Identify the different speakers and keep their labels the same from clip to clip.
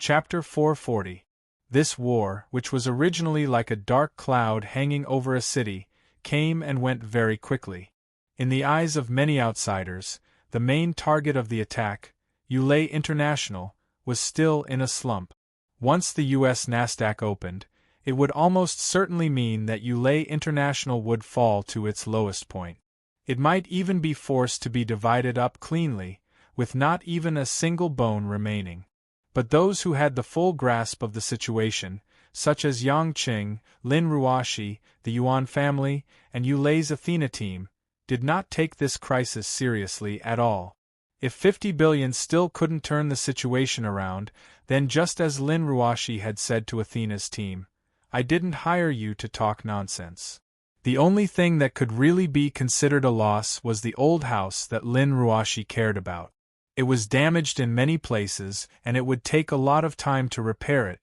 Speaker 1: Chapter 440. This war, which was originally like a dark cloud hanging over a city, came and went very quickly. In the eyes of many outsiders, the main target of the attack, Unveil International, was still in a slump. Once the US Nasdaq opened, it would almost certainly mean that Unveil International would fall to its lowest point. It might even be forced to be divided up cleanly, with not even a single bone remaining. But those who had the full grasp of the situation, such as Yang Qing, Lin Ruoxi, the Yuan family, and Yulei's Athena team, did not take this crisis seriously at all. If 50 billion still couldn't turn the situation around, then just as Lin Ruoxi had said to Athena's team, "I didn't hire you to talk nonsense." The only thing that could really be considered a loss was the old house that Lin Ruoxi cared about. It was damaged in many places, and it would take a lot of time to repair it.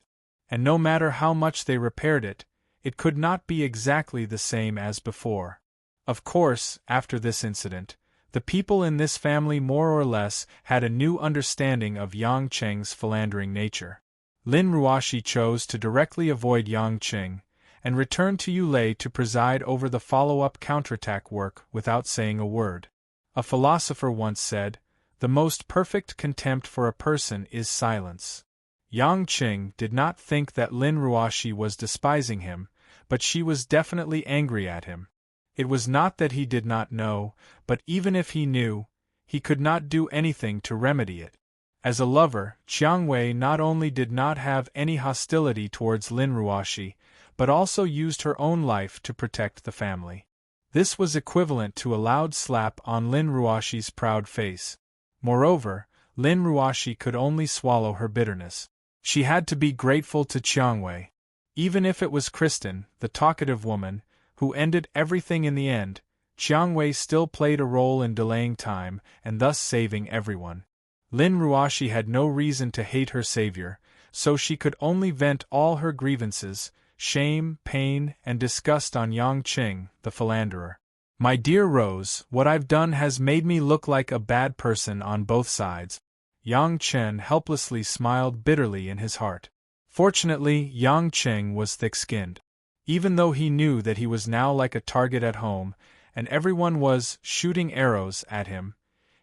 Speaker 1: And no matter how much they repaired it, it could not be exactly the same as before. Of course, after this incident, the people in this family more or less had a new understanding of Yang Qing's philandering nature. Lin Ruoxi chose to directly avoid Yang Qing, and returned to Yulei to preside over the follow-up counterattack work without saying a word. A philosopher once said, "The most perfect contempt for a person is silence." Yang Qing did not think that Lin Ruoxi was despising him, but she was definitely angry at him. It was not that he did not know, but even if he knew, he could not do anything to remedy it. As a lover, Chiang Wei not only did not have any hostility towards Lin Ruoxi, but also used her own life to protect the family. This was equivalent to a loud slap on Lin Ruoxi's proud face. Moreover, Lin Ruoxi could only swallow her bitterness. She had to be grateful to Chiang Wei. Even if it was Kristen, the talkative woman, who ended everything in the end, Chiang Wei still played a role in delaying time and thus saving everyone. Lin Ruoxi had no reason to hate her savior, so she could only vent all her grievances, shame, pain, and disgust on Yang Qing, the philanderer. "My dear Rose, what I've done has made me look like a bad person on both sides." Yang Qing helplessly smiled bitterly in his heart. Fortunately, Yang Qing was thick-skinned. Even though he knew that he was now like a target at home, and everyone was shooting arrows at him,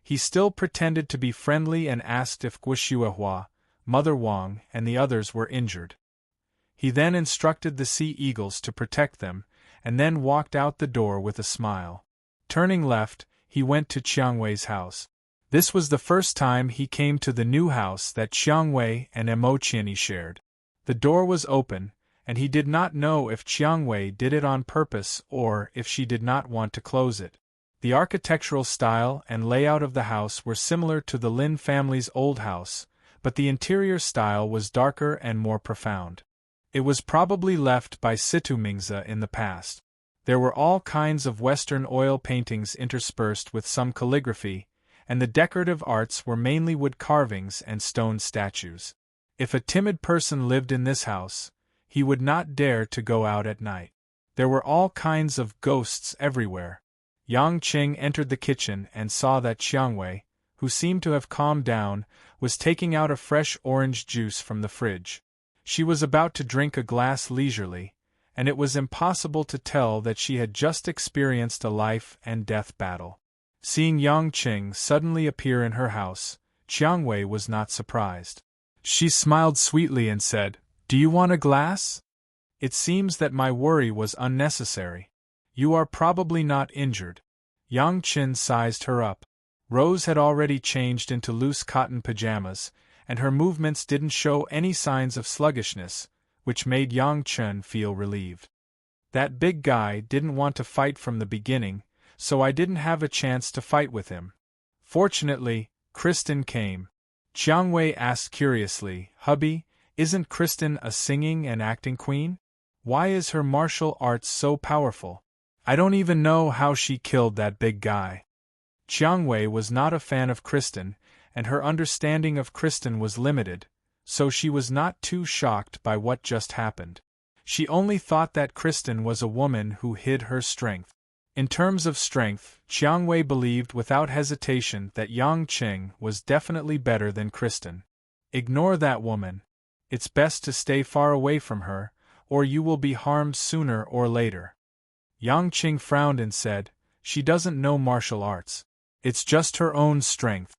Speaker 1: he still pretended to be friendly and asked if Guoxuehua, Mother Wang, and the others were injured. He then instructed the sea eagles to protect them, and then walked out the door with a smile. Turning left, he went to Chiang Wei's house. This was the first time he came to the new house that Chiang Wei and Mo Qianyi shared. The door was open, and he did not know if Chiang Wei did it on purpose or if she did not want to close it. The architectural style and layout of the house were similar to the Lin family's old house, but the interior style was darker and more profound. It was probably left by Situ Mingzi in the past. There were all kinds of Western oil paintings interspersed with some calligraphy, and the decorative arts were mainly wood carvings and stone statues. If a timid person lived in this house, he would not dare to go out at night. There were all kinds of ghosts everywhere. Yang Qing entered the kitchen and saw that Chiang Wei, who seemed to have calmed down, was taking out a fresh orange juice from the fridge. She was about to drink a glass leisurely, and it was impossible to tell that she had just experienced a life-and-death battle. Seeing Yang Qing suddenly appear in her house, Chiang Wei was not surprised. She smiled sweetly and said, "Do you want a glass? It seems that my worry was unnecessary. You are probably not injured." Yang Qing sized her up. Rose had already changed into loose cotton pajamas, and her movements didn't show any signs of sluggishness, which made Yang Qing feel relieved. "That big guy didn't want to fight from the beginning, so I didn't have a chance to fight with him. Fortunately, Kristen came." Chiang Wei asked curiously, "Hubby, isn't Kristen a singing and acting queen? Why is her martial arts so powerful? I don't even know how she killed that big guy." Chiang Wei was not a fan of Kristen, and her understanding of Kristen was limited, so she was not too shocked by what just happened. She only thought that Kristen was a woman who hid her strength. In terms of strength, Chiang Wei believed without hesitation that Yang Qing was definitely better than Kristen. "Ignore that woman. It's best to stay far away from her, or you will be harmed sooner or later. Yang Qing frowned and said, She doesn't know martial arts. It's just her own strength.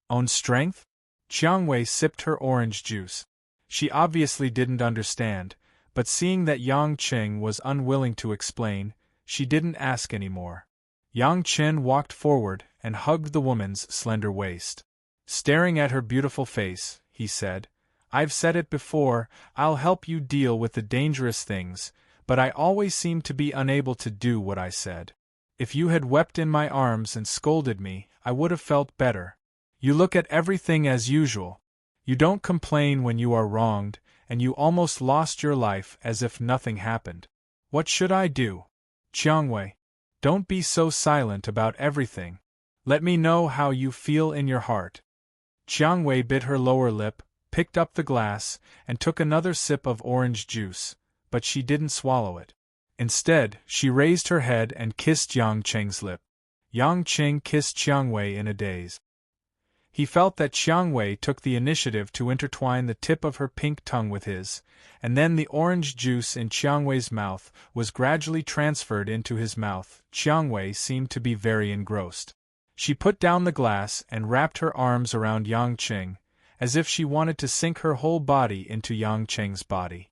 Speaker 1: Own strength? Chiang Wei sipped her orange juice. She obviously didn't understand, but seeing that Yang Qing was unwilling to explain, she didn't ask any more. Yang Qin walked forward and hugged the woman's slender waist. Staring at her beautiful face, he said, I've said it before, I'll help you deal with the dangerous things, but I always seem to be unable to do what I said. If you had wept in my arms and scolded me, I would have felt better. You look at everything as usual. You don't complain when you are wronged, and you almost lost your life as if nothing happened. What should I do? Chiang Wei, don't be so silent about everything. Let me know how you feel in your heart. Chiang Wei bit her lower lip, picked up the glass, and took another sip of orange juice, but she didn't swallow it. Instead, she raised her head and kissed Yang Qing's lip. Yang Qing kissed Chiang Wei in a daze. He felt that Chiang Wei took the initiative to intertwine the tip of her pink tongue with his, and then the orange juice in Chiang Wei's mouth was gradually transferred into his mouth. Chiang Wei seemed to be very engrossed. She put down the glass and wrapped her arms around Yang Qing, as if she wanted to sink her whole body into Yang Qing's body.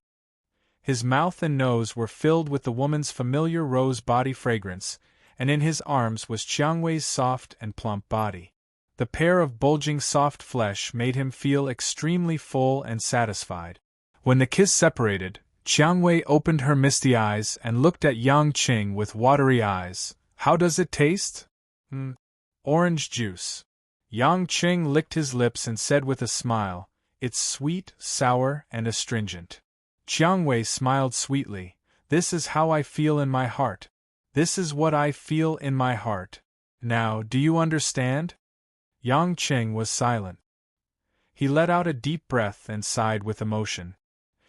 Speaker 1: His mouth and nose were filled with the woman's familiar rose body fragrance, and in his arms was Chiang Wei's soft and plump body. The pair of bulging soft flesh made him feel extremely full and satisfied. When the kiss separated, Chiang Wei opened her misty eyes and looked at Yang Qing with watery eyes. How does it taste? Orange juice. Yang Qing licked his lips and said with a smile, It's sweet, sour, and astringent. Chiang Wei smiled sweetly. This is how I feel in my heart. This is what I feel in my heart. Now, do you understand? Yang Qing was silent. He let out a deep breath and sighed with emotion.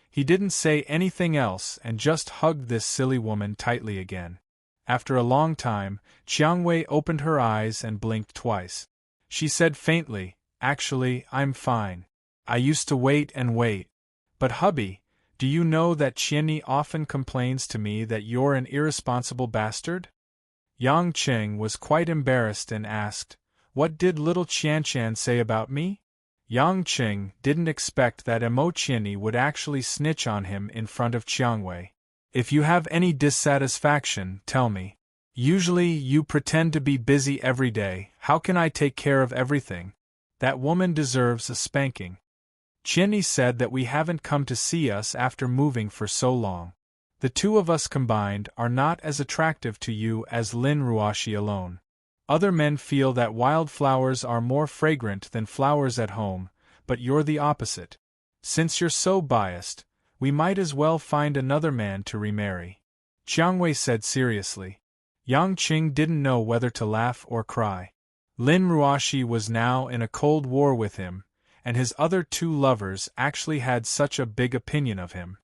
Speaker 1: He didn't say anything else and just hugged this silly woman tightly again. After a long time, Chiang Wei opened her eyes and blinked twice. She said faintly, Actually, I'm fine. I used to wait and wait. But hubby, do you know that Qianni often complains to me that you're an irresponsible bastard? Yang Qing was quite embarrassed and asked, What did little Qianshan say about me? Yang Qing didn't expect that Emo Qianni would actually snitch on him in front of Chiang Wei. If you have any dissatisfaction, tell me. Usually you pretend to be busy every day, how can I take care of everything? That woman deserves a spanking. Qianni said that we haven't come to see us after moving for so long. The two of us combined are not as attractive to you as Lin Ruoxi alone. Other men feel that wildflowers are more fragrant than flowers at home, but you're the opposite. Since you're so biased, we might as well find another man to remarry. Chiang Wei said seriously. Yang Qing didn't know whether to laugh or cry. Lin Ruoxi was now in a cold war with him, and his other two lovers actually had such a big opinion of him.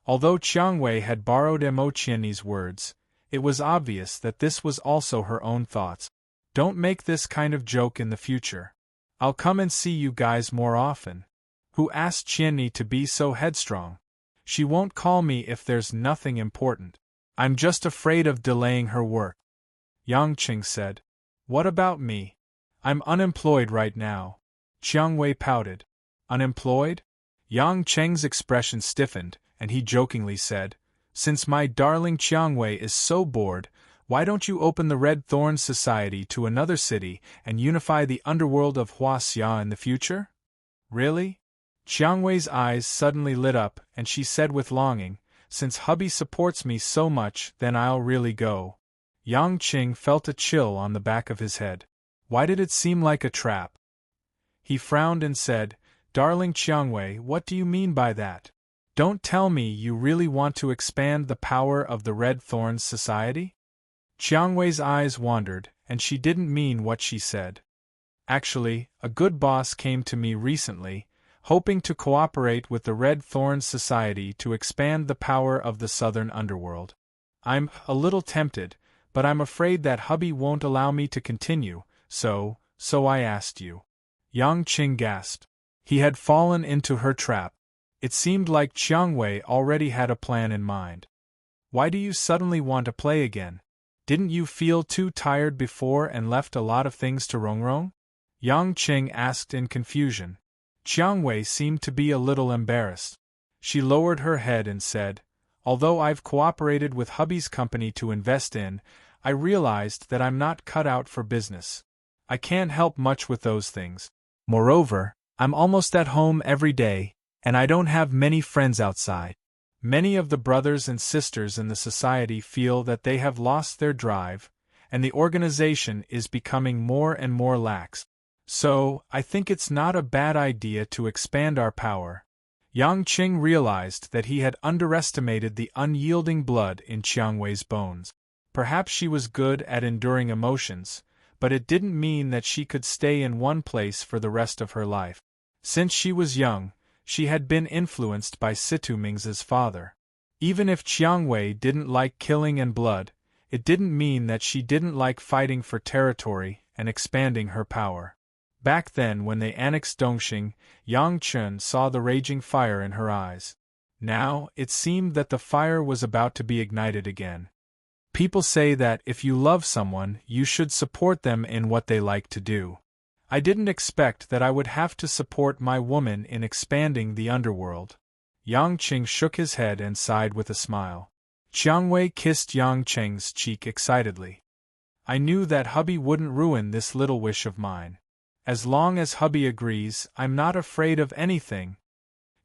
Speaker 1: Although Chiang Wei had borrowed Emo Qianni's words, it was obvious that this was also her own thoughts. Don't make this kind of joke in the future. I'll come and see you guys more often. Who asked Qianni to be so headstrong? She won't call me if there's nothing important. I'm just afraid of delaying her work. Yang Qing said. What about me? I'm unemployed right now. Chiang Wei pouted. Unemployed? Yang Qing's expression stiffened, and he jokingly said, Since my darling Chiang Wei is so bored, why don't you open the Red Thorn Society to another city and unify the underworld of Huaxia in the future? Really? Chiang Wei's eyes suddenly lit up, and she said with longing, Since hubby supports me so much, then I'll really go. Yang Qing felt a chill on the back of his head. Why did it seem like a trap? He frowned and said, Darling Chiang Wei, what do you mean by that? Don't tell me you really want to expand the power of the Red Thorns Society? Chiang Wei's eyes wandered, and she didn't mean what she said. Actually, a good boss came to me recently, hoping to cooperate with the Red Thorns Society to expand the power of the Southern Underworld. I'm a little tempted, but I'm afraid that hubby won't allow me to continue, so I asked you. Yang Qing gasped. He had fallen into her trap. It seemed like Chiang Wei already had a plan in mind. Why do you suddenly want to play again? Didn't you feel too tired before and left a lot of things to Rongrong? Yang Qing asked in confusion. Chiang Wei seemed to be a little embarrassed. She lowered her head and said, "Although I've cooperated with hubby's company to invest in, I realized that I'm not cut out for business. I can't help much with those things. Moreover, I'm almost at home every day, and I don't have many friends outside." Many of the brothers and sisters in the society feel that they have lost their drive, and the organization is becoming more and more lax. So, I think it's not a bad idea to expand our power. Yang Qing realized that he had underestimated the unyielding blood in Chiang Wei's bones. Perhaps she was good at enduring emotions, but it didn't mean that she could stay in one place for the rest of her life. Since she was young, she had been influenced by Situ Ming's father. Even if Chiang Wei didn't like killing and blood, it didn't mean that she didn't like fighting for territory and expanding her power. Back then when they annexed Dongxing, Yang Chun saw the raging fire in her eyes. Now, it seemed that the fire was about to be ignited again. People say that if you love someone, you should support them in what they like to do. I didn't expect that I would have to support my woman in expanding the underworld. Yang Qing shook his head and sighed with a smile. Chiang Wei kissed Yang Qing's cheek excitedly. I knew that hubby wouldn't ruin this little wish of mine. As long as hubby agrees, I'm not afraid of anything.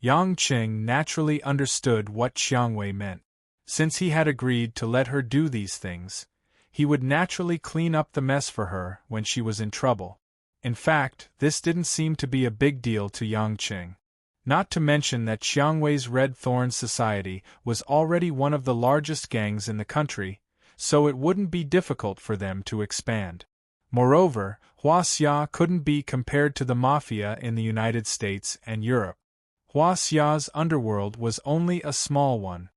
Speaker 1: Yang Qing naturally understood what Chiang Wei meant. Since he had agreed to let her do these things, he would naturally clean up the mess for her when she was in trouble. In fact, this didn't seem to be a big deal to Yang Qing. Not to mention that Chiang Wei's Red Thorn Society was already one of the largest gangs in the country, so it wouldn't be difficult for them to expand. Moreover, Huaxia couldn't be compared to the mafia in the United States and Europe. Huaxia's underworld was only a small one.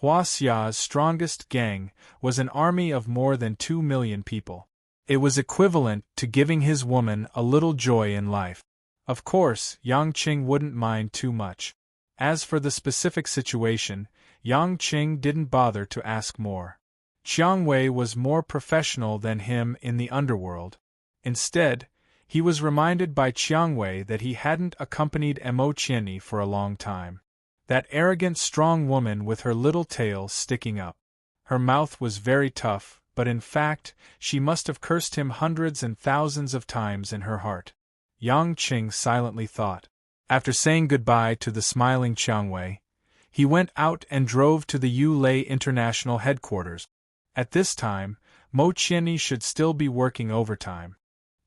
Speaker 1: Huaxia's strongest gang was an army of more than 2 million people. It was equivalent to giving his woman a little joy in life. Of course, Yang Qing wouldn't mind too much. As for the specific situation, Yang Qing didn't bother to ask more. Chiang Wei was more professional than him in the underworld. Instead, he was reminded by Chiang Wei that he hadn't accompanied Mo Qianni for a long time. That arrogant strong woman with her little tail sticking up. Her mouth was very tough, but in fact, she must have cursed him hundreds and thousands of times in her heart. Yang Qing silently thought. After saying goodbye to the smiling Chiang Wei, he went out and drove to the Yulei International headquarters. At this time, Mo Qianni should still be working overtime.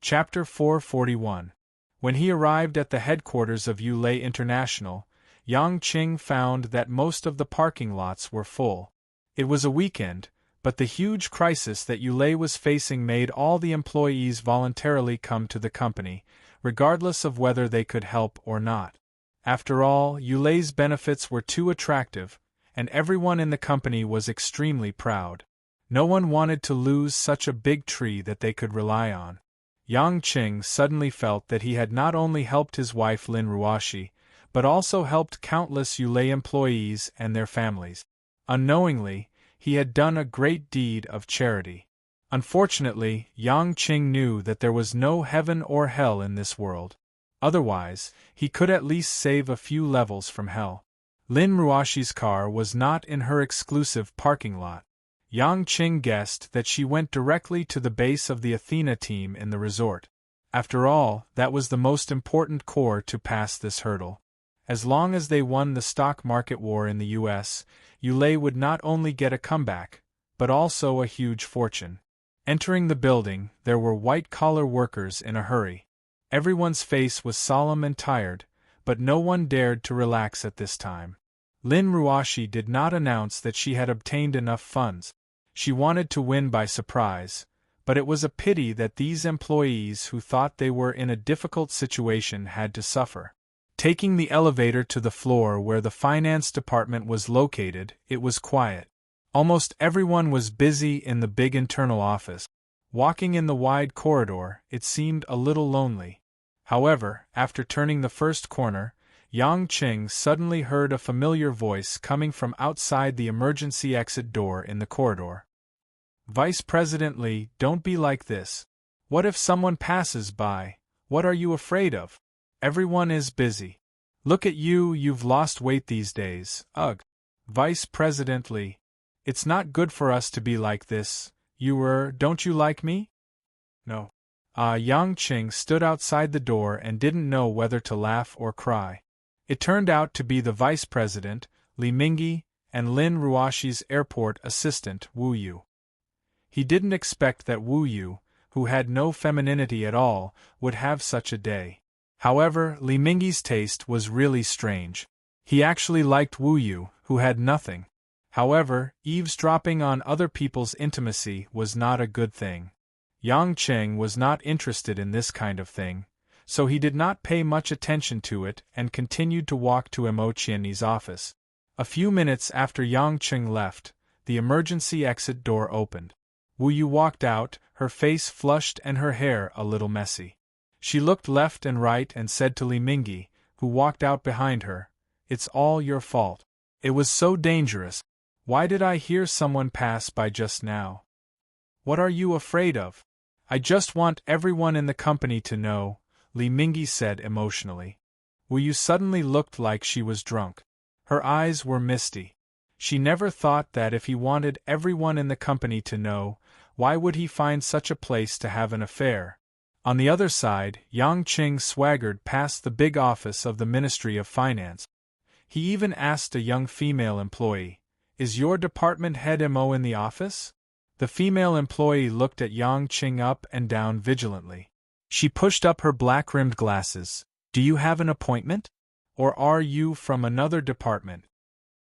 Speaker 1: Chapter 441. When he arrived at the headquarters of Yulei International, Yang Qing found that most of the parking lots were full. It was a weekend, but the huge crisis that Yulei was facing made all the employees voluntarily come to the company, regardless of whether they could help or not. After all, Yulei's benefits were too attractive, and everyone in the company was extremely proud. No one wanted to lose such a big tree that they could rely on. Yang Qing suddenly felt that he had not only helped his wife Lin Ruoshi, but also helped countless Yulei employees and their families. Unknowingly, he had done a great deed of charity. Unfortunately, Yang Qing knew that there was no heaven or hell in this world. Otherwise, he could at least save a few levels from hell. Lin Ruoshi's car was not in her exclusive parking lot. Yang Qing guessed that she went directly to the base of the Athena team in the resort. After all, that was the most important core to pass this hurdle. As long as they won the stock market war in the US, Yulei would not only get a comeback, but also a huge fortune. Entering the building, there were white-collar workers in a hurry. Everyone's face was solemn and tired, but no one dared to relax at this time. Lin Ruoshi did not announce that she had obtained enough funds. She wanted to win by surprise, but it was a pity that these employees who thought they were in a difficult situation had to suffer. Taking the elevator to the floor where the finance department was located, it was quiet. Almost everyone was busy in the big internal office. Walking in the wide corridor, it seemed a little lonely. However, after turning the first corner, Yang Qing suddenly heard a familiar voice coming from outside the emergency exit door in the corridor. Vice President Li, don't be like this. What if someone passes by? What are you afraid of? Everyone is busy. Look at you, you've lost weight these days. Ugh. Vice President Li. It's not good for us to be like this. Don't you like me? No. Yang Qing stood outside the door and didn't know whether to laugh or cry. It turned out to be the Vice President, Li Mingyi, and Lin Ruoxi's airport assistant, Wu Yu. He didn't expect that Wu Yu, who had no femininity at all, would have such a day. However, Li Mingyi's taste was really strange. He actually liked Wu Yu, who had nothing. However, eavesdropping on other people's intimacy was not a good thing. Yang Qing was not interested in this kind of thing, so he did not pay much attention to it and continued to walk to Mo Qianni's office. A few minutes after Yang Qing left, the emergency exit door opened. Wu Yu walked out, her face flushed and her hair a little messy. She looked left and right and said to Li Mingyi, who walked out behind her, "It's all your fault. It was so dangerous. Why did I hear someone pass by just now? What are you afraid of? I just want everyone in the company to know," Li Mingyi said emotionally. Wu Yu suddenly looked like she was drunk. Her eyes were misty. She never thought that if he wanted everyone in the company to know, why would he find such a place to have an affair? On the other side, Yang Qing swaggered past the big office of the Ministry of Finance. He even asked a young female employee, "Is your department head MO in the office?" The female employee looked at Yang Qing up and down vigilantly. She pushed up her black-rimmed glasses. "Do you have an appointment? Or are you from another department?"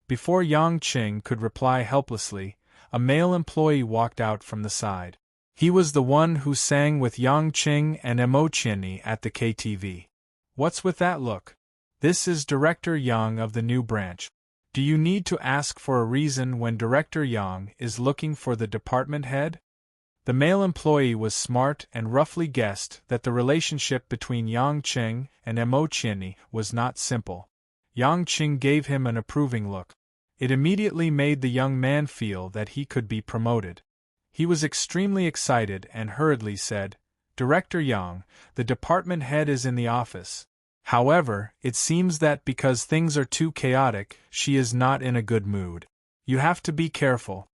Speaker 1: Before Yang Qing could reply helplessly, a male employee walked out from the side. He was the one who sang with Yang Qing and Mo Qianni at the KTV. "What's with that look? This is Director Yang of the new branch. Do you need to ask for a reason when Director Yang is looking for the department head?" The male employee was smart and roughly guessed that the relationship between Yang Qing and Mo Qianni was not simple. Yang Qing gave him an approving look. It immediately made the young man feel that he could be promoted. He was extremely excited and hurriedly said, "Director Yang, the department head is in the office. However, it seems that because things are too chaotic, she is not in a good mood. You have to be careful."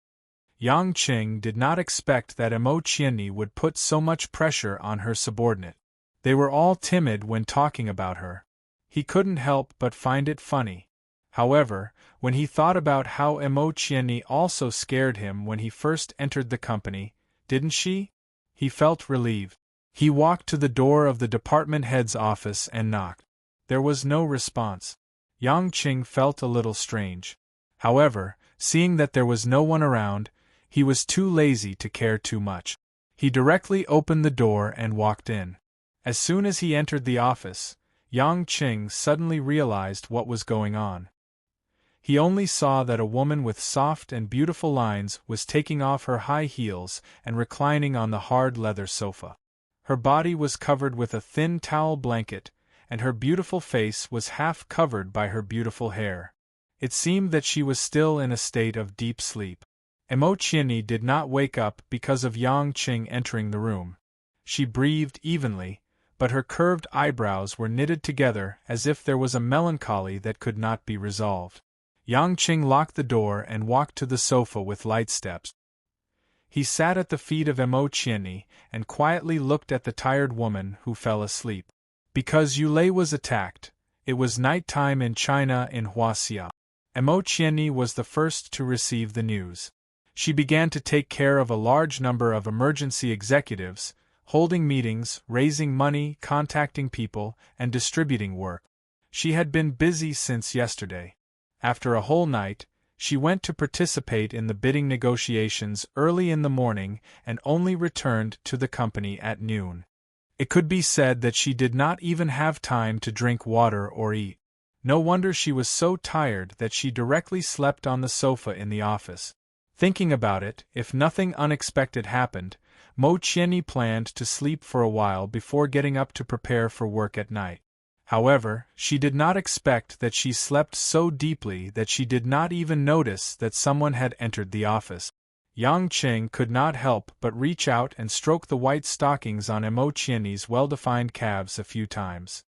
Speaker 1: Yang Qing did not expect that Mo Qianni would put so much pressure on her subordinate. They were all timid when talking about her. He couldn't help but find it funny. However, when he thought about how Mo Qianni also scared him when he first entered the company, didn't she? He felt relieved. He walked to the door of the department head's office and knocked. There was no response. Yang Qing felt a little strange. However, seeing that there was no one around, he was too lazy to care too much. He directly opened the door and walked in. As soon as he entered the office, Yang Qing suddenly realized what was going on. He only saw that a woman with soft and beautiful lines was taking off her high heels and reclining on the hard leather sofa. Her body was covered with a thin towel blanket, and her beautiful face was half covered by her beautiful hair. It seemed that she was still in a state of deep sleep. Mo Qianni did not wake up because of Yang Qing entering the room. She breathed evenly, but her curved eyebrows were knitted together as if there was a melancholy that could not be resolved. Yang Qing locked the door and walked to the sofa with light steps. He sat at the feet of Mo Qianni and quietly looked at the tired woman who fell asleep. Because Yulei was attacked, it was night time in China in Huaxia. Mo Qianni was the first to receive the news. She began to take care of a large number of emergency executives, holding meetings, raising money, contacting people, and distributing work. She had been busy since yesterday. After a whole night, she went to participate in the bidding negotiations early in the morning and only returned to the company at noon. It could be said that she did not even have time to drink water or eat. No wonder she was so tired that she directly slept on the sofa in the office. Thinking about it, if nothing unexpected happened, Mo Qianni planned to sleep for a while before getting up to prepare for work at night. However, she did not expect that she slept so deeply that she did not even notice that someone had entered the office. Yang Qing could not help but reach out and stroke the white stockings on Emo Qianni's well-defined calves a few times.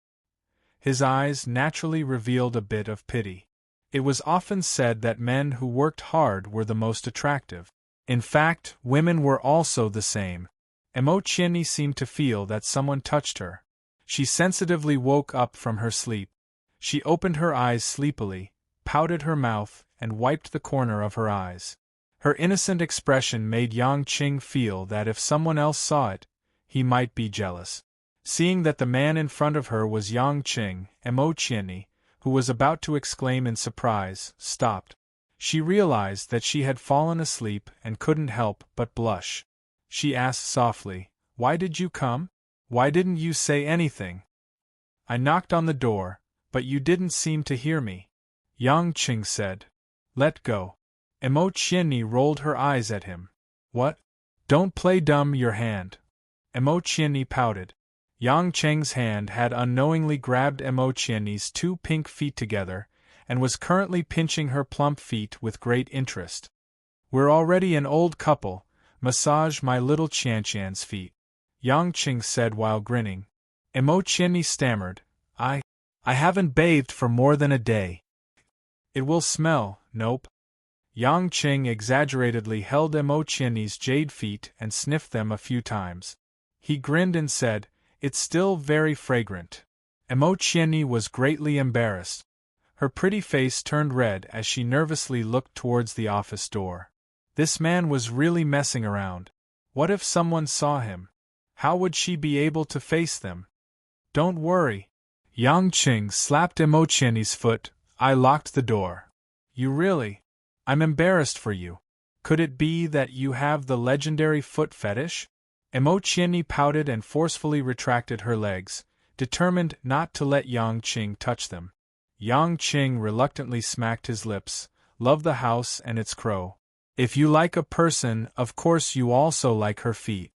Speaker 1: His eyes naturally revealed a bit of pity. It was often said that men who worked hard were the most attractive. In fact, women were also the same. Emo Qianni seemed to feel that someone touched her. She sensitively woke up from her sleep. She opened her eyes sleepily, pouted her mouth, and wiped the corner of her eyes. Her innocent expression made Yang Qing feel that if someone else saw it, he might be jealous. Seeing that the man in front of her was Yang Qing, Emo Qianni, who was about to exclaim in surprise, stopped. She realized that she had fallen asleep and couldn't help but blush. She asked softly, "Why did you come? Why didn't you say anything?" "I knocked on the door, but you didn't seem to hear me," Yang Qing said. "Let go." Emo Qianni rolled her eyes at him. "What? Don't play dumb, your hand." Emo Qianni pouted. Yang Qing's hand had unknowingly grabbed Emo Qianni's 2 pink feet together, and was currently pinching her plump feet with great interest. "We're already an old couple, massage my little Qianqian's feet," Yang Qing said while grinning. Emo Qianni stammered, I haven't bathed for more than a day." "It will smell, nope." Yang Qing exaggeratedly held Emo Qianni's jade feet and sniffed them a few times. He grinned and said, "It's still very fragrant." Emo Qianni was greatly embarrassed. Her pretty face turned red as she nervously looked towards the office door. This man was really messing around. What if someone saw him? How would she be able to face them? "Don't worry." Yang Qing slapped Emo Qianni's foot. "I locked the door." "You really? I'm embarrassed for you. Could it be that you have the legendary foot fetish?" Emo Qianni pouted and forcefully retracted her legs, determined not to let Yang Qing touch them. Yang Qing reluctantly smacked his lips. "Love the house and its crow. If you like a person, of course you also like her feet."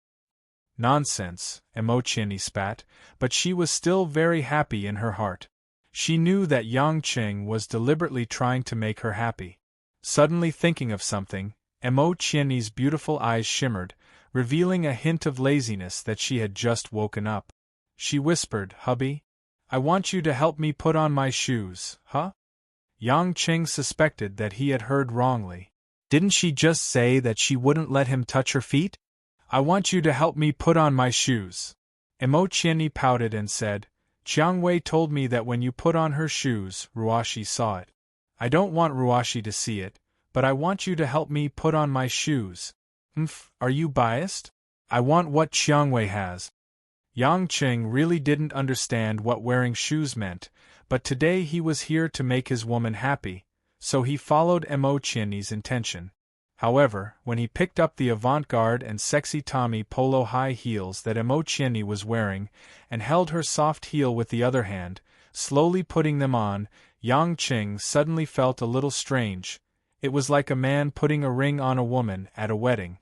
Speaker 1: "Nonsense," Emo Qianni spat, but she was still very happy in her heart. She knew that Yang Qing was deliberately trying to make her happy. Suddenly thinking of something, Emo Qianni's beautiful eyes shimmered, revealing a hint of laziness that she had just woken up. She whispered, "Hubby, I want you to help me put on my shoes, huh?" Yang Qing suspected that he had heard wrongly. Didn't she just say that she wouldn't let him touch her feet? "I want you to help me put on my shoes." Emo Qianni pouted and said, "Jiang Wei told me that when you put on her shoes, Ruashi saw it. I don't want Ruashi to see it, but I want you to help me put on my shoes." Are you biased? I want what Jiang Wei has." Yang Qing really didn't understand what wearing shoes meant, but today he was here to make his woman happy, so he followed Emo Qianni's intention. However, when he picked up the avant-garde and sexy Tommy polo high heels that Emo Qianni was wearing, and held her soft heel with the other hand, slowly putting them on, Yang Qing suddenly felt a little strange. It was like a man putting a ring on a woman at a wedding.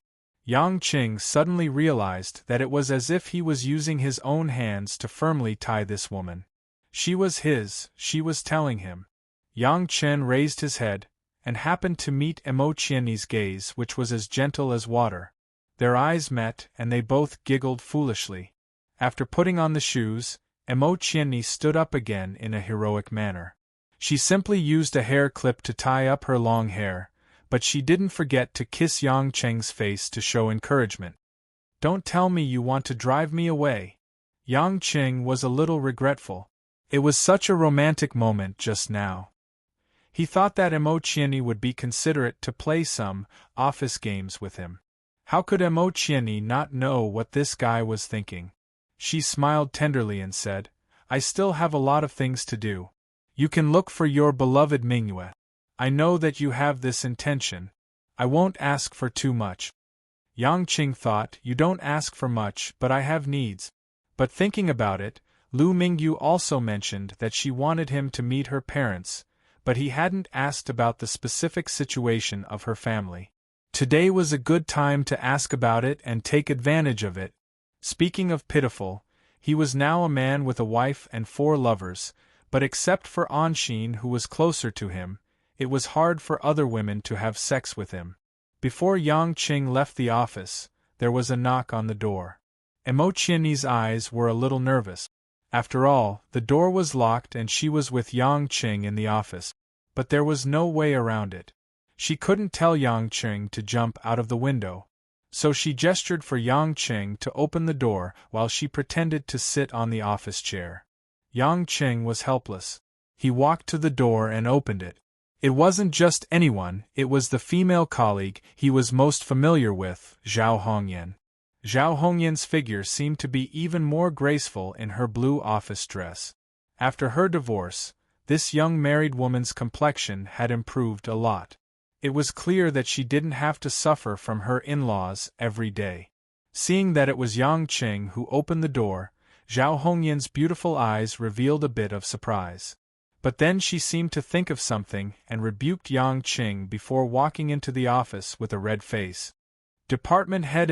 Speaker 1: Yang Qing suddenly realized that it was as if he was using his own hands to firmly tie this woman. She was his, she was telling him. Yang Chen raised his head, and happened to meet Emo Qianni's gaze, which was as gentle as water. Their eyes met, and they both giggled foolishly. After putting on the shoes, Emo Qianni stood up again in a heroic manner. She simply used a hair clip to tie up her long hair, but she didn't forget to kiss Yang Qing's face to show encouragement. "Don't tell me you want to drive me away." Yang Qing was a little regretful. It was such a romantic moment just now. He thought that Emo Qianni would be considerate to play some office games with him. How could Emo Qianni not know what this guy was thinking? She smiled tenderly and said, "I still have a lot of things to do. You can look for your beloved Mingyue. I know that you have this intention. I won't ask for too much." Yang Qing thought, "You don't ask for much, but I have needs." But thinking about it, Lu Mingyu also mentioned that she wanted him to meet her parents, but he hadn't asked about the specific situation of her family. Today was a good time to ask about it and take advantage of it. Speaking of pitiful, He was now a man with a wife and 4 lovers, but except for Anshin, who was closer to him, it was hard for other women to have sex with him. Before Yang Qing left the office, there was a knock on the door. Emotioni's eyes were a little nervous. After all, the door was locked and she was with Yang Qing in the office. But there was no way around it. She couldn't tell Yang Qing to jump out of the window. So she gestured for Yang Qing to open the door while she pretended to sit on the office chair. Yang Qing was helpless. He walked to the door and opened it. It wasn't just anyone, it was the female colleague he was most familiar with, Zhao Hongyan. Zhao Hongyan's figure seemed to be even more graceful in her blue office dress. After her divorce, this young married woman's complexion had improved a lot. It was clear that she didn't have to suffer from her in-laws every day. Seeing that it was Yang Qing who opened the door, Zhao Hongyan's beautiful eyes revealed a bit of surprise. But then she seemed to think of something and rebuked Yang Qing before walking into the office with a red face. Department Head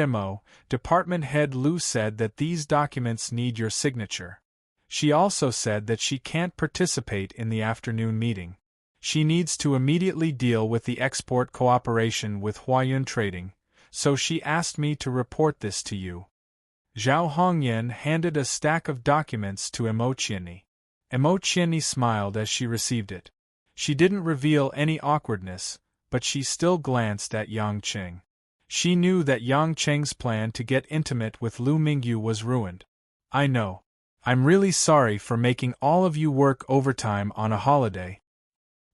Speaker 1: Department Head Lu said that these documents need your signature. She also said that she can't participate in the afternoon meeting. She needs to immediately deal with the export cooperation with Huayun Trading, so she asked me to report this to you. Zhao Hongyan handed a stack of documents to Emotioni. Emotioni smiled as she received it. She didn't reveal any awkwardness, but she still glanced at Yang Qing. She knew that Yang Qing's plan to get intimate with Lu Mingyu was ruined. I know. I'm really sorry for making all of you work overtime on a holiday.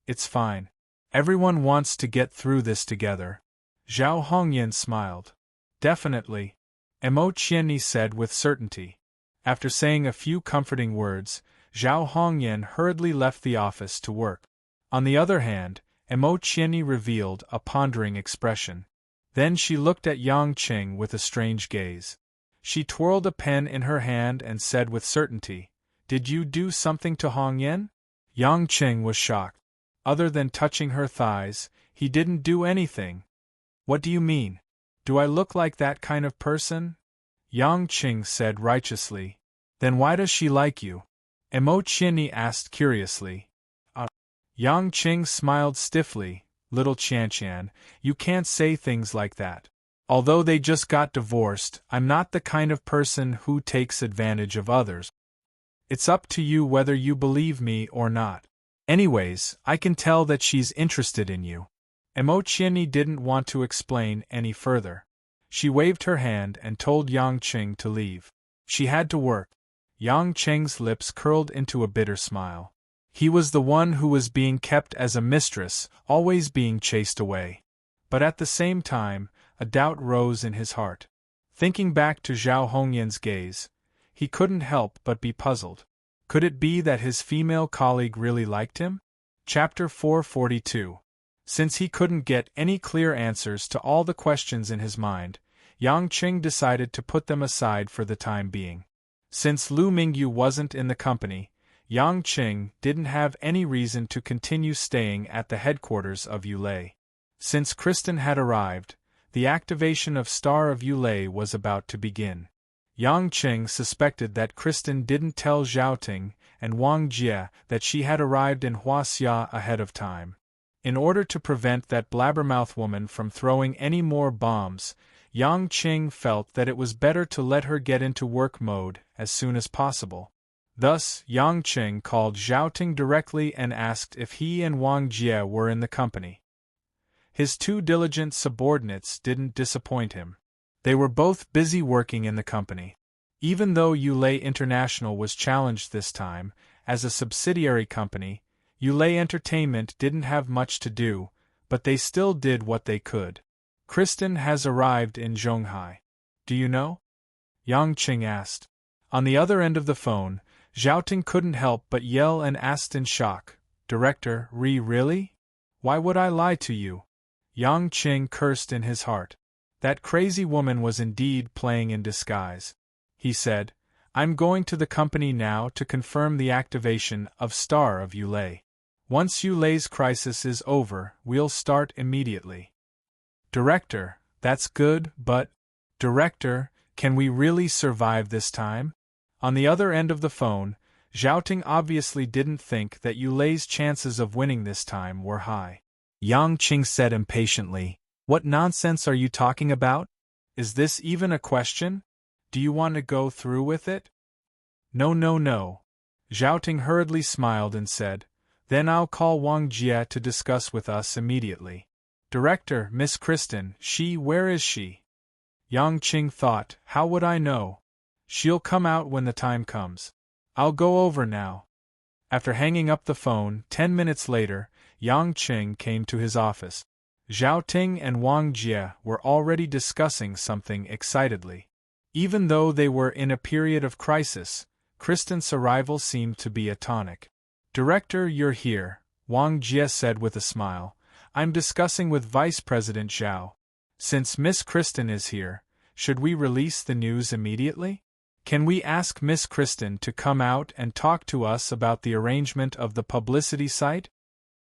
Speaker 1: It's fine. Everyone wants to get through this together. Zhao Hongyan smiled. Definitely. Emotioni said with certainty. After saying a few comforting words, Zhao Hongyan hurriedly left the office to work. On the other hand, Emotioni revealed a pondering expression. Then she looked at Yang Qing with a strange gaze. She twirled a pen in her hand and said with certainty, "Did you do something to Hongyan?" Yang Qing was shocked. Other than touching her thighs, he didn't do anything. What do you mean? Do I look like that kind of person? Yang Qing said righteously. Then why does she like you? Emotioni asked curiously. Yang Qing smiled stiffly. Little Qianqian, you can't say things like that. Although they just got divorced, I'm not the kind of person who takes advantage of others. It's up to you whether you believe me or not. Anyways, I can tell that she's interested in you. Emotioni didn't want to explain any further. She waved her hand and told Yang Qing to leave. She had to work. Yang Qing's lips curled into a bitter smile. He was the one who was being kept as a mistress, always being chased away. But at the same time, a doubt rose in his heart. Thinking back to Zhao Hongyan's gaze, he couldn't help but be puzzled. Could it be that his female colleague really liked him? Chapter 442. Since he couldn't get any clear answers to all the questions in his mind, Yang Qing decided to put them aside for the time being. Since Lu Mingyu wasn't in the company, Yang Qing didn't have any reason to continue staying at the headquarters of Yulei. Since Kristen had arrived, the activation of Star of Yulei was about to begin. Yang Qing suspected that Kristen didn't tell Zhaoting and Wang Jie that she had arrived in Huaxia ahead of time. In order to prevent that blabbermouth woman from throwing any more bombs, Yang Qing felt that it was better to let her get into work mode as soon as possible. Thus, Yang Qing called Zhaoting directly and asked if he and Wang Jie were in the company. His 2 diligent subordinates didn't disappoint him. They were both busy working in the company. Even though Yulei International was challenged this time, as a subsidiary company, Yulei Entertainment didn't have much to do, but they still did what they could. Kristen has arrived in Zhonghai. Do you know? Yang Qing asked. On the other end of the phone, Zhaoting couldn't help but yell and asked in shock, "Director, really? Why would I lie to you?" Yang Qing cursed in his heart. That crazy woman was indeed playing in disguise. He said, "I'm going to the company now to confirm the activation of Star of Yulei. Once Yulei's crisis is over, we'll start immediately." "Director, that's good, but... Director, can we really survive this time?" On the other end of the phone, Zhaoting obviously didn't think that Yulei's chances of winning this time were high. Yang Qing said impatiently, "What nonsense are you talking about? Is this even a question? Do you want to go through with it?" "No, no, no." Zhaoting hurriedly smiled and said, "Then I'll call Wang Jie to discuss with us immediately." "Director, Miss Kristen, where is she?" Yang Qing thought, "How would I know? She'll come out when the time comes. I'll go over now." After hanging up the phone, 10 minutes later, Yang Qing came to his office. Zhaoting and Wang Jie were already discussing something excitedly. Even though they were in a period of crisis, Kristen's arrival seemed to be a tonic. "Director, you're here," Wang Jie said with a smile. "I'm discussing with Vice President Zhao. Since Miss Kristen is here, should we release the news immediately? Can we ask Miss Kristen to come out and talk to us about the arrangement of the publicity site?"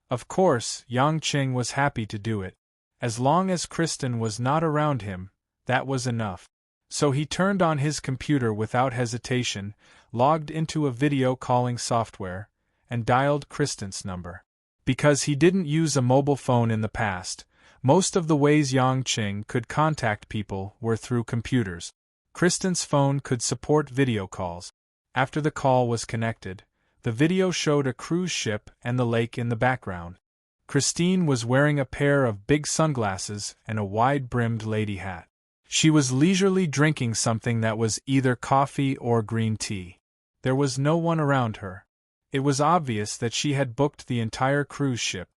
Speaker 1: Of course, Yang Qing was happy to do it. As long as Kristen was not around him, that was enough. So he turned on his computer without hesitation, logged into a video calling software, and dialed Kristen's number. Because he didn't use a mobile phone in the past, most of the ways Yang Qing could contact people were through computers. Kristen's phone could support video calls. After the call was connected, the video showed a cruise ship and the lake in the background. Christine was wearing a pair of big sunglasses and a wide-brimmed lady hat. She was leisurely drinking something that was either coffee or green tea. There was no one around her. It was obvious that she had booked the entire cruise ship.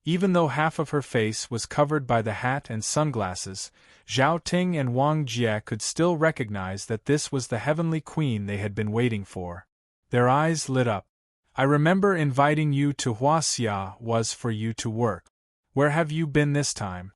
Speaker 1: Even though half of her face was covered by the hat and sunglasses, Zhaoting and Wang Jie could still recognize that this was the heavenly queen they had been waiting for. Their eyes lit up. "I remember inviting you to Huaxia was for you to work. Where have you been this time?"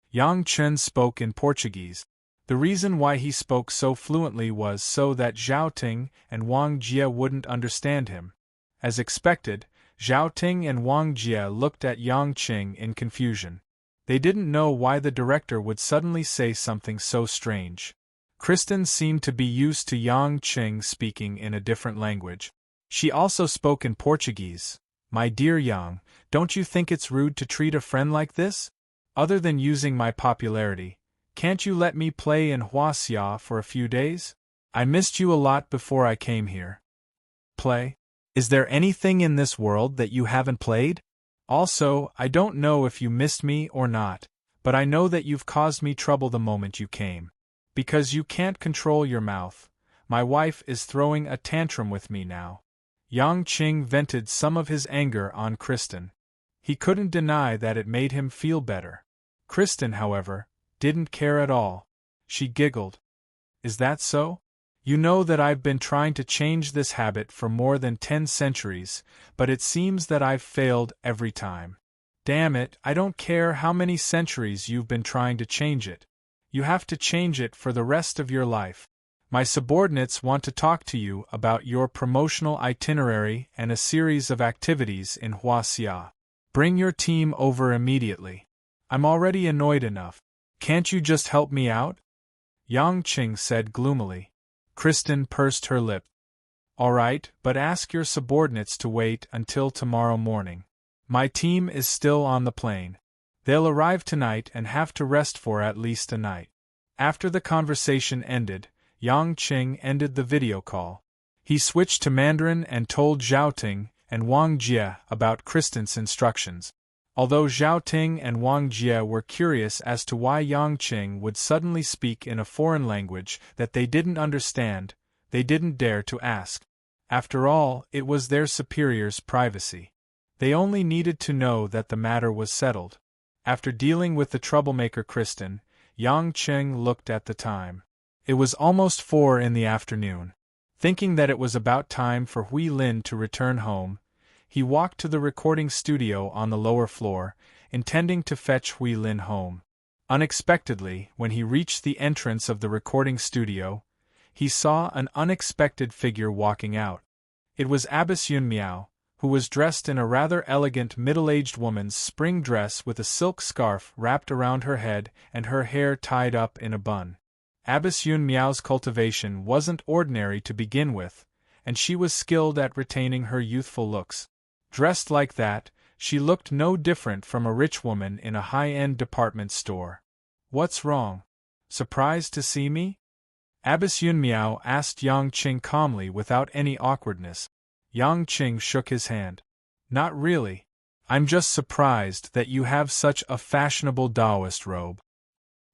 Speaker 1: Yang Chen spoke in Portuguese. The reason why he spoke so fluently was so that Zhaoting and Wang Jie wouldn't understand him. As expected, Zhaoting and Wang Jie looked at Yang Qing in confusion. They didn't know why the director would suddenly say something so strange. Kristen seemed to be used to Yang Qing speaking in a different language. She also spoke in Portuguese. "My dear Yang, don't you think it's rude to treat a friend like this? Other than using my popularity, can't you let me play in Huaxia for a few days? I missed you a lot before I came here." "Play? Is there anything in this world that you haven't played? Also, I don't know if you missed me or not, but I know that you've caused me trouble the moment you came. Because you can't control your mouth, my wife is throwing a tantrum with me now." Yang Qing vented some of his anger on Kristen. He couldn't deny that it made him feel better. Kristen, however, didn't care at all. She giggled. "Is that so? You know that I've been trying to change this habit for more than 10 centuries, but it seems that I've failed every time. Damn it, I don't care how many centuries you've been trying to change it. You have to change it for the rest of your life. My subordinates want to talk to you about your promotional itinerary and a series of activities in Huaxia. Bring your team over immediately. I'm already annoyed enough. Can't you just help me out?" Yang Qing said gloomily. Kristen pursed her lip. "All right, but ask your subordinates to wait until tomorrow morning. My team is still on the plane. They'll arrive tonight and have to rest for at least a night." After the conversation ended, Yang Qing ended the video call. He switched to Mandarin and told Zhaoting and Wang Jie about Kristen's instructions. Although Zhaoting and Wang Jie were curious as to why Yang Qing would suddenly speak in a foreign language that they didn't understand, they didn't dare to ask. After all, it was their superior's privacy. They only needed to know that the matter was settled. After dealing with the troublemaker Kristen, Yang Qing looked at the time. It was almost 4 in the afternoon. Thinking that it was about time for Hui Lin to return home, he walked to the recording studio on the lower floor, intending to fetch Hui Lin home. Unexpectedly, when he reached the entrance of the recording studio, he saw an unexpected figure walking out. It was Abbess Yun Miao, who was dressed in a rather elegant middle-aged woman's spring dress with a silk scarf wrapped around her head and her hair tied up in a bun. Abbess Yun Miao's cultivation wasn't ordinary to begin with, and she was skilled at retaining her youthful looks. Dressed like that, she looked no different from a rich woman in a high-end department store. "What's wrong? Surprised to see me?" Abbess Yun Miao asked Yang Qing calmly without any awkwardness. Yang Qing shook his hand. "Not really. I'm just surprised that you have such a fashionable Taoist robe."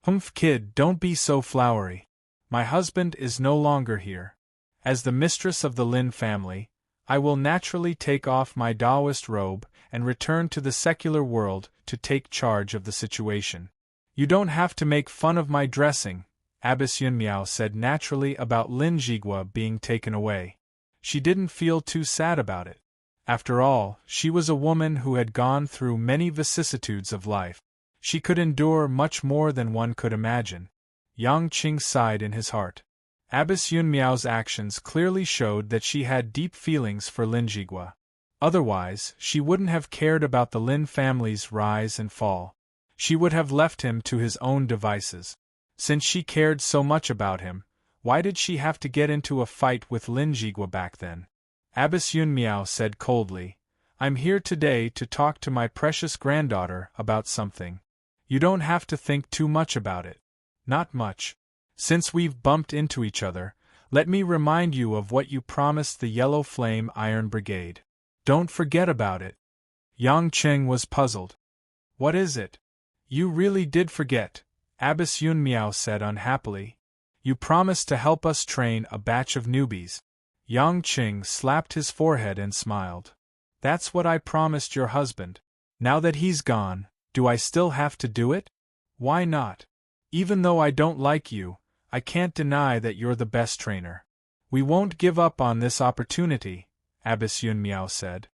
Speaker 1: "Humph, kid, don't be so flowery. My husband is no longer here. As the mistress of the Lin family, I will naturally take off my Taoist robe and return to the secular world to take charge of the situation. You don't have to make fun of my dressing," Abbess Yun Miao said naturally about Lin Jigua being taken away. She didn't feel too sad about it. After all, she was a woman who had gone through many vicissitudes of life. She could endure much more than one could imagine. Yang Qing sighed in his heart. Abbess Yun Miao's actions clearly showed that she had deep feelings for Lin Jigua. Otherwise, she wouldn't have cared about the Lin family's rise and fall. She would have left him to his own devices. Since she cared so much about him, why did she have to get into a fight with Lin Jigua back then? Abbess Yun Miao said coldly, "I'm here today to talk to my precious granddaughter about something. You don't have to think too much about it." "Not much. Since we've bumped into each other, let me remind you of what you promised the Yellow Flame Iron Brigade. Don't forget about it." Yang Qing was puzzled. "What is it?" "You really did forget," Abbess Yun Miao said unhappily. "You promised to help us train a batch of newbies." Yang Qing slapped his forehead and smiled. "That's what I promised your husband. Now that he's gone, do I still have to do it? Why not? Even though I don't like you, I can't deny that you're the best trainer." "We won't give up on this opportunity," Abbess Yun Miao said.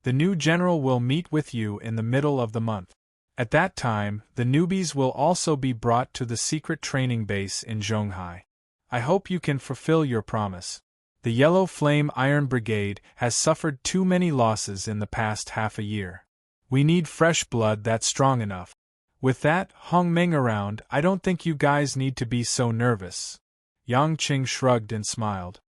Speaker 1: "The new general will meet with you in the middle of the month. At that time, the newbies will also be brought to the secret training base in Zhonghai. I hope you can fulfill your promise. The Yellow Flame Iron Brigade has suffered too many losses in the past half a year. We need fresh blood that's strong enough. With that Hongmeng around, I don't think you guys need to be so nervous." Yang Qing shrugged and smiled.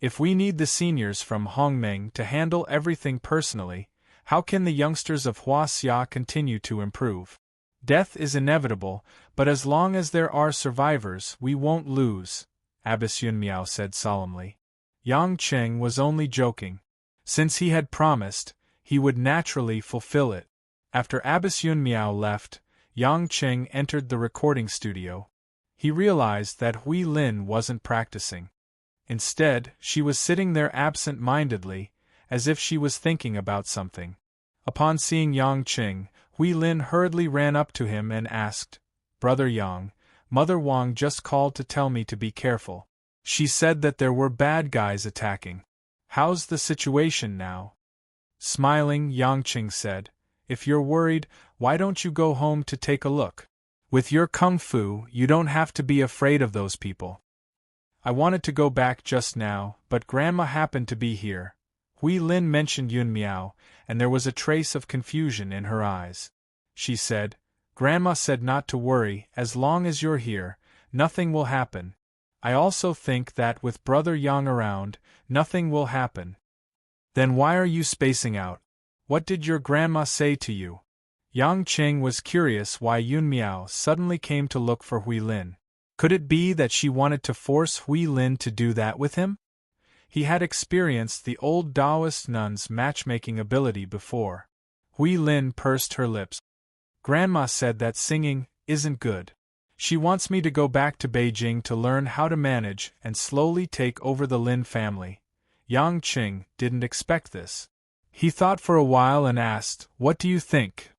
Speaker 1: "If we need the seniors from Hongmeng to handle everything personally, how can the youngsters of Huaxia continue to improve? Death is inevitable, but as long as there are survivors, we won't lose," Abbess Yun Miao said solemnly. Yang Qing was only joking. Since he had promised, he would naturally fulfill it. After Abbess Yun Miao left, Yang Qing entered the recording studio. He realized that Hui Lin wasn't practicing. Instead, she was sitting there absent-mindedly, as if she was thinking about something. Upon seeing Yang Qing, Hui Lin hurriedly ran up to him and asked, "Brother Yang, Mother Wang just called to tell me to be careful. She said that there were bad guys attacking. How's the situation now?" Smiling, Yang Qing said, "If you're worried, why don't you go home to take a look? With your kung fu, you don't have to be afraid of those people." "I wanted to go back just now, but Grandma happened to be here." Hui Lin mentioned Yun Miao, and there was a trace of confusion in her eyes. She said, "Grandma said not to worry, as long as you're here, nothing will happen. I also think that with Brother Yang around, nothing will happen." "Then why are you spacing out? What did your grandma say to you?" Yang Qing was curious why Yun Miao suddenly came to look for Hui Lin. Could it be that she wanted to force Hui Lin to do that with him? He had experienced the old Taoist nun's matchmaking ability before. Hui Lin pursed her lips. "Grandma said that singing isn't good. She wants me to go back to Beijing to learn how to manage and slowly take over the Lin family." Yang Qing didn't expect this. He thought for a while and asked, "What do you think?"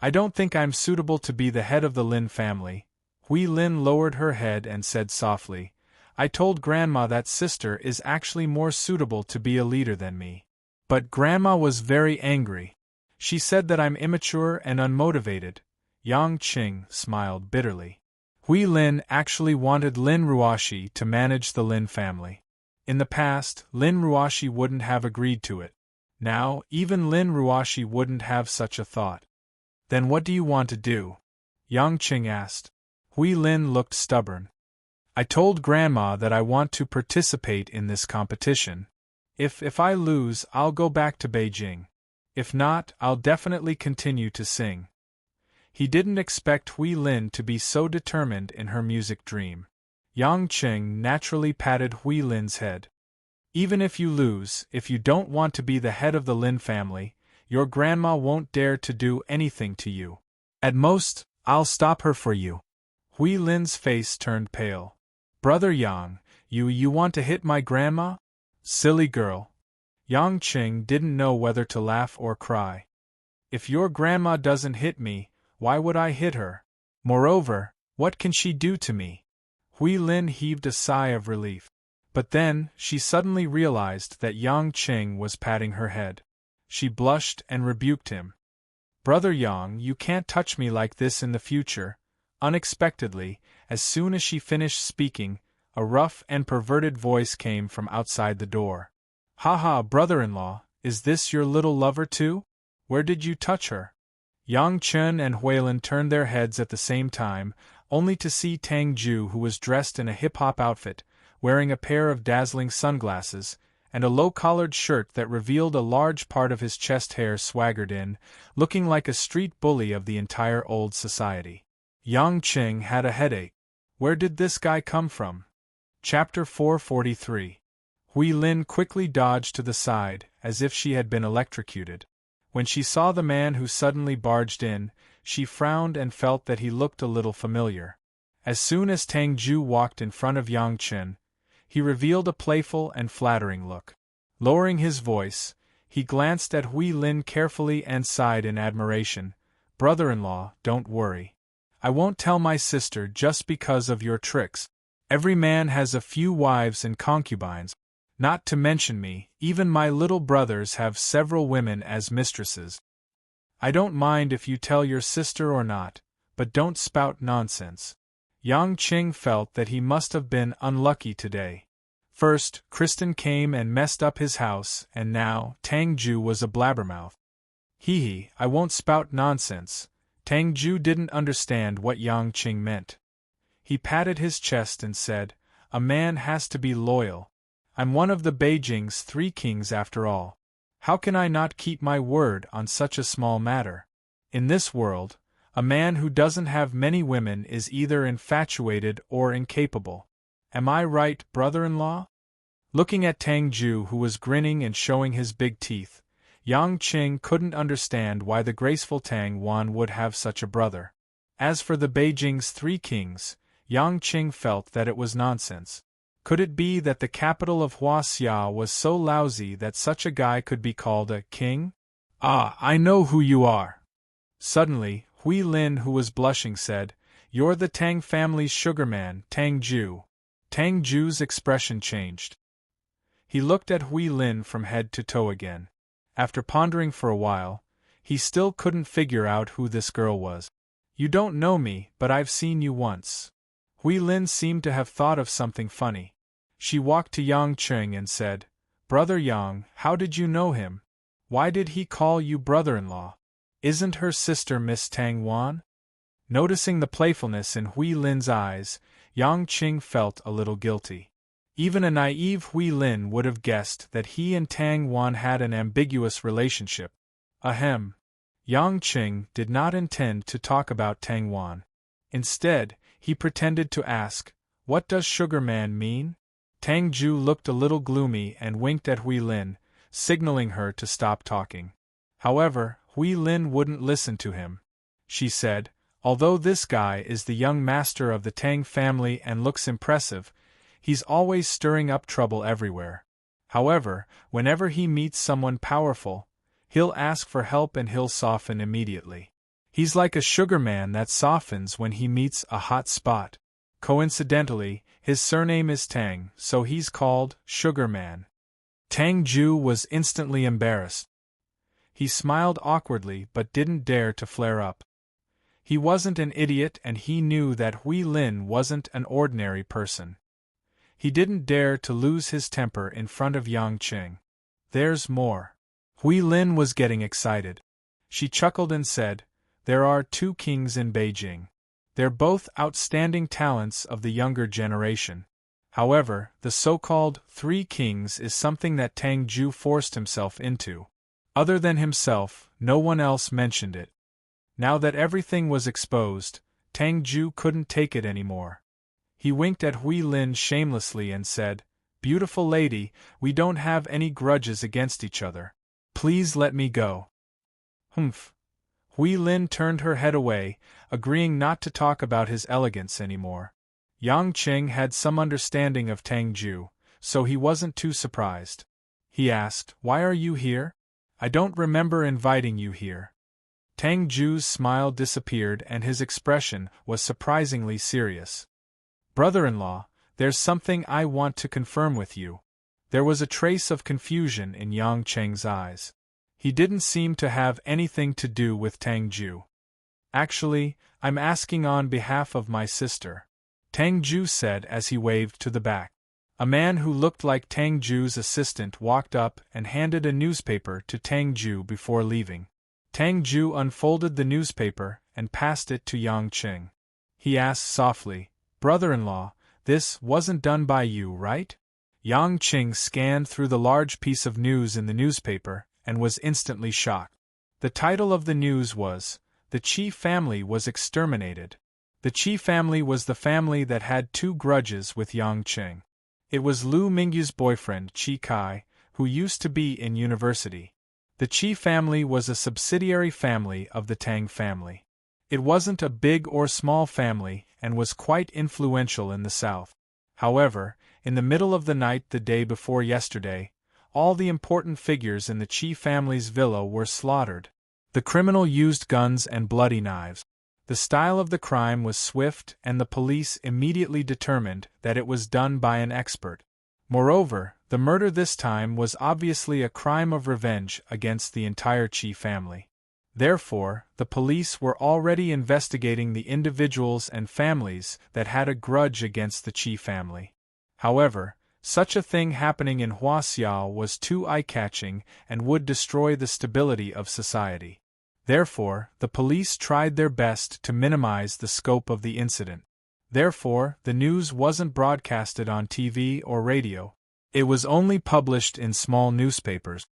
Speaker 1: "I don't think I'm suitable to be the head of the Lin family." Hui Lin lowered her head and said softly, "I told Grandma that sister is actually more suitable to be a leader than me. But Grandma was very angry. She said that I'm immature and unmotivated." Yang Qing smiled bitterly. Hui Lin actually wanted Lin Ruoshi to manage the Lin family. In the past, Lin Ruoshi wouldn't have agreed to it. Now, even Lin Ruoshi wouldn't have such a thought. "Then what do you want to do?" Yang Qing asked. Hui Lin looked stubborn. I told Grandma that I want to participate in this competition. If I lose, I'll go back to Beijing. If not, I'll definitely continue to sing. He didn't expect Hui Lin to be so determined in her music dream. Yang Qing naturally patted Hui Lin's head. Even if you lose, if you don't want to be the head of the Lin family, your grandma won't dare to do anything to you. At most, I'll stop her for you. Hui Lin's face turned pale. Brother Yang, you want to hit my grandma? Silly girl. Yang Qing didn't know whether to laugh or cry. If your grandma doesn't hit me, why would I hit her? Moreover, what can she do to me? Hui Lin heaved a sigh of relief. But then, she suddenly realized that Yang Qing was patting her head. She blushed and rebuked him. Brother Yang, you can't touch me like this in the future. Unexpectedly, as soon as she finished speaking, a rough and perverted voice came from outside the door. Ha, brother-in-law, is this your little lover too? Where did you touch her? Yang Chen and Huilin turned their heads at the same time, only to see Tang Ju, who was dressed in a hip-hop outfit, wearing a pair of dazzling sunglasses, and a low-collared shirt that revealed a large part of his chest hair, swaggered in, looking like a street bully of the entire old society. Yang Qing had a headache. Where did this guy come from? Chapter 443. Hui Lin quickly dodged to the side, as if she had been electrocuted. When she saw the man who suddenly barged in, she frowned and felt that he looked a little familiar. As soon as Tang Ju walked in front of Yang Chen, he revealed a playful and flattering look. Lowering his voice, he glanced at Hui Lin carefully and sighed in admiration. Brother-in-law, don't worry. I won't tell my sister just because of your tricks. Every man has a few wives and concubines. Not to mention me, even my little brothers have several women as mistresses. I don't mind if you tell your sister or not, but don't spout nonsense. Yang Qing felt that he must have been unlucky today. First, Kristen came and messed up his house, and now, Tang Ju was a blabbermouth. I won't spout nonsense. Tang Ju didn't understand what Yang Qing meant. He patted his chest and said, a man has to be loyal. I'm one of the Beijing's 3 kings after all. How can I not keep my word on such a small matter? In this world, a man who doesn't have many women is either infatuated or incapable. Am I right, brother-in-law? Looking at Tang Ju, who was grinning and showing his big teeth, Yang Qing couldn't understand why the graceful Tang Wan would have such a brother. As for the Beijing's 3 kings, Yang Qing felt that it was nonsense. Could it be that the capital of Huaxia was so lousy that such a guy could be called a king? Ah, I know who you are. Suddenly, Hui Lin, who was blushing, said, You're the Tang family's sugarman, Tang Ju. Tang Ju's expression changed. He looked at Hui Lin from head to toe again. After pondering for a while, he still couldn't figure out who this girl was. You don't know me, but I've seen you once. Hui Lin seemed to have thought of something funny. She walked to Yang Qing and said, Brother Yang, how did you know him? Why did he call you brother-in-law? Isn't her sister Miss Tang Wan? Noticing the playfulness in Hui Lin's eyes, Yang Qing felt a little guilty. Even a naive Hui Lin would have guessed that he and Tang Wan had an ambiguous relationship. Ahem. Yang Qing did not intend to talk about Tang Wan. Instead, he pretended to ask, What does sugarman mean? Tang Ju looked a little gloomy and winked at Hui Lin, signaling her to stop talking. However, Hui Lin wouldn't listen to him. She said, Although this guy is the young master of the Tang family and looks impressive, he's always stirring up trouble everywhere. However, whenever he meets someone powerful, he'll ask for help and he'll soften immediately. He's like a sugarman that softens when he meets a hot spot. Coincidentally, his surname is Tang, so he's called Sugarman. Tang Ju was instantly embarrassed. He smiled awkwardly but didn't dare to flare up. He wasn't an idiot and he knew that Hui Lin wasn't an ordinary person. He didn't dare to lose his temper in front of Yang Qing. There's more. Hui Lin was getting excited. She chuckled and said, There are 2 kings in Beijing. They're both outstanding talents of the younger generation. However, the so-called Three Kings is something that Tang Ju forced himself into. Other than himself, no one else mentioned it. Now that everything was exposed, Tang Ju couldn't take it anymore. He winked at Hui Lin shamelessly and said, "Beautiful lady, we don't have any grudges against each other. Please let me go." Humph. Hui Lin turned her head away, agreeing not to talk about his elegance anymore. Yang Qing had some understanding of Tang Ju, so he wasn't too surprised. He asked, "Why are you here? I don't remember inviting you here." Tang Ju's smile disappeared and his expression was surprisingly serious. "Brother-in-law, there's something I want to confirm with you." There was a trace of confusion in Yang Qing's eyes. He didn't seem to have anything to do with Tang Ju. "Actually, I'm asking on behalf of my sister," Tang Ju said as he waved to the back. A man who looked like Tang Ju's assistant walked up and handed a newspaper to Tang Ju before leaving. Tang Ju unfolded the newspaper and passed it to Yang Qing. He asked softly, "Brother-in-law, this wasn't done by you, right?" Yang Qing scanned through the large piece of news in the newspaper and was instantly shocked. The title of the news was, "The Qi family was exterminated." The Qi family was the family that had two grudges with Yang Qing. It was Lu Mingyu's boyfriend, Qi Kai, who used to be in university. The Qi family was a subsidiary family of the Tang family. It wasn't a big or small family and was quite influential in the south. However, in the middle of the night the day before yesterday, all the important figures in the Qi family's villa were slaughtered. The criminal used guns and bloody knives. The style of the crime was swift and the police immediately determined that it was done by an expert. Moreover, the murder this time was obviously a crime of revenge against the entire Qi family. Therefore, the police were already investigating the individuals and families that had a grudge against the Qi family. However, such a thing happening in Huaxiao was too eye-catching and would destroy the stability of society. Therefore, the police tried their best to minimize the scope of the incident. Therefore, the news wasn't broadcasted on TV or radio. It was only published in small newspapers.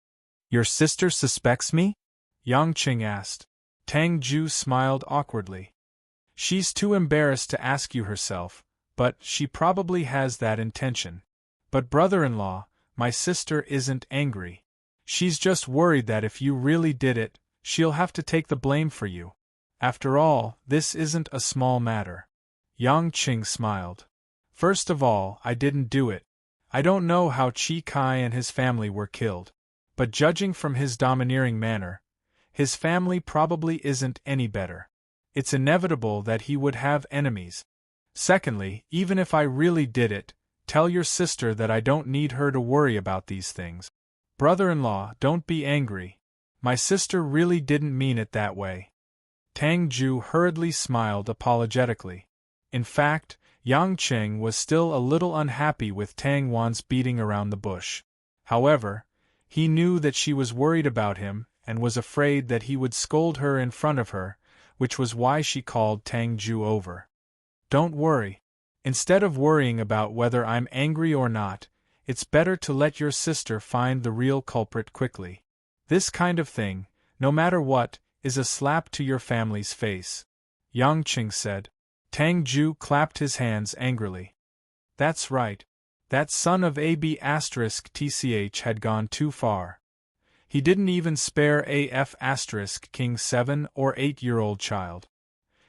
Speaker 1: "Your sister suspects me?" Yang Qing asked. Tang Ju smiled awkwardly. "She's too embarrassed to ask you herself, but she probably has that intention. But brother-in-law, my sister isn't angry. She's just worried that if you really did it, she'll have to take the blame for you. After all, this isn't a small matter." Yang Qing smiled. "First of all, I didn't do it. I don't know how Qi Kai and his family were killed. But judging from his domineering manner, his family probably isn't any better. It's inevitable that he would have enemies. Secondly, even if I really did it, tell your sister that I don't need her to worry about these things. Brother-in-law, don't be angry. My sister really didn't mean it that way." Tang Ju hurriedly smiled apologetically. In fact, Yang Qing was still a little unhappy with Tang Wan's beating around the bush. However, he knew that she was worried about him and was afraid that he would scold her in front of her, which was why she called Tang Ju over. "Don't worry. Instead of worrying about whether I'm angry or not, it's better to let your sister find the real culprit quickly. This kind of thing, no matter what, is a slap to your family's face," Yang Qing said. Tang Ju clapped his hands angrily. "That's right. That son of AB*TCH had gone too far. He didn't even spare AF*, King 7 or 8-year-old child.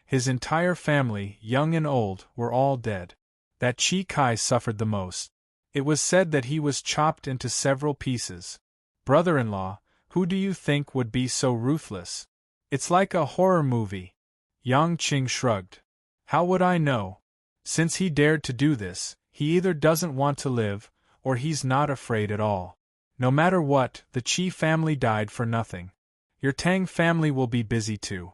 Speaker 1: His entire family, young and old, were all dead. That Qi Kai suffered the most. It was said that he was chopped into several pieces. Brother-in-law, who do you think would be so ruthless? It's like a horror movie." Yang Qing shrugged. "How would I know? Since he dared to do this, he either doesn't want to live, or he's not afraid at all. No matter what, the Qi family died for nothing. Your Tang family will be busy too."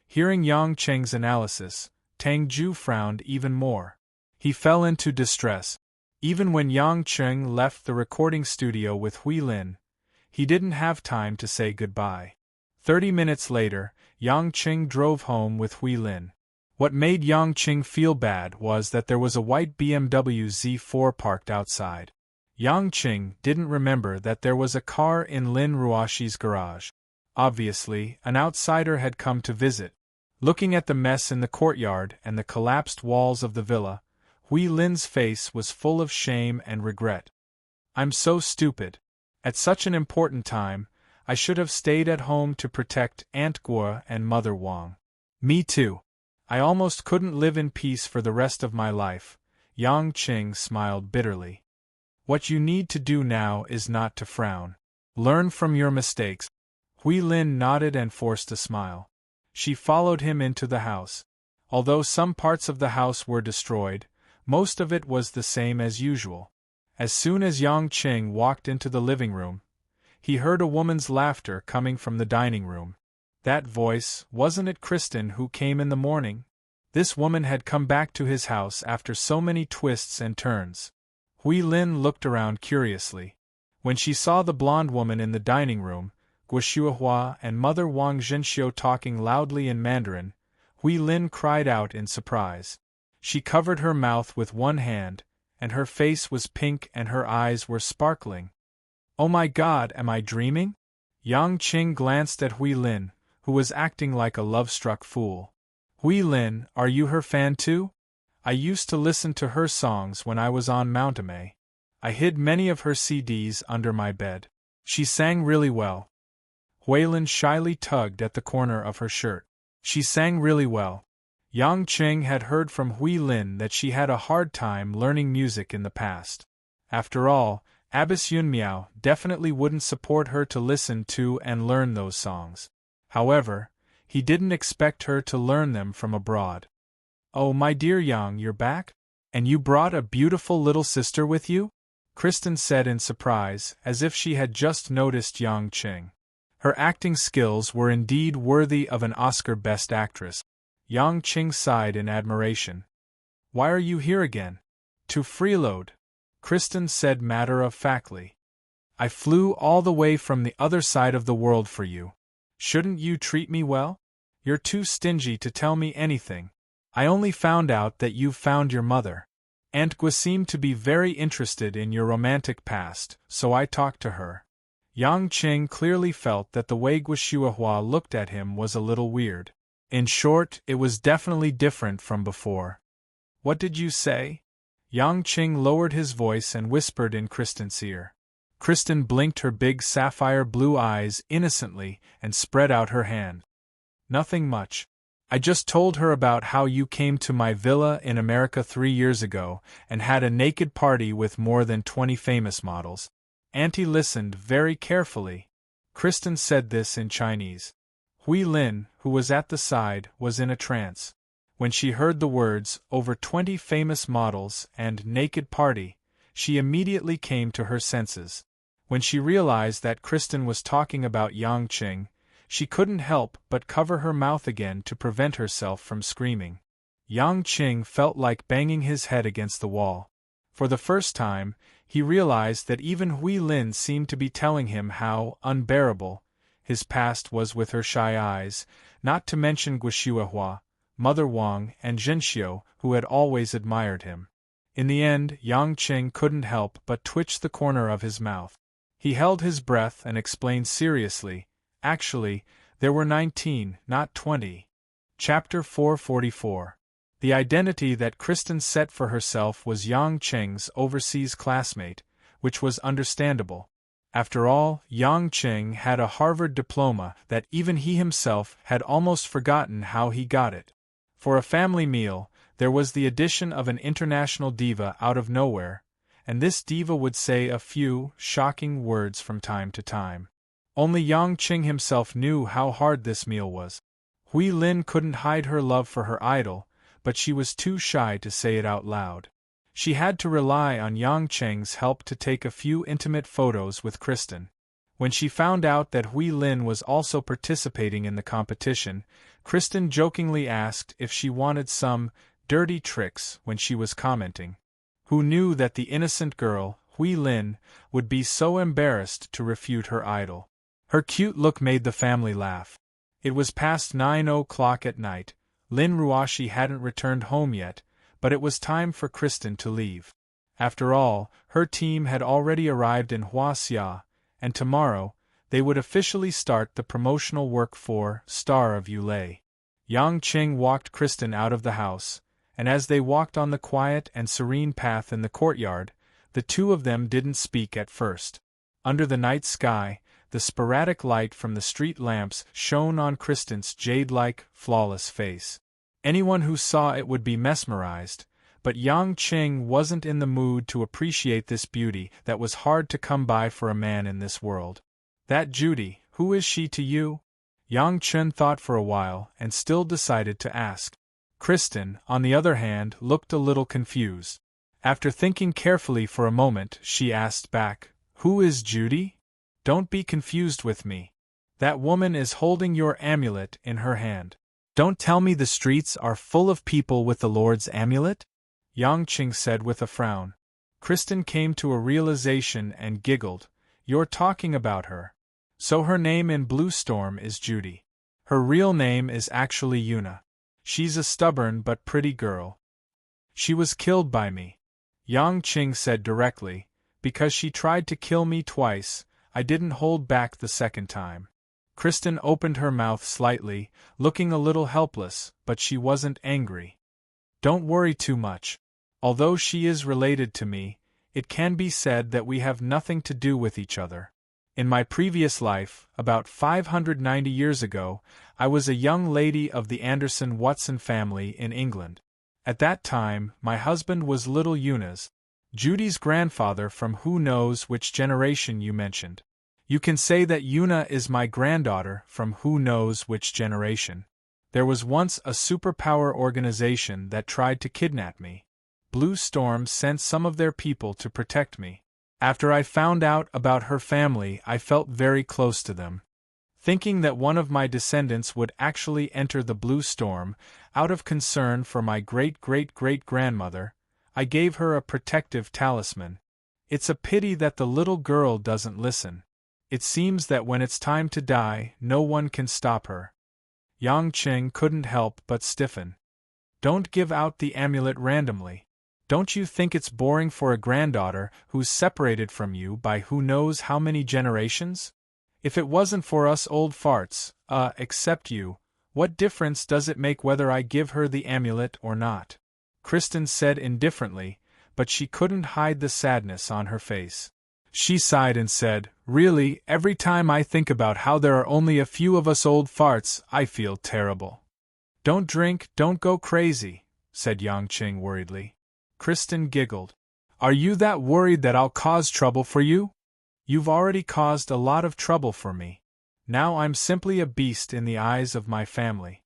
Speaker 1: Hearing Yang Qing's analysis, Tang Ju frowned even more. He fell into distress. Even when Yang Qing left the recording studio with Hui Lin, he didn't have time to say goodbye. 30 minutes later, Yang Qing drove home with Hui Lin. What made Yang Qing feel bad was that there was a white BMW Z4 parked outside. Yang Qing didn't remember that there was a car in Lin Ruoshi's garage. Obviously, an outsider had come to visit. Looking at the mess in the courtyard and the collapsed walls of the villa, Hui Lin's face was full of shame and regret. I'm so stupid. At such an important time, I should have stayed at home to protect Aunt Guo and Mother Wang. Me too. I almost couldn't live in peace for the rest of my life. Yang Qing smiled bitterly. What you need to do now is not to frown. Learn from your mistakes. Hui Lin nodded and forced a smile. She followed him into the house. Although some parts of the house were destroyed, most of it was the same as usual. As soon as Yang Qing walked into the living room, he heard a woman's laughter coming from the dining room. That voice, wasn't it Kristen who came in the morning? This woman had come back to his house after so many twists and turns. Hui Lin looked around curiously. When she saw the blonde woman in the dining room, Guo Shuihua and Mother Wang Zhenxiu talking loudly in Mandarin, Hui Lin cried out in surprise. She covered her mouth with one hand, and her face was pink and her eyes were sparkling. Oh my God, am I dreaming? Yang Qing glanced at Hui Lin, who was acting like a love-struck fool. Hui Lin, are you her fan too? I used to listen to her songs when I was on Mountamay. I hid many of her CDs under my bed. She sang really well. Hui Lin shyly tugged at the corner of her shirt. She sang really well. Yang Qing had heard from Hui Lin that she had a hard time learning music in the past. After all, Abbess Yunmiao definitely wouldn't support her to listen to and learn those songs. However, he didn't expect her to learn them from abroad. Oh, my dear Yang, you're back? And you brought a beautiful little sister with you? Kristen said in surprise, as if she had just noticed Yang Qing. Her acting skills were indeed worthy of an Oscar Best Actress. Yang Qing sighed in admiration. Why are you here again? To freeload, Kristen said matter-of-factly. I flew all the way from the other side of the world for you. Shouldn't you treat me well? You're too stingy to tell me anything. I only found out that you've found your mother. Aunt Guo seemed to be very interested in your romantic past, so I talked to her. Yang Qing clearly felt that the way Guo Shuihua looked at him was a little weird. In short, it was definitely different from before. What did you say? Yang Qing lowered his voice and whispered in Kristen's ear. Kristen blinked her big sapphire blue eyes innocently and spread out her hand. Nothing much. I just told her about how you came to my villa in America 3 years ago and had a naked party with more than 20 famous models. Auntie listened very carefully. Kristen said this in Chinese. Hui Lin, who was at the side, was in a trance. When she heard the words, over 20 famous models and naked party, she immediately came to her senses. When she realized that Kristen was talking about Yang Qing, she couldn't help but cover her mouth again to prevent herself from screaming. Yang Qing felt like banging his head against the wall. For the first time, he realized that even Hui Lin seemed to be telling him how unbearable his past was with her shy eyes, not to mention Guo Shuihua, Mother Wang and Zhenxiu, who had always admired him. In the end, Yang Qing couldn't help but twitch the corner of his mouth. He held his breath and explained seriously, actually, there were 19, not 20. Chapter 444. The identity that Kristen set for herself was Yang Qing's overseas classmate, which was understandable. After all, Yang Qing had a Harvard diploma that even he himself had almost forgotten how he got it. For a family meal, there was the addition of an international diva out of nowhere, and this diva would say a few shocking words from time to time. Only Yang Qing himself knew how hard this meal was. Hui Lin couldn't hide her love for her idol, but she was too shy to say it out loud. She had to rely on Yang Qing's help to take a few intimate photos with Kristen. When she found out that Hui Lin was also participating in the competition, Kristen jokingly asked if she wanted some dirty tricks when she was commenting. Who knew that the innocent girl, Hui Lin, would be so embarrassed to refute her idol? Her cute look made the family laugh. It was past 9 o'clock at night. Lin Ruoshi hadn't returned home yet, but it was time for Kristen to leave. After all, her team had already arrived in Huaxia, and tomorrow, they would officially start the promotional work for Star of Yulei. Yang Qing walked Kristen out of the house, and as they walked on the quiet and serene path in the courtyard, the two of them didn't speak at first. Under the night sky, the sporadic light from the street lamps shone on Kristen's jade-like, flawless face. Anyone who saw it would be mesmerized, but Yang Qing wasn't in the mood to appreciate this beauty that was hard to come by for a man in this world. That Judy, who is she to you? Yang Qing thought for a while and still decided to ask. Kristen, on the other hand, looked a little confused. After thinking carefully for a moment, she asked back, "Who is Judy? Don't be confused with me. That woman is holding your amulet in her hand. Don't tell me the streets are full of people with the Lord's amulet?" Yang Qing said with a frown. Kristen came to a realization and giggled. "You're talking about her. So her name in Blue Storm is Judy. Her real name is actually Yuna. She's a stubborn but pretty girl. She was killed by me," Yang Qing said directly. "Because she tried to kill me twice, I didn't hold back the second time." Kristen opened her mouth slightly, looking a little helpless, but she wasn't angry. "Don't worry too much. Although she is related to me, it can be said that we have nothing to do with each other. In my previous life, about 590 years ago, I was a young lady of the Anderson-Watson family in England. At that time, my husband was little Yuna's, Judy's grandfather from who knows which generation you mentioned. You can say that Yuna is my granddaughter from who knows which generation. There was once a superpower organization that tried to kidnap me. Blue Storm sent some of their people to protect me. After I found out about her family, I felt very close to them. Thinking that one of my descendants would actually enter the Blue Storm, out of concern for my great-great-great-grandmother, I gave her a protective talisman. It's a pity that the little girl doesn't listen. It seems that when it's time to die, no one can stop her." Yang Qing couldn't help but stiffen. "Don't give out the amulet randomly. Don't you think it's boring for a granddaughter who's separated from you by who knows how many generations? If it wasn't for us old farts, except you, what difference does it make whether I give her the amulet or not?" Kristen said indifferently, but she couldn't hide the sadness on her face. She sighed and said, "Really, every time I think about how there are only a few of us old farts, I feel terrible." "Don't drink, don't go crazy," said Yang Qing worriedly. Kristen giggled. "Are you that worried that I'll cause trouble for you? You've already caused a lot of trouble for me. Now I'm simply a beast in the eyes of my family."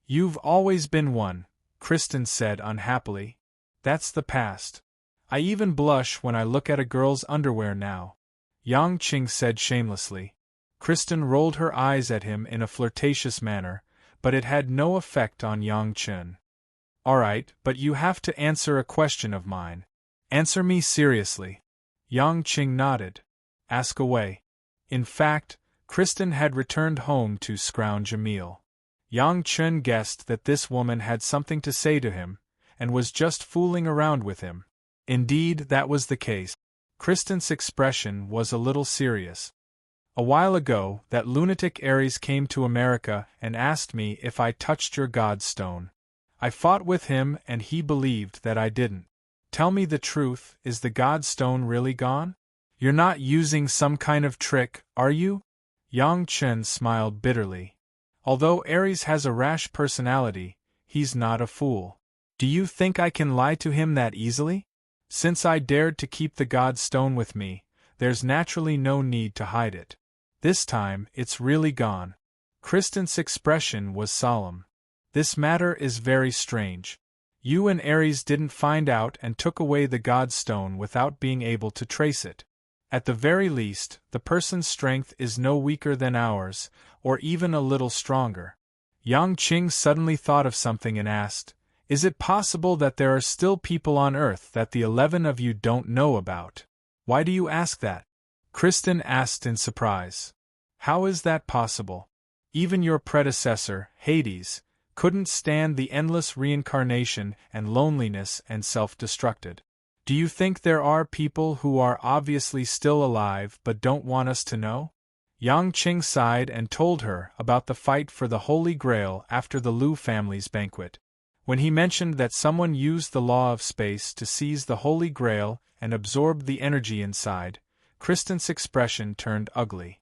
Speaker 1: "You've always been one," Kristen said unhappily. "That's the past. I even blush when I look at a girl's underwear now," Yang Qing said shamelessly. Kristen rolled her eyes at him in a flirtatious manner, but it had no effect on Yang Qing. "All right, but you have to answer a question of mine. Answer me seriously." Yang Qing nodded. "Ask away." In fact, Kristen had returned home to scrounge a meal. Yang Qing guessed that this woman had something to say to him, and was just fooling around with him. Indeed, that was the case. Kristen's expression was a little serious. "A while ago, that lunatic Ares came to America and asked me if I touched your god stone. I fought with him and he believed that I didn't. Tell me the truth, is the god stone really gone? You're not using some kind of trick, are you?" Yang Qing smiled bitterly. "Although Ares has a rash personality, he's not a fool. Do you think I can lie to him that easily? Since I dared to keep the god stone with me, there's naturally no need to hide it. This time, it's really gone." Kristen's expression was solemn. "This matter is very strange. You and Ares didn't find out and took away the god stone without being able to trace it. At the very least, the person's strength is no weaker than ours, or even a little stronger." Yang Qing suddenly thought of something and asked, "Is it possible that there are still people on Earth that the 11 of you don't know about?" "Why do you ask that?" Kristen asked in surprise. "How is that possible? Even your predecessor, Hades, couldn't stand the endless reincarnation and loneliness and self-destructed. Do you think there are people who are obviously still alive but don't want us to know? Yang Qing sighed and told her about the fight for the Holy Grail after the Liu family's banquet. When he mentioned that someone used the law of space to seize the Holy Grail and absorb the energy inside, Kristen's expression turned ugly.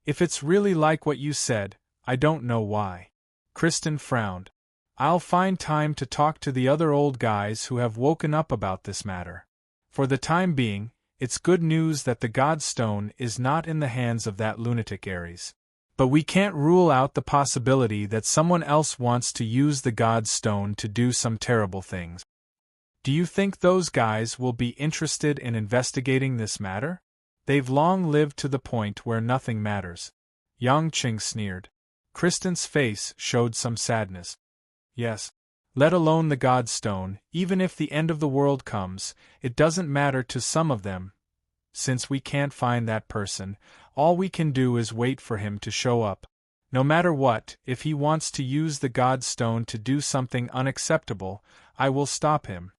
Speaker 1: If it's really like what you said, I don't know why. Kristen frowned. I'll find time to talk to the other old guys who have woken up about this matter. For the time being, it's good news that the God Stone is not in the hands of that lunatic Ares. But we can't rule out the possibility that someone else wants to use the God Stone to do some terrible things. Do you think those guys will be interested in investigating this matter? They've long lived to the point where nothing matters. Yang Qing sneered. Kristen's face showed some sadness. Yes. Let alone the God Stone, even if the end of the world comes, it doesn't matter to some of them. Since we can't find that person, all we can do is wait for him to show up. No matter what, if he wants to use the God Stone to do something unacceptable, I will stop him.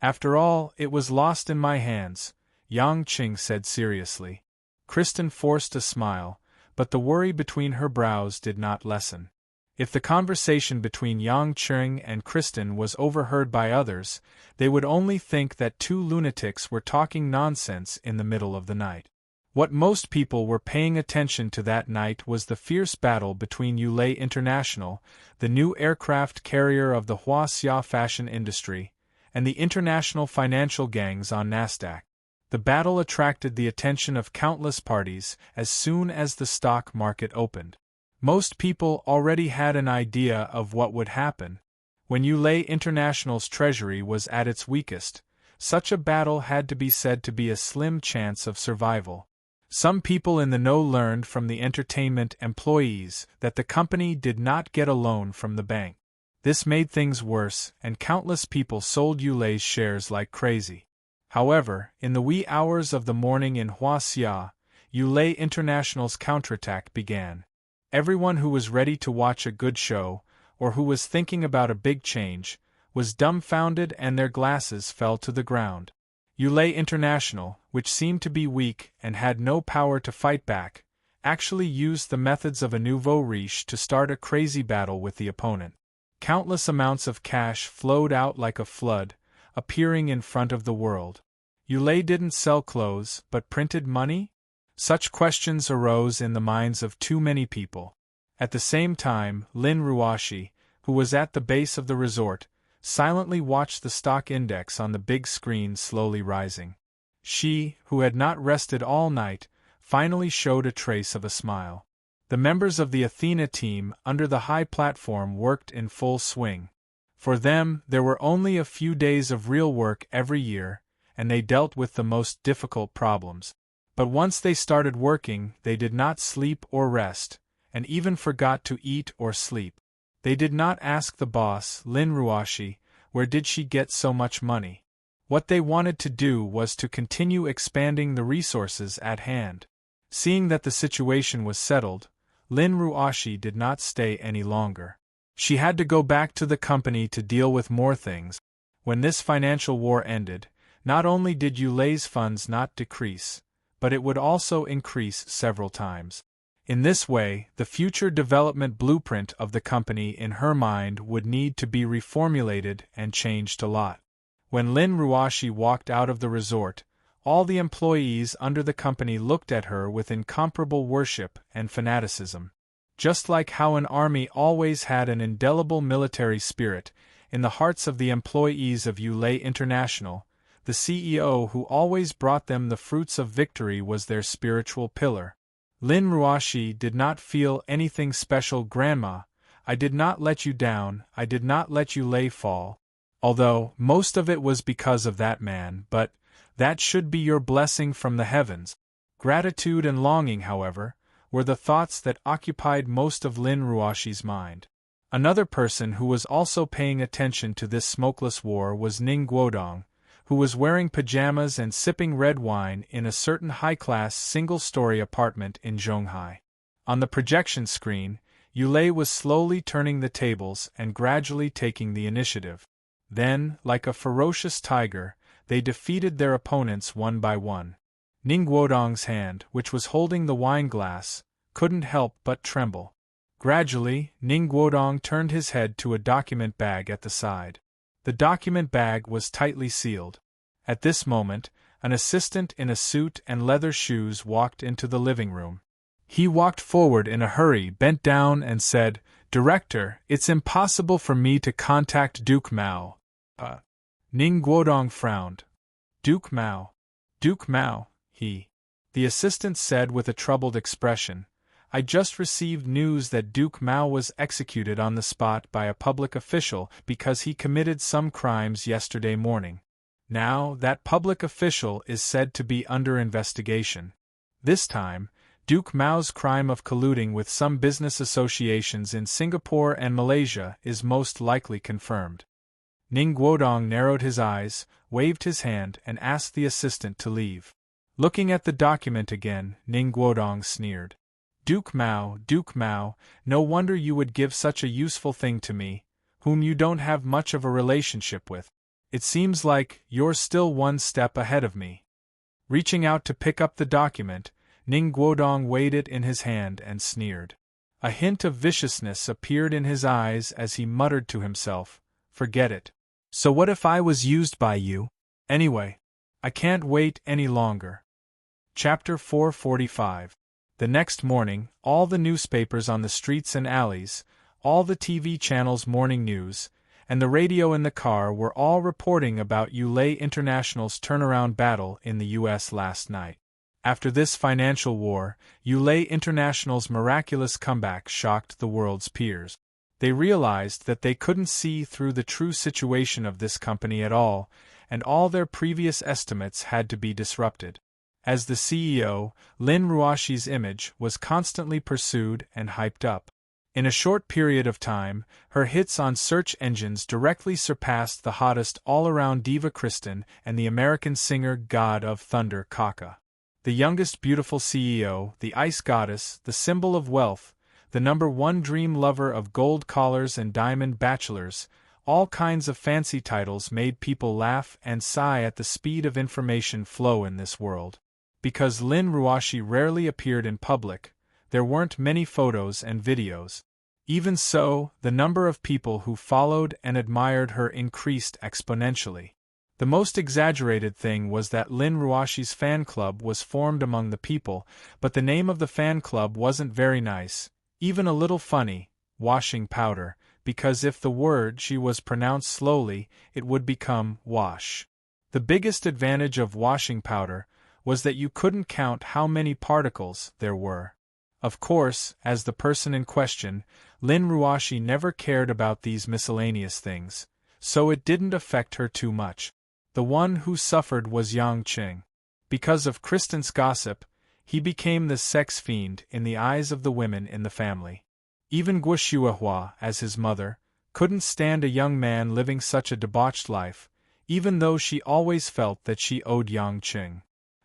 Speaker 1: After all, it was lost in my hands, Yang Qing said seriously. Kristen forced a smile, but the worry between her brows did not lessen. If the conversation between Yang Qing and Kristen was overheard by others, they would only think that two lunatics were talking nonsense in the middle of the night. What most people were paying attention to that night was the fierce battle between Yulei International, the new aircraft carrier of the Huaxia fashion industry, and the international financial gangs on Nasdaq. The battle attracted the attention of countless parties as soon as the stock market opened. Most people already had an idea of what would happen. When Yulei International's treasury was at its weakest, such a battle had to be said to be a slim chance of survival. Some people in the know learned from the entertainment employees that the company did not get a loan from the bank. This made things worse, and countless people sold Yulei's shares like crazy. However, in the wee hours of the morning in Huaxia, Yulei International's counterattack began. Everyone who was ready to watch a good show, or who was thinking about a big change, was dumbfounded and their glasses fell to the ground. Yulei International, which seemed to be weak and had no power to fight back, actually used the methods of a nouveau riche to start a crazy battle with the opponent. Countless amounts of cash flowed out like a flood, appearing in front of the world. Yulei didn't sell clothes, but printed money? Such questions arose in the minds of too many people. At the same time, Lin Ruashi, who was at the base of the resort, silently watched the stock index on the big screen slowly rising. She, who had not rested all night, finally showed a trace of a smile. The members of the Athena team under the high platform worked in full swing. For them, there were only a few days of real work every year, and they dealt with the most difficult problems. But once they started working, they did not sleep or rest, and even forgot to eat or sleep. They did not ask the boss, Lin Ruashi, where did she get so much money. What they wanted to do was to continue expanding the resources at hand. Seeing that the situation was settled, Lin Ruashi did not stay any longer. She had to go back to the company to deal with more things. When this financial war ended, not only did Yulei's funds not decrease, but it would also increase several times. In this way, the future development blueprint of the company in her mind would need to be reformulated and changed a lot. When Lin Ruashi walked out of the resort, all the employees under the company looked at her with incomparable worship and fanaticism. Just like how an army always had an indelible military spirit, in the hearts of the employees of Yulei International, the CEO who always brought them the fruits of victory was their spiritual pillar. Lin Ruashi did not feel anything special. Grandma, I did not let you down, I did not let Yulei fall. Although, most of it was because of that man, but that should be your blessing from the heavens. Gratitude and longing, however, were the thoughts that occupied most of Lin Ruashi's mind. Another person who was also paying attention to this smokeless war was Ning Guodong, who was wearing pajamas and sipping red wine in a certain high-class single-story apartment in Zhonghai. On the projection screen, Yulei was slowly turning the tables and gradually taking the initiative. Then, like a ferocious tiger, they defeated their opponents one by one. Ning Guodong's hand, which was holding the wine glass, couldn't help but tremble. Gradually, Ning Guodong turned his head to a document bag at the side. The document bag was tightly sealed. At this moment, an assistant in a suit and leather shoes walked into the living room. He walked forward in a hurry, bent down, and said, "Director, it's impossible for me to contact Duke Mao." Ning Guodong frowned. "Duke Mao? Duke Mao?" The assistant said with a troubled expression. "I just received news that Duke Mao was executed on the spot by a public official because he committed some crimes yesterday morning. Now, that public official is said to be under investigation. This time, Duke Mao's crime of colluding with some business associations in Singapore and Malaysia is most likely confirmed." Ning Guodong narrowed his eyes, waved his hand, and asked the assistant to leave. Looking at the document again, Ning Guodong sneered. Duke Mao, no wonder you would give such a useful thing to me, whom you don't have much of a relationship with. It seems like you're still one step ahead of me." Reaching out to pick up the document, Ning Guodong weighed it in his hand and sneered. A hint of viciousness appeared in his eyes as he muttered to himself, "Forget it. So what if I was used by you? Anyway, I can't wait any longer." Chapter 445. The next morning, all the newspapers on the streets and alleys, all the TV channels' morning news, and the radio in the car were all reporting about Yulei International's turnaround battle in the U.S. last night. After this financial war, Yulei International's miraculous comeback shocked the world's peers. They realized that they couldn't see through the true situation of this company at all, and all their previous estimates had to be disrupted. As the CEO, Lin Ruoshi's image was constantly pursued and hyped up. In a short period of time, her hits on search engines directly surpassed the hottest all-around diva Kristen and the American singer God of Thunder Kaka. The youngest beautiful CEO, the ice goddess, the symbol of wealth, the #1 dream lover of gold collars and diamond bachelors, all kinds of fancy titles made people laugh and sigh at the speed of information flow in this world. Because Lin Ruoshi rarely appeared in public, there weren't many photos and videos. Even so, the number of people who followed and admired her increased exponentially. The most exaggerated thing was that Lin Ruoshi's fan club was formed among the people, but the name of the fan club wasn't very nice, even a little funny, washing powder, because if the word "she" was pronounced slowly, it would become wash. The biggest advantage of washing powder was that you couldn't count how many particles there were. Of course, as the person in question, Lin Ruoshi never cared about these miscellaneous things, so it didn't affect her too much. The one who suffered was Yang Qing. Because of Kristen's gossip, he became the sex fiend in the eyes of the women in the family. Even Guo Shuihua, as his mother, couldn't stand a young man living such a debauched life, even though she always felt that she owed Yang Qing.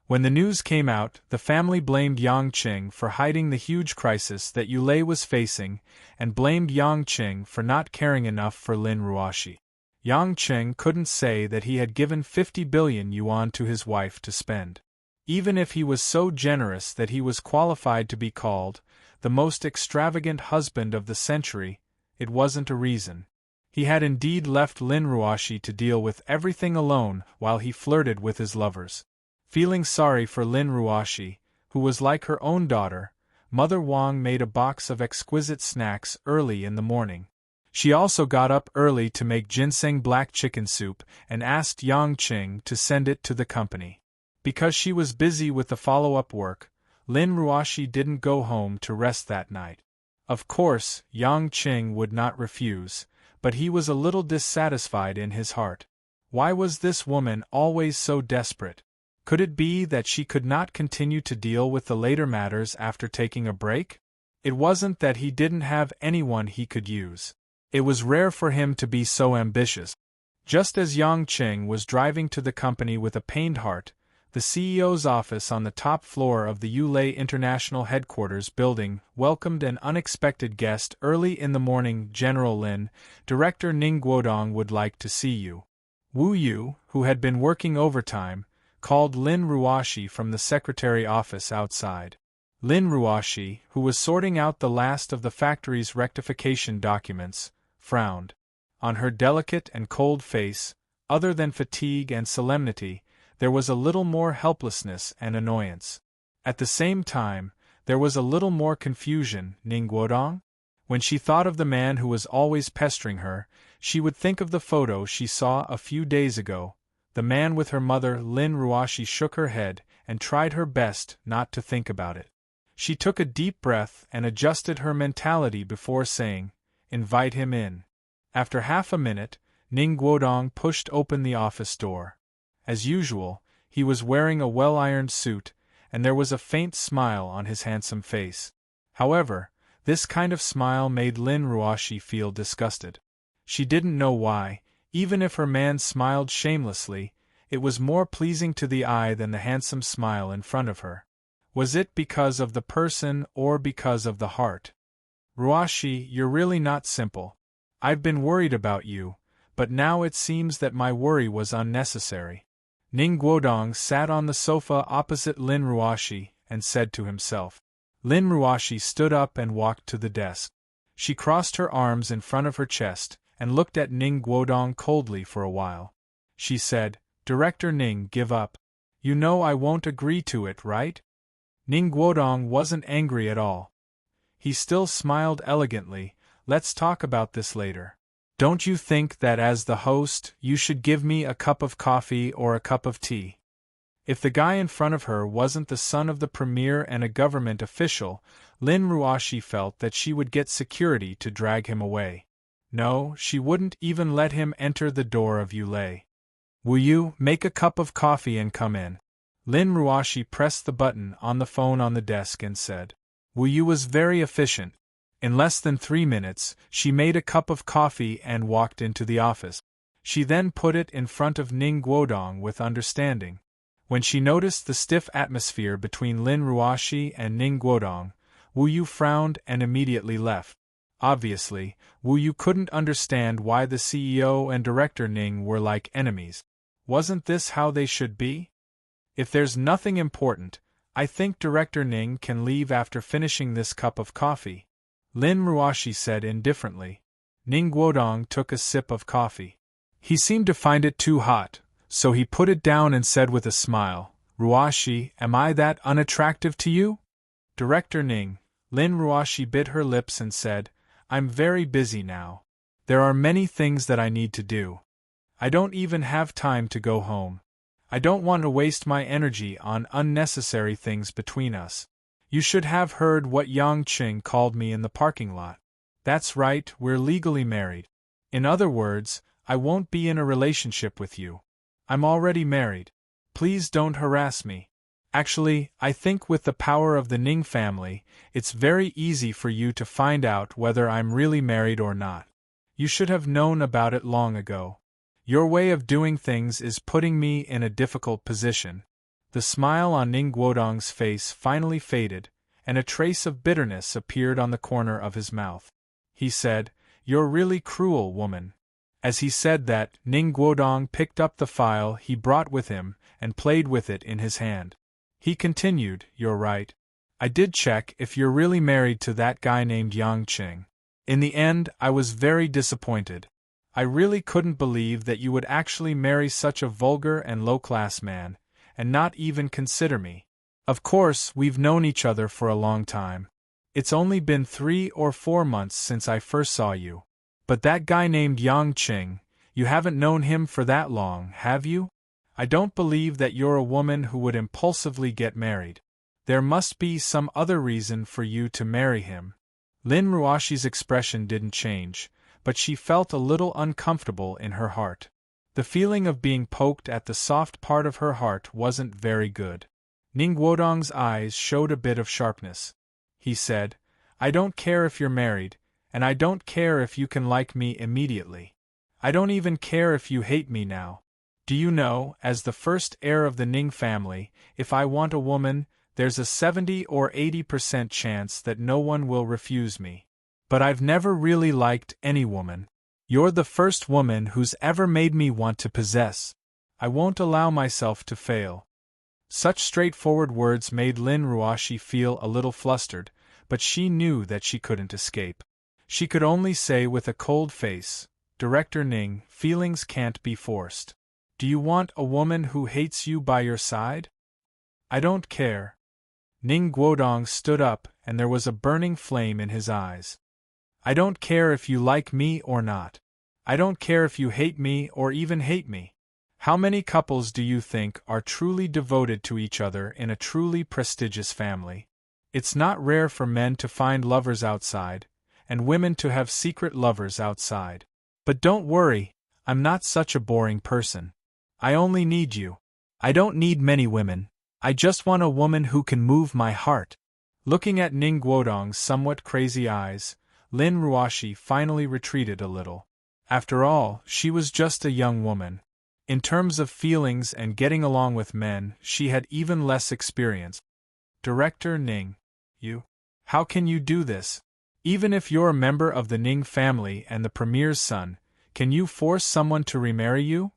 Speaker 1: When the news came out, the family blamed Yang Qing for hiding the huge crisis that Yulei was facing, and blamed Yang Qing for not caring enough for Lin Ruoshi. Yang Qing couldn't say that he had given 50 billion yuan to his wife to spend. Even if he was so generous that he was qualified to be called the most extravagant husband of the century, it wasn't a reason. He had indeed left Lin Ruoshi to deal with everything alone while he flirted with his lovers. Feeling sorry for Lin Ruoshi, who was like her own daughter, Mother Wang made a box of exquisite snacks early in the morning. She also got up early to make ginseng black chicken soup and asked Yang Qing to send it to the company. Because she was busy with the follow-up work, Lin Ruoshi didn't go home to rest that night. Of course, Yang Qing would not refuse, but he was a little dissatisfied in his heart. Why was this woman always so desperate? Could it be that she could not continue to deal with the later matters after taking a break? It wasn't that he didn't have anyone he could use. It was rare for him to be so ambitious. Just as Yang Qing was driving to the company with a pained heart, The CEO's office on the top floor of the Yulei International Headquarters building welcomed an unexpected guest early in the morning. General Lin, Director Ning Guodong would like to see you. Wu Yu, who had been working overtime, called Lin Ruoshi from the secretary office outside. Lin Ruoshi, who was sorting out the last of the factory's rectification documents, frowned. On her delicate and cold face, other than fatigue and solemnity, there was a little more helplessness and annoyance. At the same time, there was a little more confusion. Ning Guodong? When she thought of the man who was always pestering her, she would think of the photo she saw a few days ago. The man with her mother. Lin Ruoshi shook her head and tried her best not to think about it. She took a deep breath and adjusted her mentality before saying, "Invite him in." After half a minute, Ning Guodong pushed open the office door. As usual, he was wearing a well-ironed suit, and there was a faint smile on his handsome face. However, this kind of smile made Lin Ruoshi feel disgusted. She didn't know why. Even if her man smiled shamelessly, it was more pleasing to the eye than the handsome smile in front of her. Was it because of the person or because of the heart? "Ruoshi, you're really not simple. I've been worried about you, but now it seems that my worry was unnecessary." Ning Guodong sat on the sofa opposite Lin Ruoshi and said to himself. Lin Ruoshi stood up and walked to the desk. She crossed her arms in front of her chest and looked at Ning Guodong coldly for a while. She said, "Director Ning, give up. You know I won't agree to it, right?" Ning Guodong wasn't angry at all. He still smiled elegantly. "Let's talk about this later. Don't you think that as the host, you should give me a cup of coffee or a cup of tea?" If the guy in front of her wasn't the son of the premier and a government official, Lin Ruoshi felt that she would get security to drag him away. No, she wouldn't even let him enter the door of Yulei. "Will you make a cup of coffee and come in?" Lin Ruoshi pressed the button on the phone on the desk and said. Wu Yu was very efficient. In less than 3 minutes, she made a cup of coffee and walked into the office. She then put it in front of Ning Guodong with understanding. When she noticed the stiff atmosphere between Lin Ruoshi and Ning Guodong, Wu Yu frowned and immediately left. Obviously, Wu Yu couldn't understand why the CEO and Director Ning were like enemies. Wasn't this how they should be? If there's nothing important, I think Director Ning can leave after finishing this cup of coffee, Lin Ruoshi said indifferently. Ning Guodong took a sip of coffee. He seemed to find it too hot, so he put it down and said with a smile, "Ruoshi, am I that unattractive to you?" Director Ning, Lin Ruoshi bit her lips and said, "I'm very busy now. There are many things that I need to do. I don't even have time to go home. I don't want to waste my energy on unnecessary things between us. You should have heard what Yang Qing called me in the parking lot. That's right, we're legally married. In other words, I won't be in a relationship with you. I'm already married. Please don't harass me. Actually, I think with the power of the Ning family, it's very easy for you to find out whether I'm really married or not. You should have known about it long ago. Your way of doing things is putting me in a difficult position." The smile on Ning Guodong's face finally faded, and a trace of bitterness appeared on the corner of his mouth. He said, "You're really cruel, woman." As he said that, Ning Guodong picked up the file he brought with him and played with it in his hand. He continued, "You're right. I did check if you're really married to that guy named Yang Qing. In the end, I was very disappointed. I really couldn't believe that you would actually marry such a vulgar and low-class man, and not even consider me. Of course, we've known each other for a long time. It's only been 3 or 4 months since I first saw you. But that guy named Yang Qing, you haven't known him for that long, have you? I don't believe that you're a woman who would impulsively get married. There must be some other reason for you to marry him." Lin Ruoshi's expression didn't change, but she felt a little uncomfortable in her heart. The feeling of being poked at the soft part of her heart wasn't very good. Ning Guodong's eyes showed a bit of sharpness. He said, "I don't care if you're married, and I don't care if you can like me immediately. I don't even care if you hate me now. Do you know, as the first heir of the Ning family, if I want a woman, there's a 70 or 80% chance that no one will refuse me. But I've never really liked any woman. You're the first woman who's ever made me want to possess. I won't allow myself to fail." Such straightforward words made Lin Ruoshi feel a little flustered, but she knew that she couldn't escape. She could only say with a cold face, "Director Ning, feelings can't be forced. Do you want a woman who hates you by your side?" "I don't care." Ning Guodong stood up, and there was a burning flame in his eyes. "I don't care if you like me or not. I don't care if you hate me or even hate me. How many couples do you think are truly devoted to each other in a truly prestigious family? It's not rare for men to find lovers outside, and women to have secret lovers outside. But don't worry, I'm not such a boring person. I only need you. I don't need many women. I just want a woman who can move my heart." Looking at Ning Guodong's somewhat crazy eyes, Lin Ruoshi finally retreated a little. After all, she was just a young woman. In terms of feelings and getting along with men, she had even less experience. "Director Ning, how can you do this? Even if you're a member of the Ning family and the premier's son, can you force someone to remarry you?"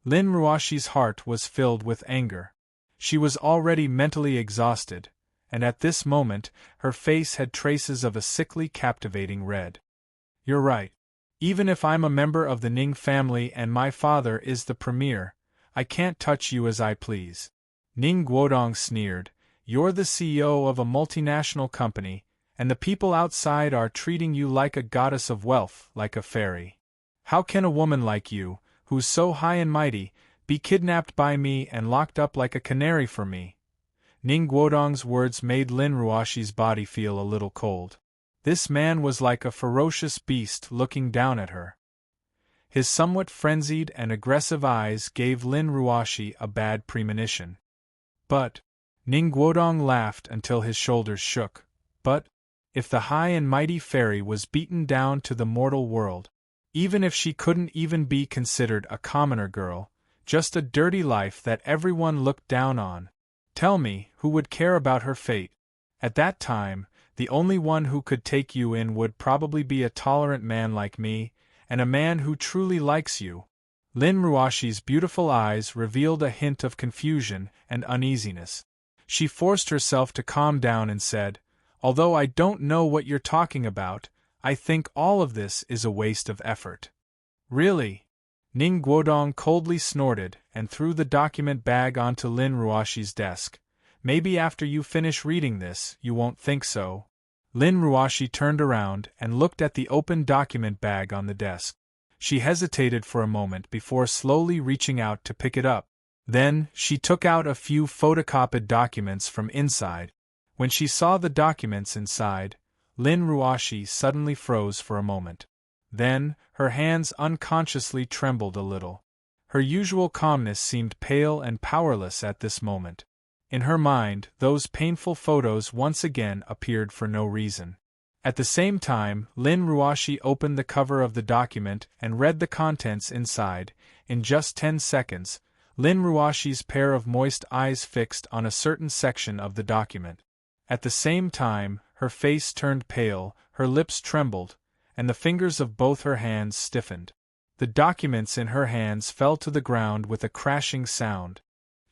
Speaker 1: Lin Ruoshi's heart was filled with anger. She was already mentally exhausted, and at this moment, her face had traces of a sickly, captivating red. "You're right. Even if I'm a member of the Ning family and my father is the premier, I can't touch you as I please." Ning Guodong sneered, "You're the CEO of a multinational company, and the people outside are treating you like a goddess of wealth, like a fairy. How can a woman like you, who's so high and mighty, be kidnapped by me and locked up like a canary for me?" Ning Guodong's words made Lin Ruoshi's body feel a little cold. This man was like a ferocious beast looking down at her. His somewhat frenzied and aggressive eyes gave Lin Ruoshi a bad premonition. "But," Ning Guodong laughed until his shoulders shook, "but, if the high and mighty fairy was beaten down to the mortal world, even if she couldn't even be considered a commoner girl, just a dirty life that everyone looked down on, tell me, who would care about her fate? At that time, the only one who could take you in would probably be a tolerant man like me, and a man who truly likes you." Lin Ruoshi's beautiful eyes revealed a hint of confusion and uneasiness. She forced herself to calm down and said, "Although I don't know what you're talking about, I think all of this is a waste of effort." "Really?" Ning Guodong coldly snorted and threw the document bag onto Lin Ruoshi's desk. "Maybe after you finish reading this, you won't think so." Lin Ruoshi turned around and looked at the open document bag on the desk. She hesitated for a moment before slowly reaching out to pick it up. Then, she took out a few photocopied documents from inside. When she saw the documents inside, Lin Ruoshi suddenly froze for a moment. Then, her hands unconsciously trembled a little. Her usual calmness seemed pale and powerless at this moment. In her mind, those painful photos once again appeared for no reason. At the same time, Lin Ruoshi opened the cover of the document and read the contents inside. In just 10 seconds, Lin Ruoshi's pair of moist eyes fixed on a certain section of the document. At the same time, her face turned pale, her lips trembled, and the fingers of both her hands stiffened. The documents in her hands fell to the ground with a crashing sound.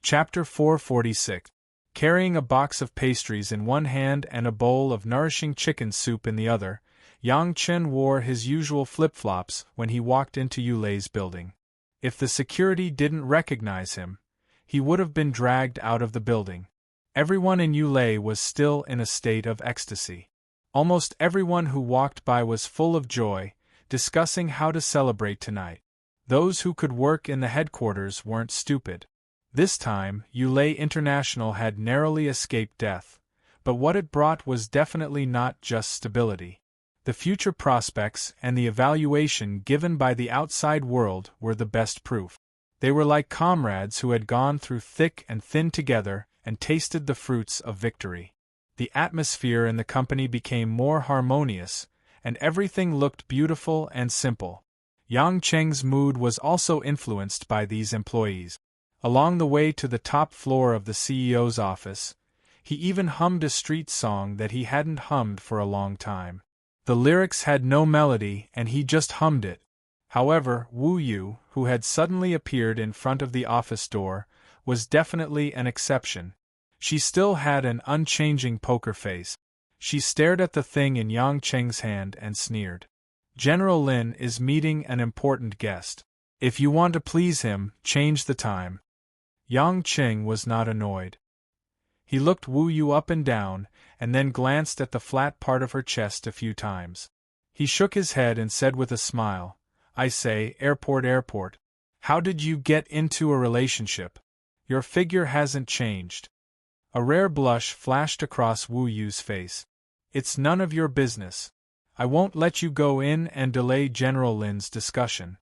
Speaker 1: Chapter 446. Carrying a box of pastries in one hand and a bowl of nourishing chicken soup in the other, Yang Chen wore his usual flip-flops when he walked into Yulei's building. If the security didn't recognize him, he would have been dragged out of the building. Everyone in Yulei was still in a state of ecstasy. Almost everyone who walked by was full of joy, discussing how to celebrate tonight. Those who could work in the headquarters weren't stupid. This time, Yulei International had narrowly escaped death, but what it brought was definitely not just stability. The future prospects and the evaluation given by the outside world were the best proof. They were like comrades who had gone through thick and thin together and tasted the fruits of victory. The atmosphere in the company became more harmonious, and everything looked beautiful and simple. Yang Cheng's mood was also influenced by these employees. Along the way to the top floor of the CEO's office, he even hummed a street song that he hadn't hummed for a long time. The lyrics had no melody and he just hummed it. However, Wu Yu, who had suddenly appeared in front of the office door, was definitely an exception. She still had an unchanging poker face. She stared at the thing in Yang Cheng's hand and sneered. General Lin is meeting an important guest. If you want to please him, change the time. Yang Cheng was not annoyed. He looked Wu Yu up and down, and then glanced at the flat part of her chest a few times. He shook his head and said with a smile, I say, airport. How did you get into a relationship? Your figure hasn't changed. A rare blush flashed across Wu Yu's face. It's none of your business. I won't let you go in and delay General Lin's discussion.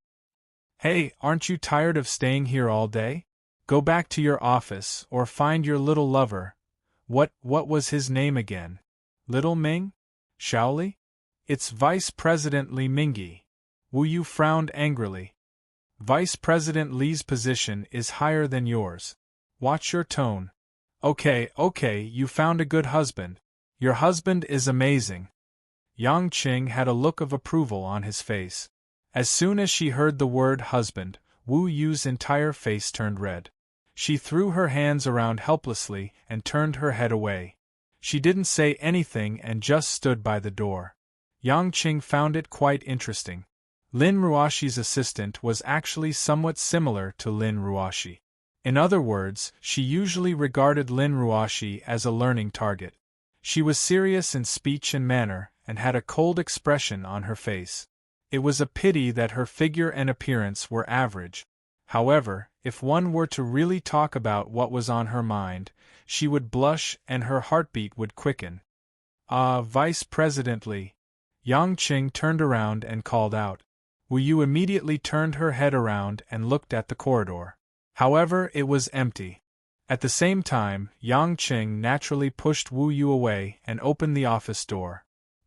Speaker 1: Hey, aren't you tired of staying here all day? Go back to your office or find your little lover. What was his name again? Little Ming? Shaoli? It's Vice President Li Mingyi. Wu Yu frowned angrily. Vice President Li's position is higher than yours. Watch your tone. Okay, you found a good husband. Your husband is amazing. Yang Qing had a look of approval on his face. As soon as she heard the word husband, Wu Yu's entire face turned red. She threw her hands around helplessly and turned her head away. She didn't say anything and just stood by the door. Yang Qing found it quite interesting. Lin Ruoshi's assistant was actually somewhat similar to Lin Ruoshi. In other words, she usually regarded Lin Ruoshi as a learning target. She was serious in speech and manner, and had a cold expression on her face. It was a pity that her figure and appearance were average. However, if one were to really talk about what was on her mind, she would blush and her heartbeat would quicken. Vice President Li. Yang Qing turned around and called out. Wu Yu immediately turned her head around and looked at the corridor. However, it was empty. At the same time, Yang Qing naturally pushed Wu Yu away and opened the office door.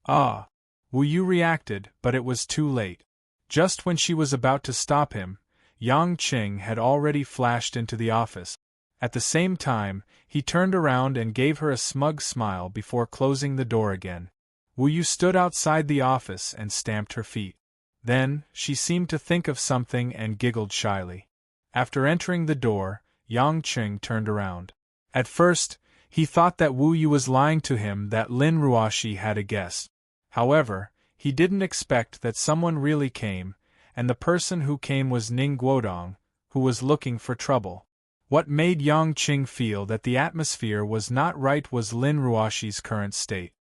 Speaker 1: Wu Yu reacted, but it was too late. Just when she was about to stop him, Yang Qing had already flashed into the office. At the same time, he turned around and gave her a smug smile before closing the door again. Wu Yu stood outside the office and stamped her feet. Then, she seemed to think of something and giggled shyly. After entering the door, Yang Qing turned around. At first, he thought that Wu Yu was lying to him that Lin Ruoshi had a guest. However, he didn't expect that someone really came, and the person who came was Ning Guodong, who was looking for trouble. What made Yang Qing feel that the atmosphere was not right was Lin Ruoshi's current state.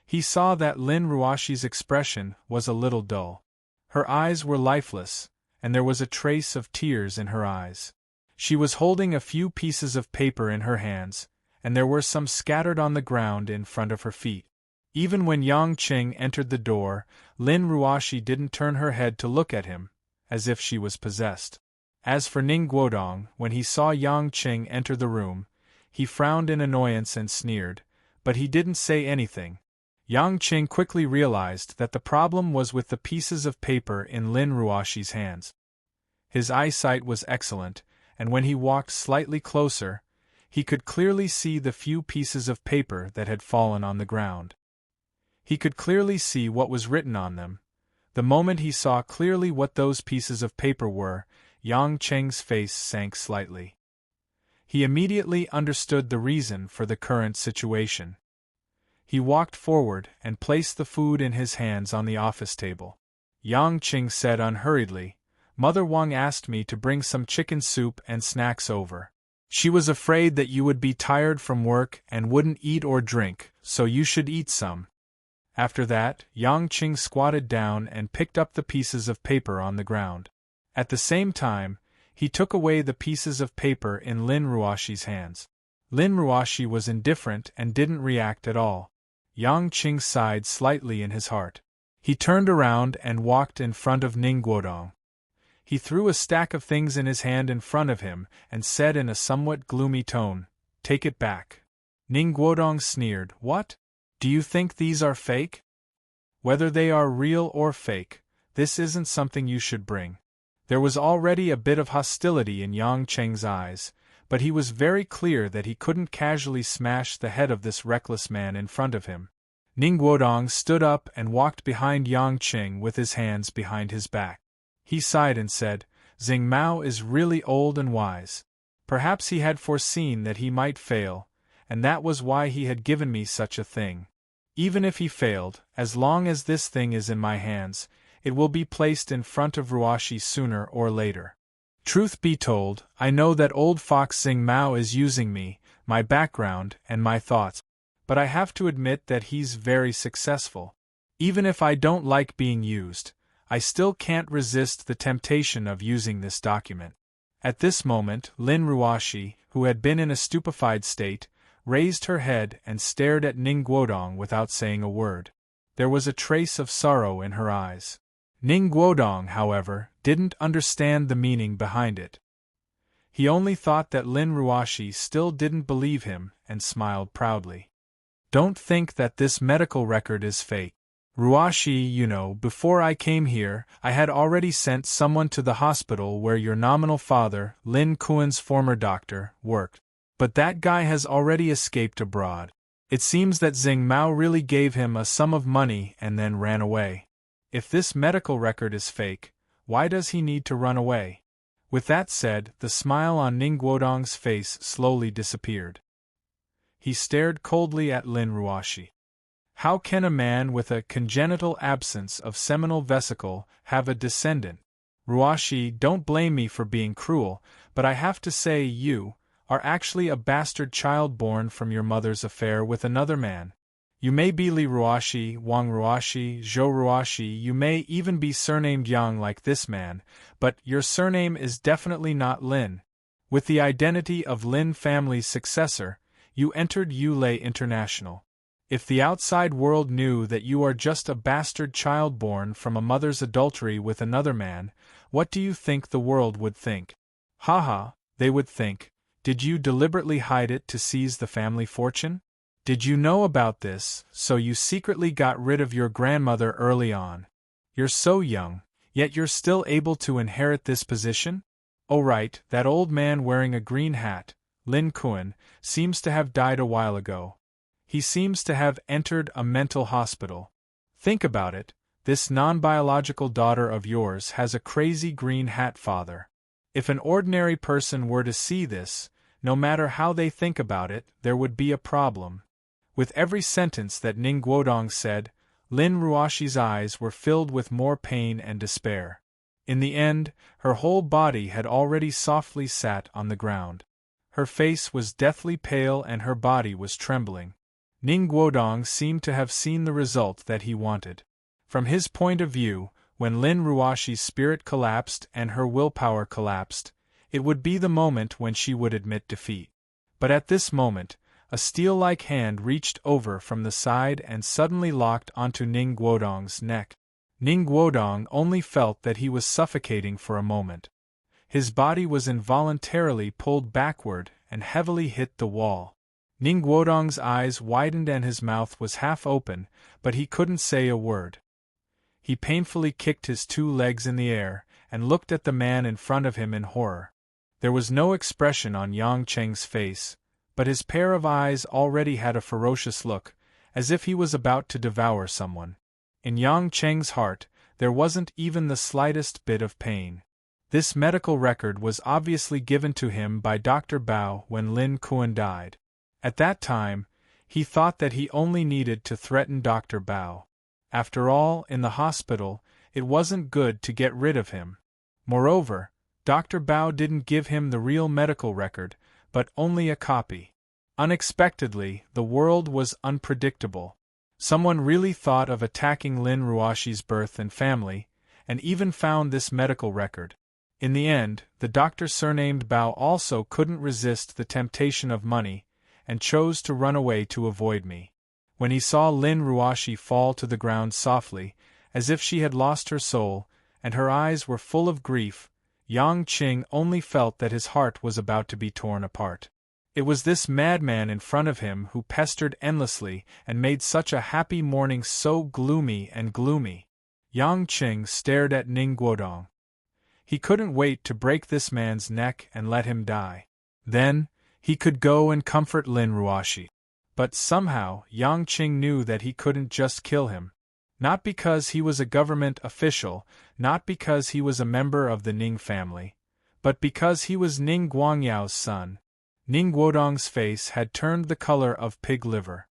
Speaker 1: He saw that Lin Ruoshi's expression was a little dull. Her eyes were lifeless, and there was a trace of tears in her eyes. She was holding a few pieces of paper in her hands, and there were some scattered on the ground in front of her feet. Even when Yang Qing entered the door, Lin Ruoshi didn't turn her head to look at him, as if she was possessed. As for Ning Guodong, when he saw Yang Qing enter the room, he frowned in annoyance and sneered, but he didn't say anything. Yang Qing quickly realized that the problem was with the pieces of paper in Lin Ruoshi's hands. His eyesight was excellent, and when he walked slightly closer, he could clearly see the few pieces of paper that had fallen on the ground. He could clearly see what was written on them. The moment he saw clearly what those pieces of paper were, Yang Qing's face sank slightly. He immediately understood the reason for the current situation. He walked forward and placed the food in his hands on the office table. Yang Qing said unhurriedly, "Mother Wang asked me to bring some chicken soup and snacks over. She was afraid that you would be tired from work and wouldn't eat or drink, so you should eat some." After that, Yang Qing squatted down and picked up the pieces of paper on the ground. At the same time, he took away the pieces of paper in Lin Ruoshi's hands. Lin Ruoshi was indifferent and didn't react at all. Yang Qing sighed slightly in his heart. He turned around and walked in front of Ning Guodong. He threw a stack of things in his hand in front of him and said in a somewhat gloomy tone, "Take it back." Ning Guodong sneered, "What? Do you think these are fake?" "Whether they are real or fake, this isn't something you should bring. There was already a bit of hostility in Yang Cheng's eyes, but he was very clear that he couldn't casually smash the head of this reckless man in front of him. Ning Guodong stood up and walked behind Yang Cheng with his hands behind his back. He sighed and said, "Xing Mao is really old and wise. Perhaps he had foreseen that he might fail, and that was why he had given me such a thing. Even if he failed, as long as this thing is in my hands, it will be placed in front of Ruoshi sooner or later. Truth be told, I know that old fox Xing Mao is using me, my background, and my thoughts, but I have to admit that he's very successful. Even if I don't like being used, I still can't resist the temptation of using this document." At this moment, Lin Ruoshi, who had been in a stupefied state, raised her head and stared at Ning Guodong without saying a word. There was a trace of sorrow in her eyes. Ning Guodong, however, didn't understand the meaning behind it. He only thought that Lin Ruoshi still didn't believe him and smiled proudly. "Don't think that this medical record is fake. Ruoshi, you know, before I came here, I had already sent someone to the hospital where your nominal father, Lin Kuan's former doctor, worked. But that guy has already escaped abroad. It seems that Xing Mao really gave him a sum of money and then ran away. If this medical record is fake, why does he need to run away?" With that said, the smile on Ning Guodong's face slowly disappeared. He stared coldly at Lin Ruoshi. "How can a man with a congenital absence of seminal vesicle have a descendant? Ruoshi, don't blame me for being cruel, but I have to say you are actually a bastard child born from your mother's affair with another man. You may be Li Ruoshi, Wang Ruoshi, Zhou Ruoshi, you may even be surnamed Yang like this man, but your surname is definitely not Lin. With the identity of Lin family's successor, you entered Yulei International. If the outside world knew that you are just a bastard child born from a mother's adultery with another man, what do you think the world would think? Haha, they would think, did you deliberately hide it to seize the family fortune? Did you know about this, so you secretly got rid of your grandmother early on? You're so young, yet you're still able to inherit this position? Oh right, that old man wearing a green hat, Lin Kuan, seems to have died a while ago. He seems to have entered a mental hospital. Think about it, this non-biological daughter of yours has a crazy green hat father. If an ordinary person were to see this, no matter how they think about it, there would be a problem." With every sentence that Ning Guodong said, Lin Ruoshi's eyes were filled with more pain and despair. In the end, her whole body had already softly sat on the ground. Her face was deathly pale and her body was trembling. Ning Guodong seemed to have seen the result that he wanted. From his point of view, when Lin Ruoshi's spirit collapsed and her willpower collapsed, it would be the moment when she would admit defeat. But at this moment, a steel-like hand reached over from the side and suddenly locked onto Ning Guodong's neck. Ning Guodong only felt that he was suffocating for a moment. His body was involuntarily pulled backward and heavily hit the wall. Ning Guodong's eyes widened and his mouth was half open, but he couldn't say a word. He painfully kicked his two legs in the air and looked at the man in front of him in horror. There was no expression on Yang Cheng's face, but his pair of eyes already had a ferocious look, as if he was about to devour someone. In Yang Cheng's heart, there wasn't even the slightest bit of pain. This medical record was obviously given to him by Dr. Bao when Lin Kuan died. At that time, he thought that he only needed to threaten Dr. Bao. After all, in the hospital, it wasn't good to get rid of him. Moreover, Dr. Bao didn't give him the real medical record, but only a copy. Unexpectedly, the world was unpredictable. Someone really thought of attacking Lin Ruoshi's birth and family, and even found this medical record. In the end, the doctor surnamed Bao also couldn't resist the temptation of money, and chose to run away to avoid me. When he saw Lin Ruoshi fall to the ground softly, as if she had lost her soul, and her eyes were full of grief, Yang Qing only felt that his heart was about to be torn apart. It was this madman in front of him who pestered endlessly and made such a happy morning so gloomy and gloomy. Yang Qing stared at Ning Guodong. He couldn't wait to break this man's neck and let him die. Then, he could go and comfort Lin Ruoxi. But somehow, Yang Qing knew that he couldn't just kill him. Not because he was a government official, not because he was a member of the Ning family, but because he was Ning Guangyao's son. Ning Guodong's face had turned the color of pig liver.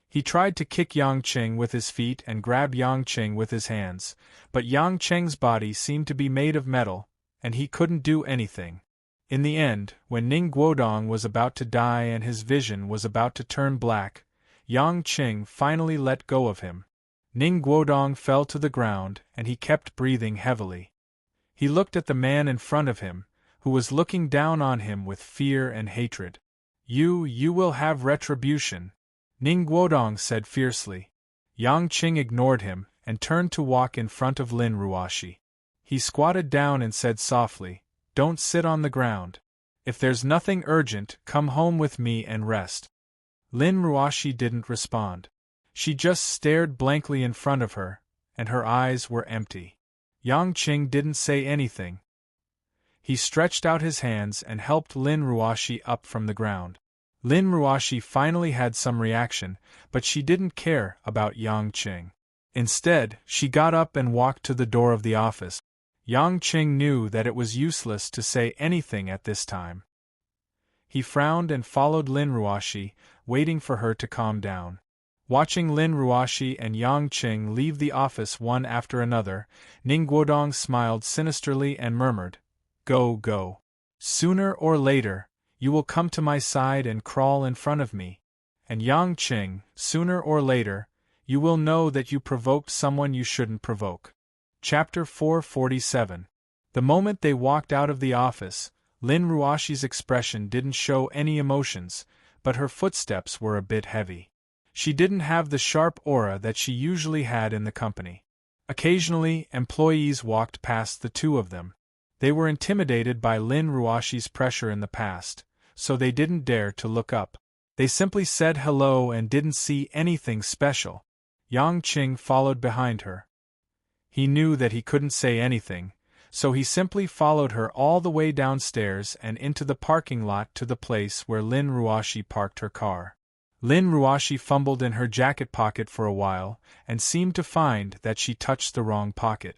Speaker 1: He tried to kick Yang Qing with his feet and grab Yang Qing with his hands, but Yang Qing's body seemed to be made of metal, and he couldn't do anything. In the end, when Ning Guodong was about to die and his vision was about to turn black, Yang Qing finally let go of him. Ning Guodong fell to the ground and he kept breathing heavily. He looked at the man in front of him, who was looking down on him with fear and hatred. You will have retribution," Ning Guodong said fiercely. Yang Qing ignored him and turned to walk in front of Lin Ruoxi. He squatted down and said softly, "Don't sit on the ground. If there's nothing urgent, come home with me and rest." Lin Ruoxi didn't respond. She just stared blankly in front of her, and her eyes were empty. Yang Qing didn't say anything. He stretched out his hands and helped Lin Ruoxi up from the ground. Lin Ruoxi finally had some reaction, but she didn't care about Yang Qing. Instead, she got up and walked to the door of the office. Yang Qing knew that it was useless to say anything at this time. He frowned and followed Lin Ruoxi, waiting for her to calm down. Watching Lin Ruoxi and Yang Qing leave the office one after another, Ning Guodong smiled sinisterly and murmured, Go. Sooner or later, you will come to my side and crawl in front of me. And Yang Qing, sooner or later, you will know that you provoked someone you shouldn't provoke." Chapter 447. The moment they walked out of the office, Lin Ruoxi's expression didn't show any emotions, but her footsteps were a bit heavy. She didn't have the sharp aura that she usually had in the company. Occasionally, employees walked past the two of them. They were intimidated by Lin Ruoxi's pressure in the past, so they didn't dare to look up. They simply said hello and didn't see anything special. Yang Qing followed behind her. He knew that he couldn't say anything, so he simply followed her all the way downstairs and into the parking lot to the place where Lin Ruoxi parked her car. Lin Ruoxi fumbled in her jacket pocket for a while and seemed to find that she touched the wrong pocket.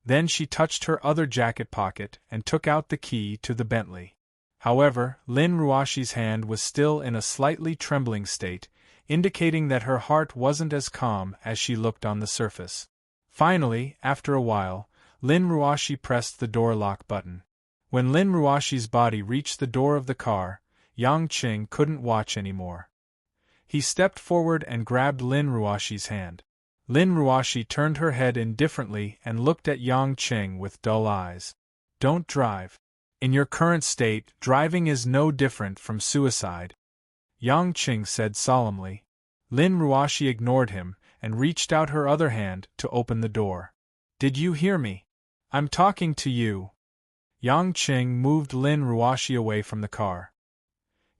Speaker 1: Then she touched her other jacket pocket and took out the key to the Bentley. However, Lin Ruoxi's hand was still in a slightly trembling state, indicating that her heart wasn't as calm as she looked on the surface. Finally, after a while, Lin Ruoxi pressed the door lock button. When Lin Ruoxi's body reached the door of the car, Yang Qing couldn't watch anymore. He stepped forward and grabbed Lin Ruoxi's hand. Lin Ruoxi turned her head indifferently and looked at Yang Qing with dull eyes. "Don't drive. In your current state, driving is no different from suicide," Yang Qing said solemnly. Lin Ruoxi ignored him and reached out her other hand to open the door. "Did you hear me? I'm talking to you." Yang Qing moved Lin Ruoxi away from the car.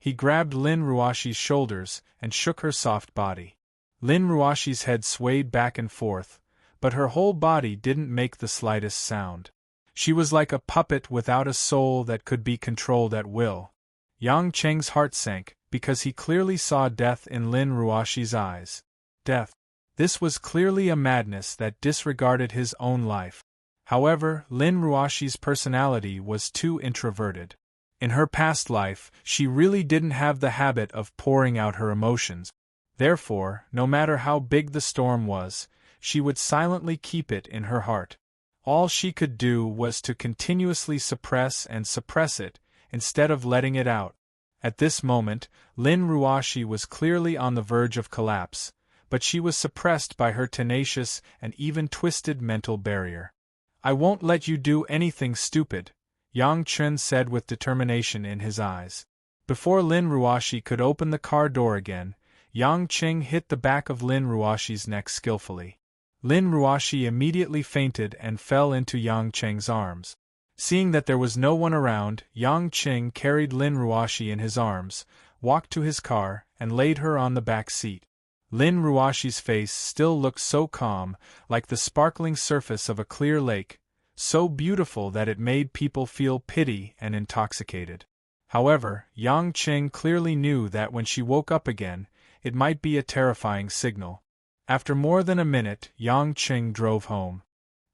Speaker 1: He grabbed Lin Ruoxi's shoulders and shook her soft body. Lin Ruoxi's head swayed back and forth, but her whole body didn't make the slightest sound. She was like a puppet without a soul that could be controlled at will. Yang Qing's heart sank, because he clearly saw death in Lin Ruoxi's eyes. Death. This was clearly a madness that disregarded his own life. However, Lin Ruoxi's personality was too introverted. In her past life, she really didn't have the habit of pouring out her emotions. Therefore, no matter how big the storm was, she would silently keep it in her heart. All she could do was to continuously suppress it, instead of letting it out. At this moment, Lin Ruoxi was clearly on the verge of collapse, but she was suppressed by her tenacious and even twisted mental barrier. "I won't let you do anything stupid," Yang Qing said with determination in his eyes. Before Lin Ruoxi could open the car door again, Yang Qing hit the back of Lin Ruoxi's neck skillfully. Lin Ruoxi immediately fainted and fell into Yang Qing's arms. Seeing that there was no one around, Yang Qing carried Lin Ruoxi in his arms, walked to his car, and laid her on the back seat. Lin Ruashi's face still looked so calm, like the sparkling surface of a clear lake, so beautiful that it made people feel pity and intoxicated. However, Yang Qing clearly knew that when she woke up again, it might be a terrifying signal. After more than a minute, Yang Qing drove home.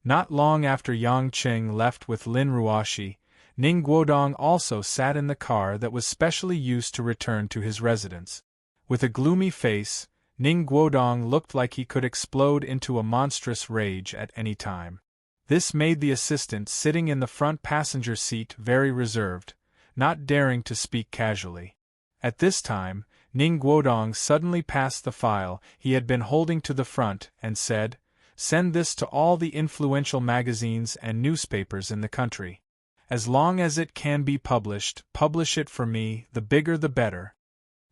Speaker 1: Not long after Yang Qing left with Lin Ruashi, Ning Guodong also sat in the car that was specially used to return to his residence. With a gloomy face, Ning Guodong looked like he could explode into a monstrous rage at any time. This made the assistant sitting in the front passenger seat very reserved, not daring to speak casually. At this time, Ning Guodong suddenly passed the file he had been holding to the front and said, "Send this to all the influential magazines and newspapers in the country. As long as it can be published, publish it for me, the bigger the better."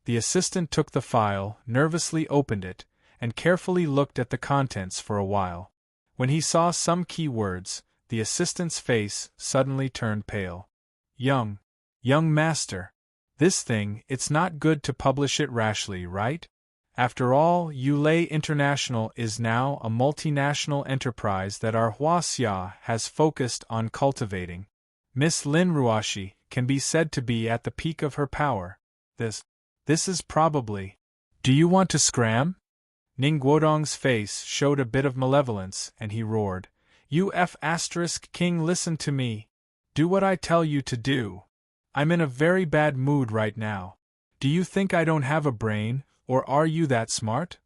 Speaker 1: The assistant took the file, nervously opened it, and carefully looked at the contents for a while. When he saw some key words, the assistant's face suddenly turned pale. Young master. This thing, it's not good to publish it rashly, right? After all, Yulei International is now a multinational enterprise that our Huaxia has focused on cultivating. Miss Lin Ruashi can be said to be at the peak of her power. This is probably... Do you want to scram? Ning Guodong's face showed a bit of malevolence, and he roared, King, listen to me. Do what I tell you to do. I'm in a very bad mood right now. Do you think I don't have a brain, or are you that smart?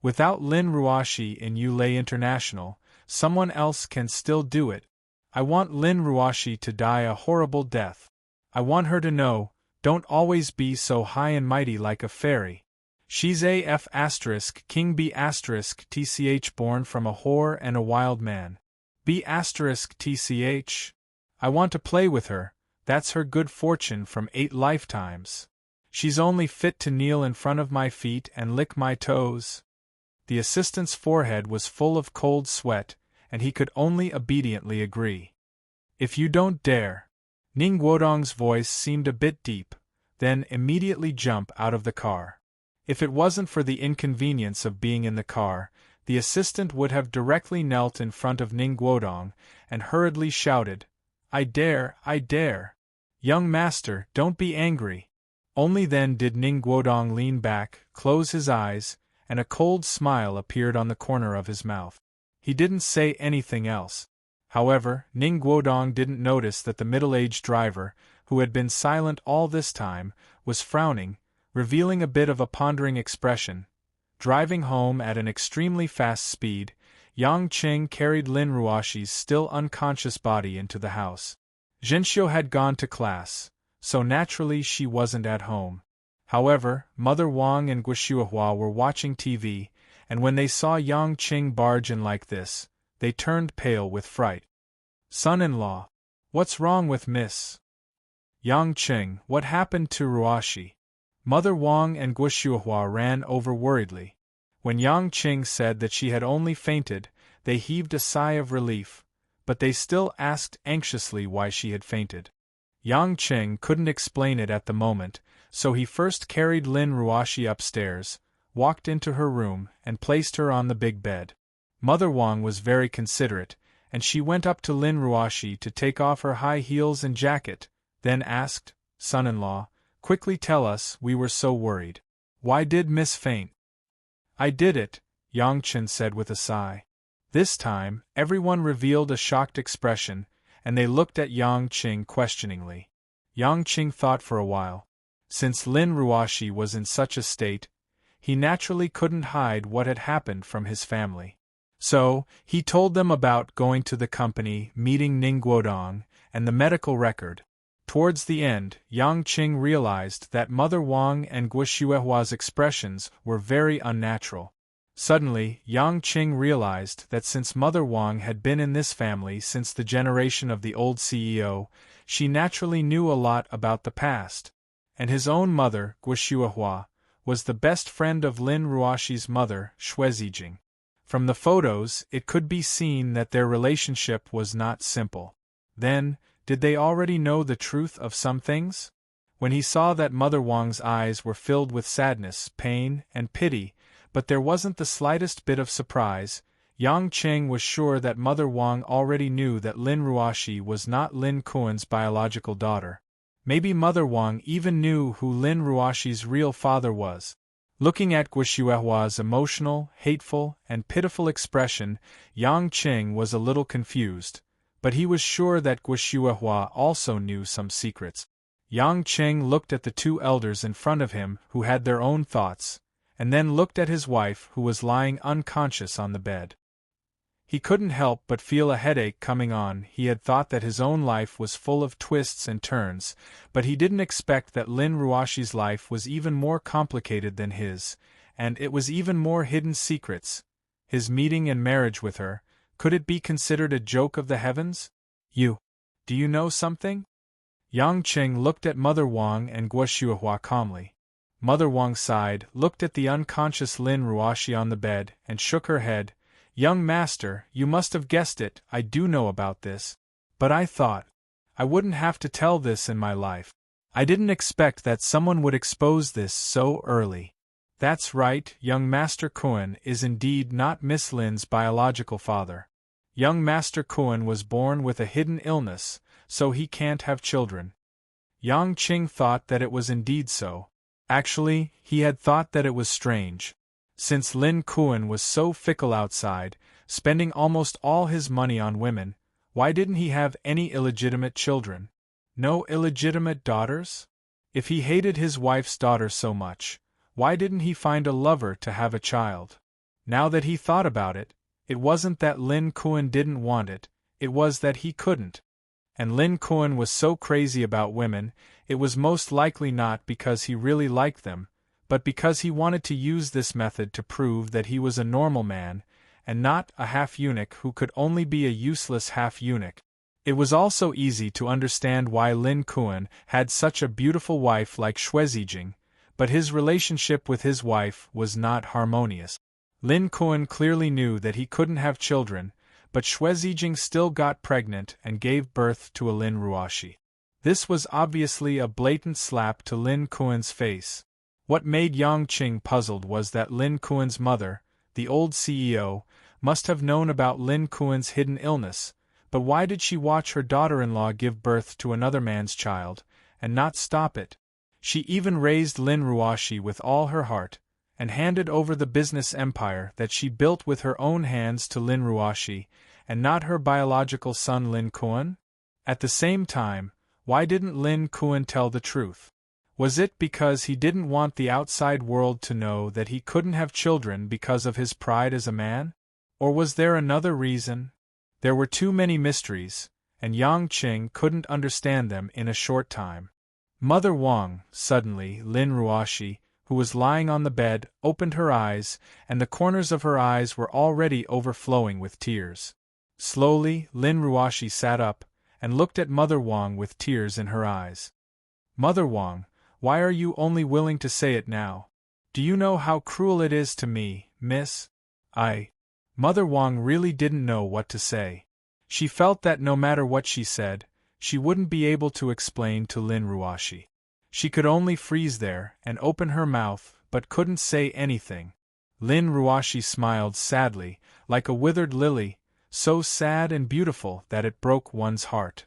Speaker 1: Without Lin Ruashi in Yulei International, someone else can still do it. I want Lin Ruashi to die a horrible death. I want her to know, don't always be so high and mighty like a fairy. She's King B*tch born from a whore and a wild man. B*tch. I want to play with her, that's her good fortune from 8 lifetimes. She's only fit to kneel in front of my feet and lick my toes. The assistant's forehead was full of cold sweat, and he could only obediently agree. If you don't dare. Ning Guodong's voice seemed a bit deep, then immediately jump out of the car. If it wasn't for the inconvenience of being in the car, the assistant would have directly knelt in front of Ning Guodong and hurriedly shouted, I dare. Young master, don't be angry. Only then did Ning Guodong lean back, close his eyes, and a cold smile appeared on the corner of his mouth. He didn't say anything else. However, Ning Guodong didn't notice that the middle-aged driver, who had been silent all this time, was frowning, revealing a bit of a pondering expression. Driving home at an extremely fast speed, Yang Qing carried Lin Ruashi's still unconscious body into the house. Zhenxiu had gone to class, so naturally she wasn't at home. However, Mother Wang and Guoshuahua were watching TV, and when they saw Yang Qing barge in like this, they turned pale with fright. Son-in-law, what's wrong with Miss Yang Qing? What happened to Ruashi? Mother Wang and Guoshuahua ran over worriedly. When Yang Qing said that she had only fainted, they heaved a sigh of relief, but they still asked anxiously why she had fainted. Yang Qing couldn't explain it at the moment, so he first carried Lin Ruashi upstairs, walked into her room, and placed her on the big bed. Mother Wang was very considerate, and she went up to Lin Ruashi to take off her high heels and jacket, then asked, Son-in-law, quickly tell us, we were so worried. Why did Miss faint? I did it, Yang Qing said with a sigh. This time, everyone revealed a shocked expression, and they looked at Yang Qing questioningly. Yang Qing thought for a while. Since Lin Ruashi was in such a state, he naturally couldn't hide what had happened from his family. So, he told them about going to the company, meeting Ning Guodong, and the medical record. Towards the end, Yang Qing realized that Mother Wang and Guoshuahua's expressions were very unnatural. Suddenly, Yang Qing realized that since Mother Wang had been in this family since the generation of the old CEO, she naturally knew a lot about the past. And his own mother, Guoshuahua, was the best friend of Lin Ruashi's mother, Shuizijing. From the photos, it could be seen that their relationship was not simple. Then, did they already know the truth of some things? When he saw that Mother Wang's eyes were filled with sadness, pain, and pity, but there wasn't the slightest bit of surprise. Yang Qing was sure that Mother Wang already knew that Lin Ruoxi was not Lin Kuan's biological daughter. Maybe Mother Wang even knew who Lin Ruoxi's real father was. Looking at Guoxuehua's emotional, hateful, and pitiful expression, Yang Qing was a little confused, but he was sure that Guoxuehua also knew some secrets. Yang Qing looked at the two elders in front of him who had their own thoughts, and then looked at his wife who was lying unconscious on the bed. He couldn't help but feel a headache coming on. He had thought that his own life was full of twists and turns, but he didn't expect that Lin Ruoxi's life was even more complicated than his, and it was even more hidden secrets. His meeting and marriage with her, could it be considered a joke of the heavens? Do you know something? Yang Qing looked at Mother Wang and Guoxuehua calmly. Mother Wang sighed, looked at the unconscious Lin Ruoxi on the bed, and shook her head. Young master, you must have guessed it, I do know about this. But I thought I wouldn't have to tell this in my life. I didn't expect that someone would expose this so early. That's right, young Master Kuan is indeed not Miss Lin's biological father. Young Master Kuan was born with a hidden illness, so he can't have children. Yang Qing thought that it was indeed so. Actually, he had thought that it was strange. Since Lin Kuan was so fickle outside, spending almost all his money on women, why didn't he have any illegitimate children? No illegitimate daughters? If he hated his wife's daughter so much, why didn't he find a lover to have a child? Now that he thought about it, it wasn't that Lin Kuan didn't want it, it was that he couldn't. And Lin Kuan was so crazy about women, it was most likely not because he really liked them, but because he wanted to use this method to prove that he was a normal man, and not a half-eunuch who could only be a useless half-eunuch. It was also easy to understand why Lin Kuan had such a beautiful wife like Xuezijing, but his relationship with his wife was not harmonious. Lin Kuan clearly knew that he couldn't have children, but Xuezijing still got pregnant and gave birth to a Lin Ruoxi. This was obviously a blatant slap to Lin Kuan's face. What made Yang Qing puzzled was that Lin Kuan's mother, the old CEO, must have known about Lin Kuan's hidden illness, but why did she watch her daughter-in-law give birth to another man's child, and not stop it? She even raised Lin Ruoxi with all her heart, and handed over the business empire that she built with her own hands to Lin Ruoxi, and not her biological son Lin Kuan? At the same time, why didn't Lin Kuan tell the truth? Was it because he didn't want the outside world to know that he couldn't have children because of his pride as a man? Or was there another reason? There were too many mysteries, and Yang Qing couldn't understand them in a short time. Mother Wang, suddenly, Lin Ruoxi, who was lying on the bed, opened her eyes, and the corners of her eyes were already overflowing with tears. Slowly, Lin Ruoxi sat up, and looked at Mother Wang with tears in her eyes. Mother Wang, why are you only willing to say it now? Do you know how cruel it is to me, miss? Mother Wang really didn't know what to say. She felt that no matter what she said, she wouldn't be able to explain to Lin Ruoxi. She could only freeze there and open her mouth, but couldn't say anything. Lin Ruoxi smiled sadly, like a withered lily, so sad and beautiful that it broke one's heart.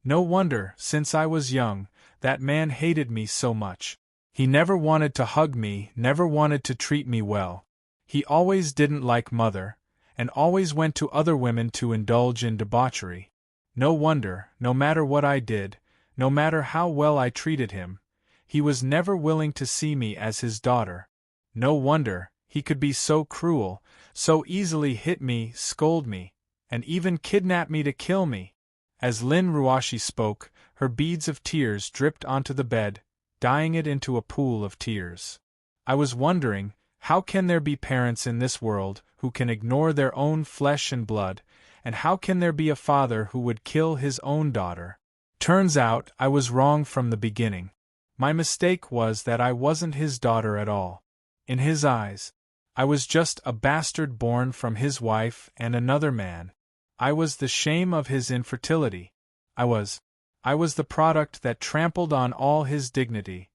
Speaker 1: No wonder, since I was young, that man hated me so much. He never wanted to hug me, never wanted to treat me well. He always didn't like Mother, and always went to other women to indulge in debauchery. No wonder, no matter what I did, no matter how well I treated him, he was never willing to see me as his daughter. No wonder, he could be so cruel, so easily hit me, scold me, and even kidnap me to kill me. As Lin Ruoxi spoke, her beads of tears dripped onto the bed, dyeing it into a pool of tears. I was wondering, how can there be parents in this world who can ignore their own flesh and blood, and how can there be a father who would kill his own daughter? Turns out I was wrong from the beginning. My mistake was that I wasn't his daughter at all. In his eyes, I was just a bastard born from his wife and another man. I was the shame of his infertility. I was the product that trampled on all his dignity.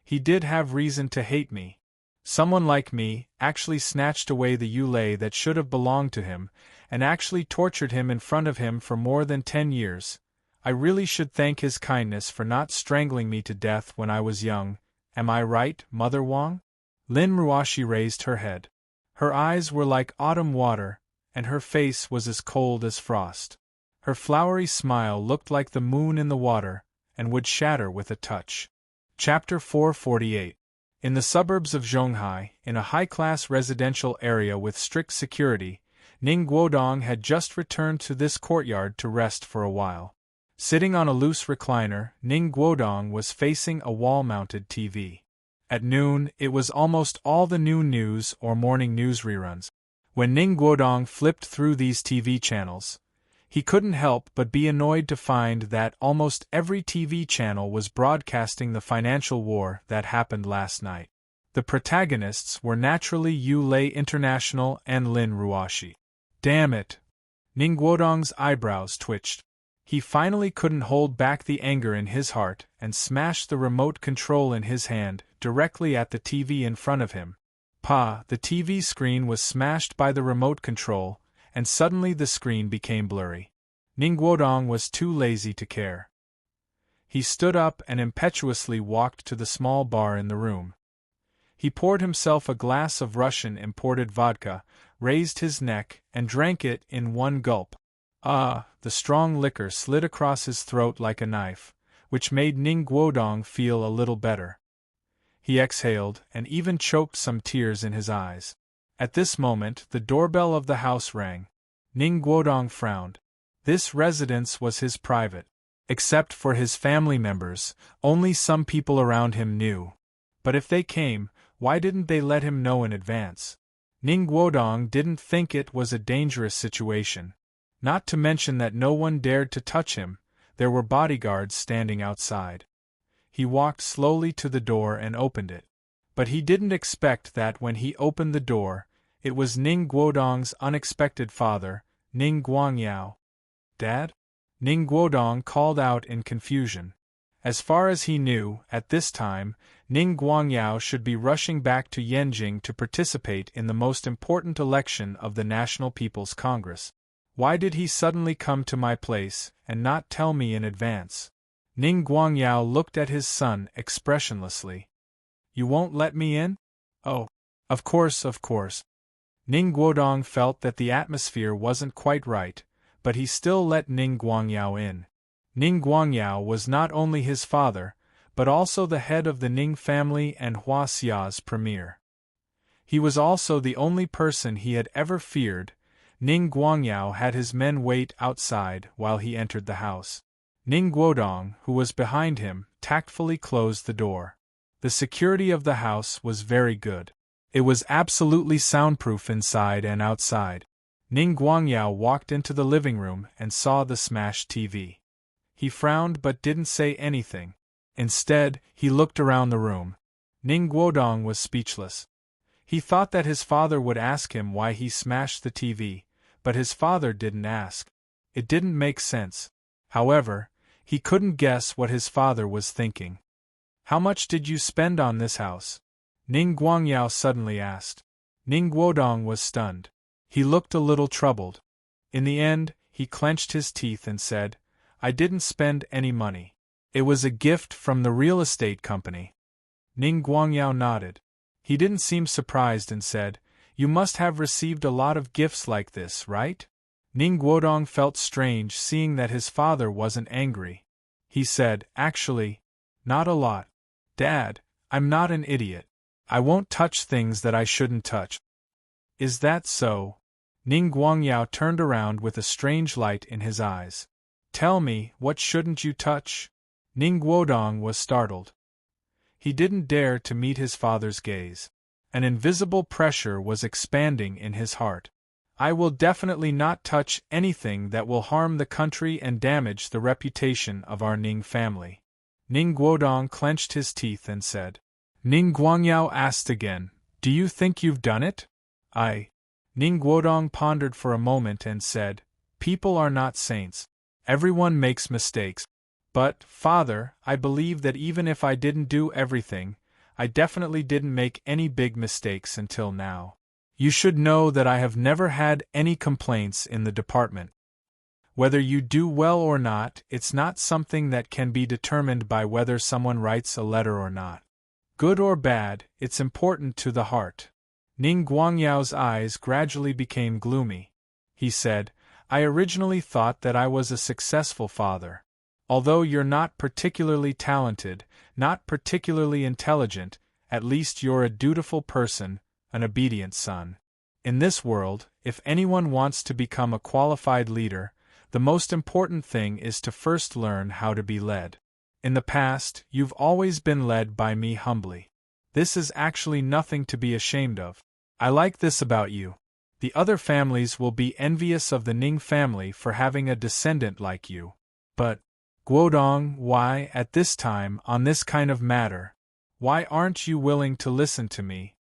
Speaker 1: He did have reason to hate me. Someone like me actually snatched away the Yulei that should have belonged to him, and actually tortured him in front of him for more than 10 years. I really should thank his kindness for not strangling me to death when I was young. Am I right, Mother Wang? Lin Ruoshi raised her head. Her eyes were like autumn water, and her face was as cold as frost. Her flowery smile looked like the moon in the water, and would shatter with a touch. Chapter 448. In the suburbs of Zhonghai, in a high-class residential area with strict security, Ning Guodong had just returned to this courtyard to rest for a while. Sitting on a loose recliner, Ning Guodong was facing a wall-mounted TV. At noon, it was almost all the noon news or morning news reruns. When Ning Guodong flipped through these TV channels, he couldn't help but be annoyed to find that almost every TV channel was broadcasting the financial war that happened last night. The protagonists were naturally Yulei International and Lin Ruoshi. Damn it! Ning Guodong's eyebrows twitched. He finally couldn't hold back the anger in his heart and smashed the remote control in his hand directly at the TV in front of him. The TV screen was smashed by the remote control, and suddenly the screen became blurry. Ning Guodong was too lazy to care. He stood up and impetuously walked to the small bar in the room. He poured himself a glass of Russian imported vodka, raised his neck, and drank it in one gulp. The strong liquor slid across his throat like a knife, which made Ning Guodong feel a little better. He exhaled and even choked some tears in his eyes. At this moment, the doorbell of the house rang. Ning Guodong frowned. This residence was his private. Except for his family members, only some people around him knew. But if they came, why didn't they let him know in advance? Ning Guodong didn't think it was a dangerous situation. Not to mention that no one dared to touch him, there were bodyguards standing outside. He walked slowly to the door and opened it. But he didn't expect that when he opened the door, it was Ning Guodong's unexpected father, Ning Guangyao. Dad? Ning Guodong called out in confusion. As far as he knew, at this time, Ning Guangyao should be rushing back to Yanjing to participate in the most important election of the National People's Congress. Why did he suddenly come to my place and not tell me in advance? Ning Guangyao looked at his son expressionlessly. You won't let me in? Oh, of course. Ning Guodong felt that the atmosphere wasn't quite right, but he still let Ning Guangyao in. Ning Guangyao was not only his father, but also the head of the Ning family and Hua Xia's premier. He was also the only person he had ever feared. Ning Guangyao had his men wait outside while he entered the house. Ning Guodong, who was behind him, tactfully closed the door. The security of the house was very good. It was absolutely soundproof inside and outside. Ning Guangyao walked into the living room and saw the smashed TV. He frowned but didn't say anything. Instead, he looked around the room. Ning Guodong was speechless. He thought that his father would ask him why he smashed the TV, but his father didn't ask. It didn't make sense. However, he couldn't guess what his father was thinking. How much did you spend on this house? Ning Guangyao suddenly asked. Ning Guodong was stunned. He looked a little troubled. In the end, he clenched his teeth and said, I didn't spend any money. It was a gift from the real estate company. Ning Guangyao nodded. He didn't seem surprised and said, You must have received a lot of gifts like this, right? Ning Guodong felt strange seeing that his father wasn't angry. He said, Actually, not a lot. Dad, I'm not an idiot. I won't touch things that I shouldn't touch. Is that so? Ning Guangyao turned around with a strange light in his eyes. Tell me, what shouldn't you touch? Ning Guodong was startled. He didn't dare to meet his father's gaze. An invisible pressure was expanding in his heart. I will definitely not touch anything that will harm the country and damage the reputation of our Ning family. Ning Guodong clenched his teeth and said. Ning Guangyao asked again, Do you think you've done it? Ning Guodong pondered for a moment and said, People are not saints. Everyone makes mistakes. But, father, I believe that even if I didn't do everything, I definitely didn't make any big mistakes until now. You should know that I have never had any complaints in the department. Whether you do well or not, it's not something that can be determined by whether someone writes a letter or not. Good or bad, it's important to the heart. Ning Guangyao's eyes gradually became gloomy. He said, I originally thought that I was a successful father. Although you're not particularly talented, not particularly intelligent, at least you're a dutiful person, an obedient son. In this world, if anyone wants to become a qualified leader, the most important thing is to first learn how to be led. In the past, you've always been led by me humbly. This is actually nothing to be ashamed of. I like this about you. The other families will be envious of the Ning family for having a descendant like you. But, Guodong, why, at this time, on this kind of matter, why aren't you willing to listen to me?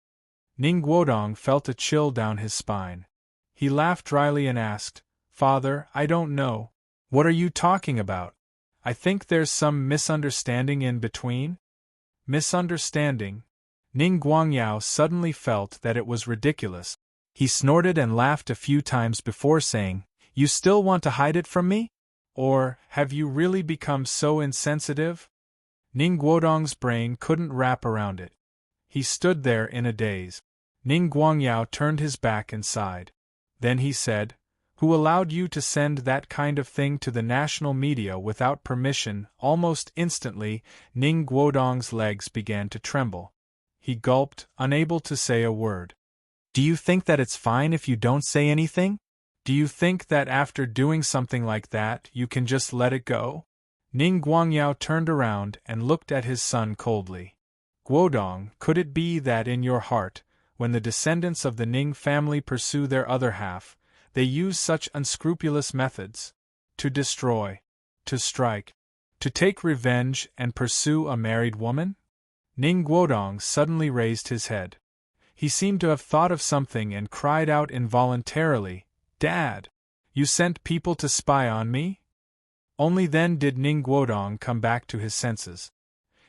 Speaker 1: Ning Guodong felt a chill down his spine. He laughed dryly and asked, Father, I don't know. What are you talking about? I think there's some misunderstanding in between? Misunderstanding? Ning Guangyao suddenly felt that it was ridiculous. He snorted and laughed a few times before saying, You still want to hide it from me? Or, have you really become so insensitive? Ning Guodong's brain couldn't wrap around it. He stood there in a daze. Ning Guangyao turned his back and sighed. Then he said, Who allowed you to send that kind of thing to the national media without permission? Almost instantly, Ning Guodong's legs began to tremble. He gulped, unable to say a word. Do you think that it's fine if you don't say anything? Do you think that after doing something like that, you can just let it go? Ning Guangyao turned around and looked at his son coldly. Guodong, could it be that in your heart, when the descendants of the Ning family pursue their other half, they use such unscrupulous methods? To destroy, to strike, to take revenge and pursue a married woman? Ning Guodong suddenly raised his head. He seemed to have thought of something and cried out involuntarily, Dad! You sent people to spy on me? Only then did Ning Guodong come back to his senses.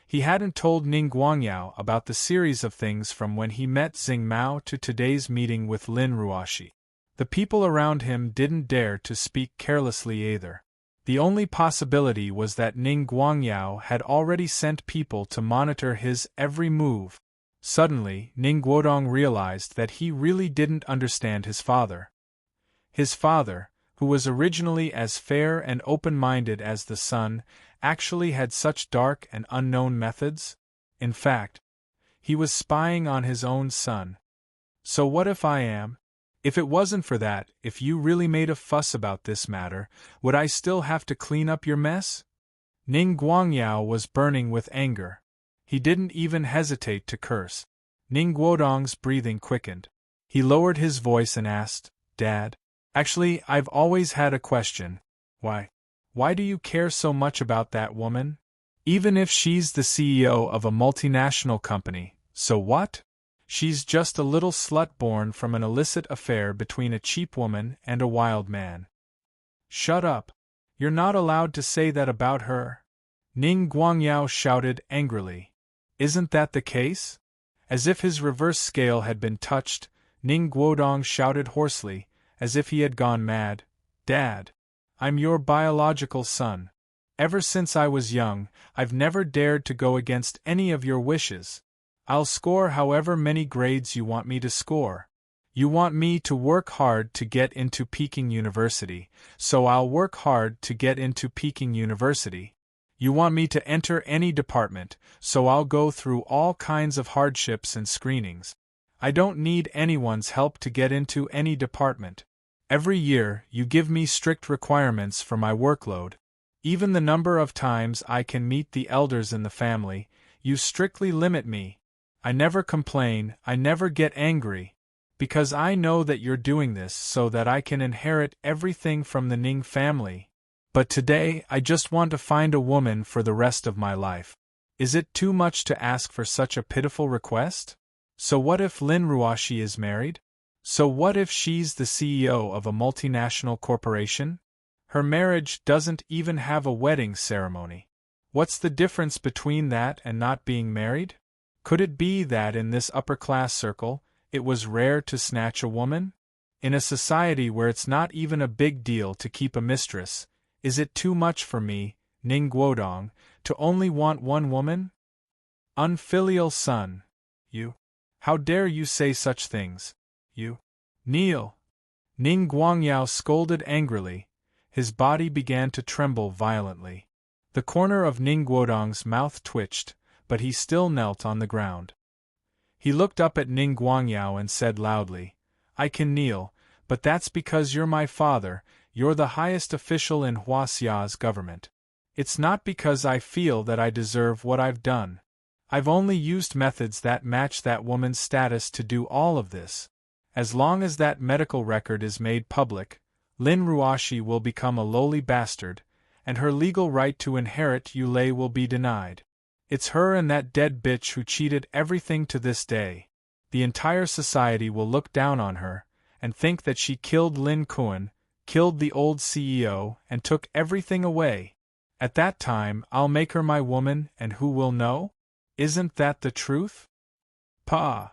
Speaker 1: He hadn't told Ning Guangyao about the series of things from when he met Xing Mao to today's meeting with Lin Ruoxi. The people around him didn't dare to speak carelessly either. The only possibility was that Ning Guangyao had already sent people to monitor his every move. Suddenly, Ning Guodong realized that he really didn't understand his father. His father, who was originally as fair and open-minded as the sun, actually had such dark and unknown methods? In fact, he was spying on his own son. So what if I am? If it wasn't for that, if you really made a fuss about this matter, would I still have to clean up your mess? Ning Guangyao was burning with anger. He didn't even hesitate to curse. Ning Guodong's breathing quickened. He lowered his voice and asked, Dad? Actually, I've always had a question. Why do you care so much about that woman? Even if she's the CEO of a multinational company, so what? She's just a little slut born from an illicit affair between a cheap woman and a wild man. Shut up. You're not allowed to say that about her. Ning Guangyao shouted angrily. Isn't that the case? As if his reverse scale had been touched, Ning Guodong shouted hoarsely, as if he had gone mad, Dad! I'm your biological son. Ever since I was young, I've never dared to go against any of your wishes. I'll score however many grades you want me to score. You want me to work hard to get into Peking University, so I'll work hard to get into Peking University. You want me to enter any department, so I'll go through all kinds of hardships and screenings. I don't need anyone's help to get into any department. Every year, you give me strict requirements for my workload. Even the number of times I can meet the elders in the family, you strictly limit me. I never complain, I never get angry. Because I know that you're doing this so that I can inherit everything from the Ning family. But today, I just want to find a woman for the rest of my life. Is it too much to ask for such a pitiful request? So what if Lin Ruoxi is married? So what if she's the CEO of a multinational corporation? Her marriage doesn't even have a wedding ceremony. What's the difference between that and not being married? Could it be that in this upper-class circle, it was rare to snatch a woman? In a society where it's not even a big deal to keep a mistress, is it too much for me, Ning Guodong, to only want one woman? Unfilial son. You. How dare you say such things? You. Kneel. Ning Guangyao scolded angrily. His body began to tremble violently. The corner of Ning Guodong's mouth twitched, but he still knelt on the ground. He looked up at Ning Guangyao and said loudly, I can kneel, but that's because you're my father, you're the highest official in Huaxia's government. It's not because I feel that I deserve what I've done. I've only used methods that match that woman's status to do all of this. As long as that medical record is made public, Lin Ruoxi will become a lowly bastard, and her legal right to inherit Yulei will be denied. It's her and that dead bitch who cheated everything to this day. The entire society will look down on her, and think that she killed Lin Kuan, killed the old CEO, and took everything away. At that time I'll make her my woman, and who will know? Isn't that the truth? Pa!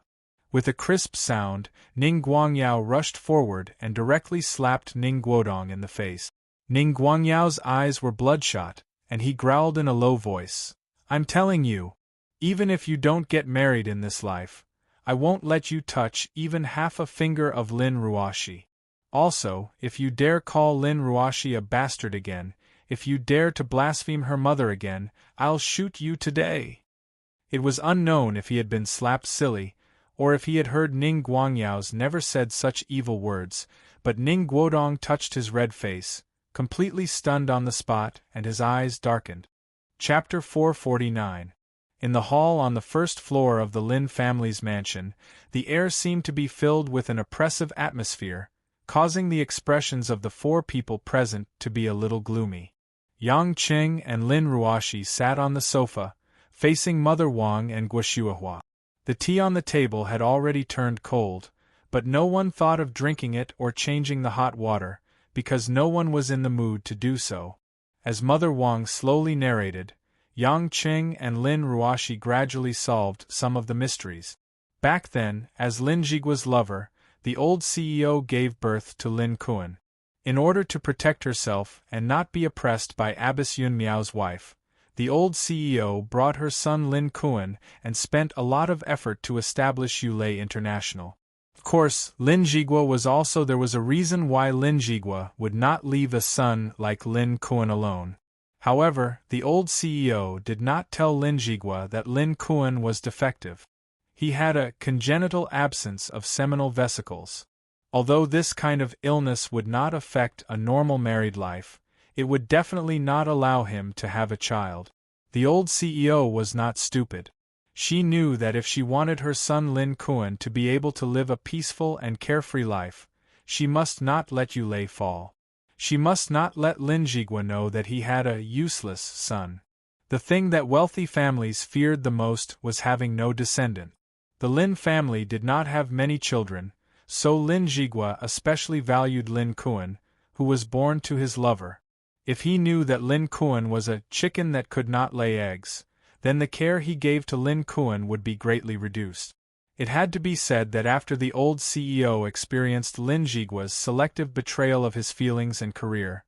Speaker 1: With a crisp sound, Ning Guangyao rushed forward and directly slapped Ning Guodong in the face. Ning Guangyao's eyes were bloodshot, and he growled in a low voice, I'm telling you, even if you don't get married in this life, I won't let you touch even half a finger of Lin Ruoxi. Also, if you dare call Lin Ruoxi a bastard again, if you dare to blaspheme her mother again, I'll shoot you today. It was unknown if he had been slapped silly, or if he had heard Ning Guangyao's never said such evil words, but Ning Guodong touched his red face, completely stunned on the spot, and his eyes darkened. Chapter 449. In the hall on the first floor of the Lin family's mansion, the air seemed to be filled with an oppressive atmosphere, causing the expressions of the four people present to be a little gloomy. Yang Qing and Lin Ruoxi sat on the sofa, facing Mother Wang and Guoshuahua. The tea on the table had already turned cold, but no one thought of drinking it or changing the hot water, because no one was in the mood to do so. As Mother Wang slowly narrated, Yang Qing and Lin Ruoxi gradually solved some of the mysteries. Back then, as Lin Jigua's lover, the old CEO gave birth to Lin Kuan. In order to protect herself and not be oppressed by Abbess Yun Miao's wife, the old CEO brought her son Lin Kuan and spent a lot of effort to establish Yulei International. Of course, Lin Jigua there was a reason why Lin Jigua would not leave a son like Lin Kuan alone. However, the old CEO did not tell Lin Jigua that Lin Kuan was defective. He had a congenital absence of seminal vesicles. Although this kind of illness would not affect a normal married life, it would definitely not allow him to have a child. The old CEO was not stupid. She knew that if she wanted her son Lin Kuan to be able to live a peaceful and carefree life, she must not let Yulei fall. She must not let Lin Jigua know that he had a useless son. The thing that wealthy families feared the most was having no descendant. The Lin family did not have many children, so Lin Jigua especially valued Lin Kuan, who was born to his lover. If he knew that Lin Kuan was a chicken that could not lay eggs, then the care he gave to Lin Kuan would be greatly reduced. It had to be said that after the old CEO experienced Lin Jigua's selective betrayal of his feelings and career,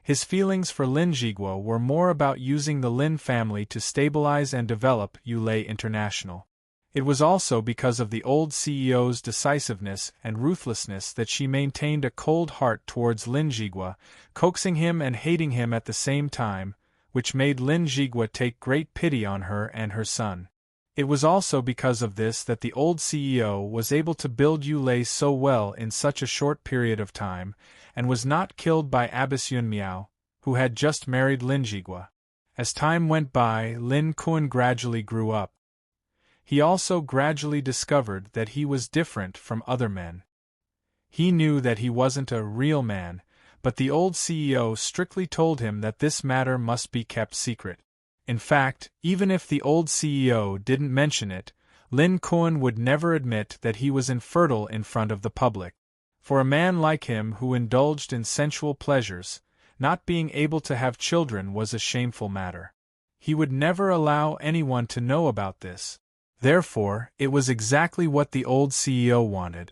Speaker 1: his feelings for Lin Jigua were more about using the Lin family to stabilize and develop Yulei International. It was also because of the old CEO's decisiveness and ruthlessness that she maintained a cold heart towards Lin Jigua, coaxing him and hating him at the same time, which made Lin Jigua take great pity on her and her son. It was also because of this that the old CEO was able to build Yulei so well in such a short period of time, and was not killed by Abbess Yun Miao, who had just married Lin Jigua. As time went by, Lin Kuan gradually grew up. He also gradually discovered that he was different from other men. He knew that he wasn't a real man, but the old CEO strictly told him that this matter must be kept secret. In fact, even if the old CEO didn't mention it, Lin Kuan would never admit that he was infertile in front of the public. For a man like him who indulged in sensual pleasures, not being able to have children was a shameful matter. He would never allow anyone to know about this. Therefore, it was exactly what the old CEO wanted.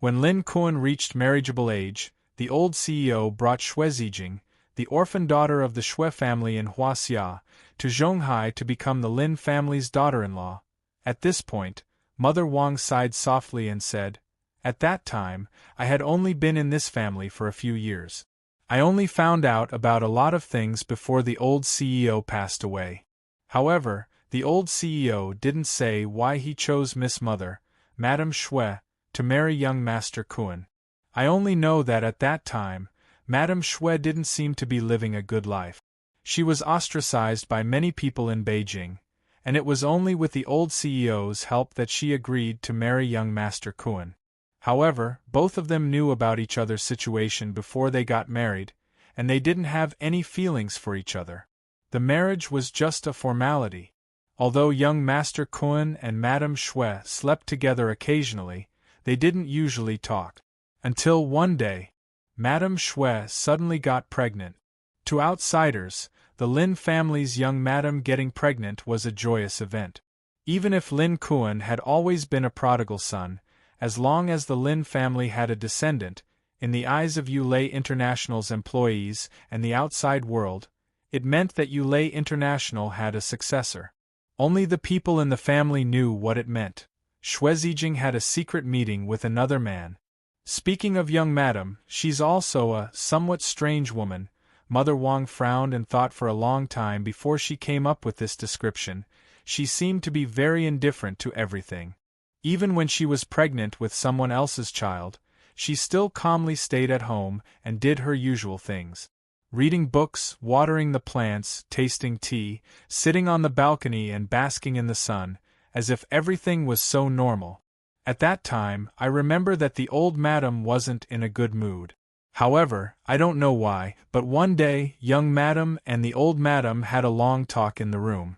Speaker 1: When Lin Kuan reached marriageable age, the old CEO brought Xue Zijing, the orphan daughter of the Xue family in Huaxia, to Zhonghai to become the Lin family's daughter-in-law. At this point, Mother Wang sighed softly and said, "At that time, I had only been in this family for a few years. I only found out about a lot of things before the old CEO passed away." However, the old CEO didn't say why he chose Miss Mother, Madame Xue, to marry young Master Kuan. "I only know that at that time, Madame Xue didn't seem to be living a good life. She was ostracized by many people in Beijing, and it was only with the old CEO's help that she agreed to marry young Master Kuan. However, both of them knew about each other's situation before they got married, and they didn't have any feelings for each other. The marriage was just a formality. Although young Master Kuan and Madame Xue slept together occasionally, they didn't usually talk. Until one day, Madame Xue suddenly got pregnant. To outsiders, the Lin family's young madam getting pregnant was a joyous event. Even if Lin Kuan had always been a prodigal son, as long as the Lin family had a descendant, in the eyes of Yulei International's employees and the outside world, it meant that Yulei International had a successor. Only the people in the family knew what it meant. Xue Zijing had a secret meeting with another man. "Speaking of young madam, she's also a somewhat strange woman." Mother Wang frowned and thought for a long time before she came up with this description. She seemed to be very indifferent to everything. Even when she was pregnant with someone else's child, she still calmly stayed at home and did her usual things. Reading books, watering the plants, tasting tea, sitting on the balcony and basking in the sun, as if everything was so normal. At that time, I remember that the old madam wasn't in a good mood. However, I don't know why, but one day, young madam and the old madam had a long talk in the room.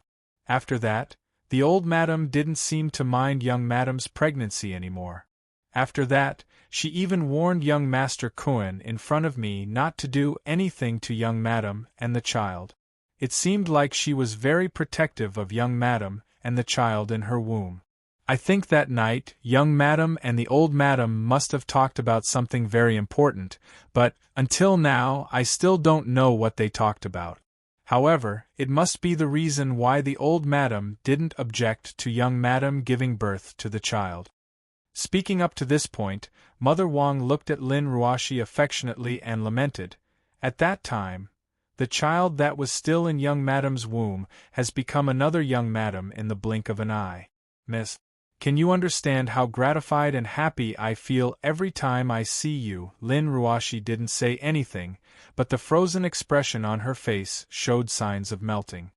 Speaker 1: After that, the old madam didn't seem to mind young madam's pregnancy anymore. After that, she even warned young Master Kuan in front of me not to do anything to young madam and the child. It seemed like she was very protective of young madam and the child in her womb. I think that night, young madam and the old madam must have talked about something very important, but, until now, I still don't know what they talked about. However, it must be the reason why the old madam didn't object to young madam giving birth to the child. Speaking up to this point, Mother Wang looked at Lin Ruoxi affectionately and lamented, "At that time, the child that was still in young madam's womb has become another young madam in the blink of an eye. Miss, can you understand how gratified and happy I feel every time I see you?" Lin Ruoxi didn't say anything, but the frozen expression on her face showed signs of melting.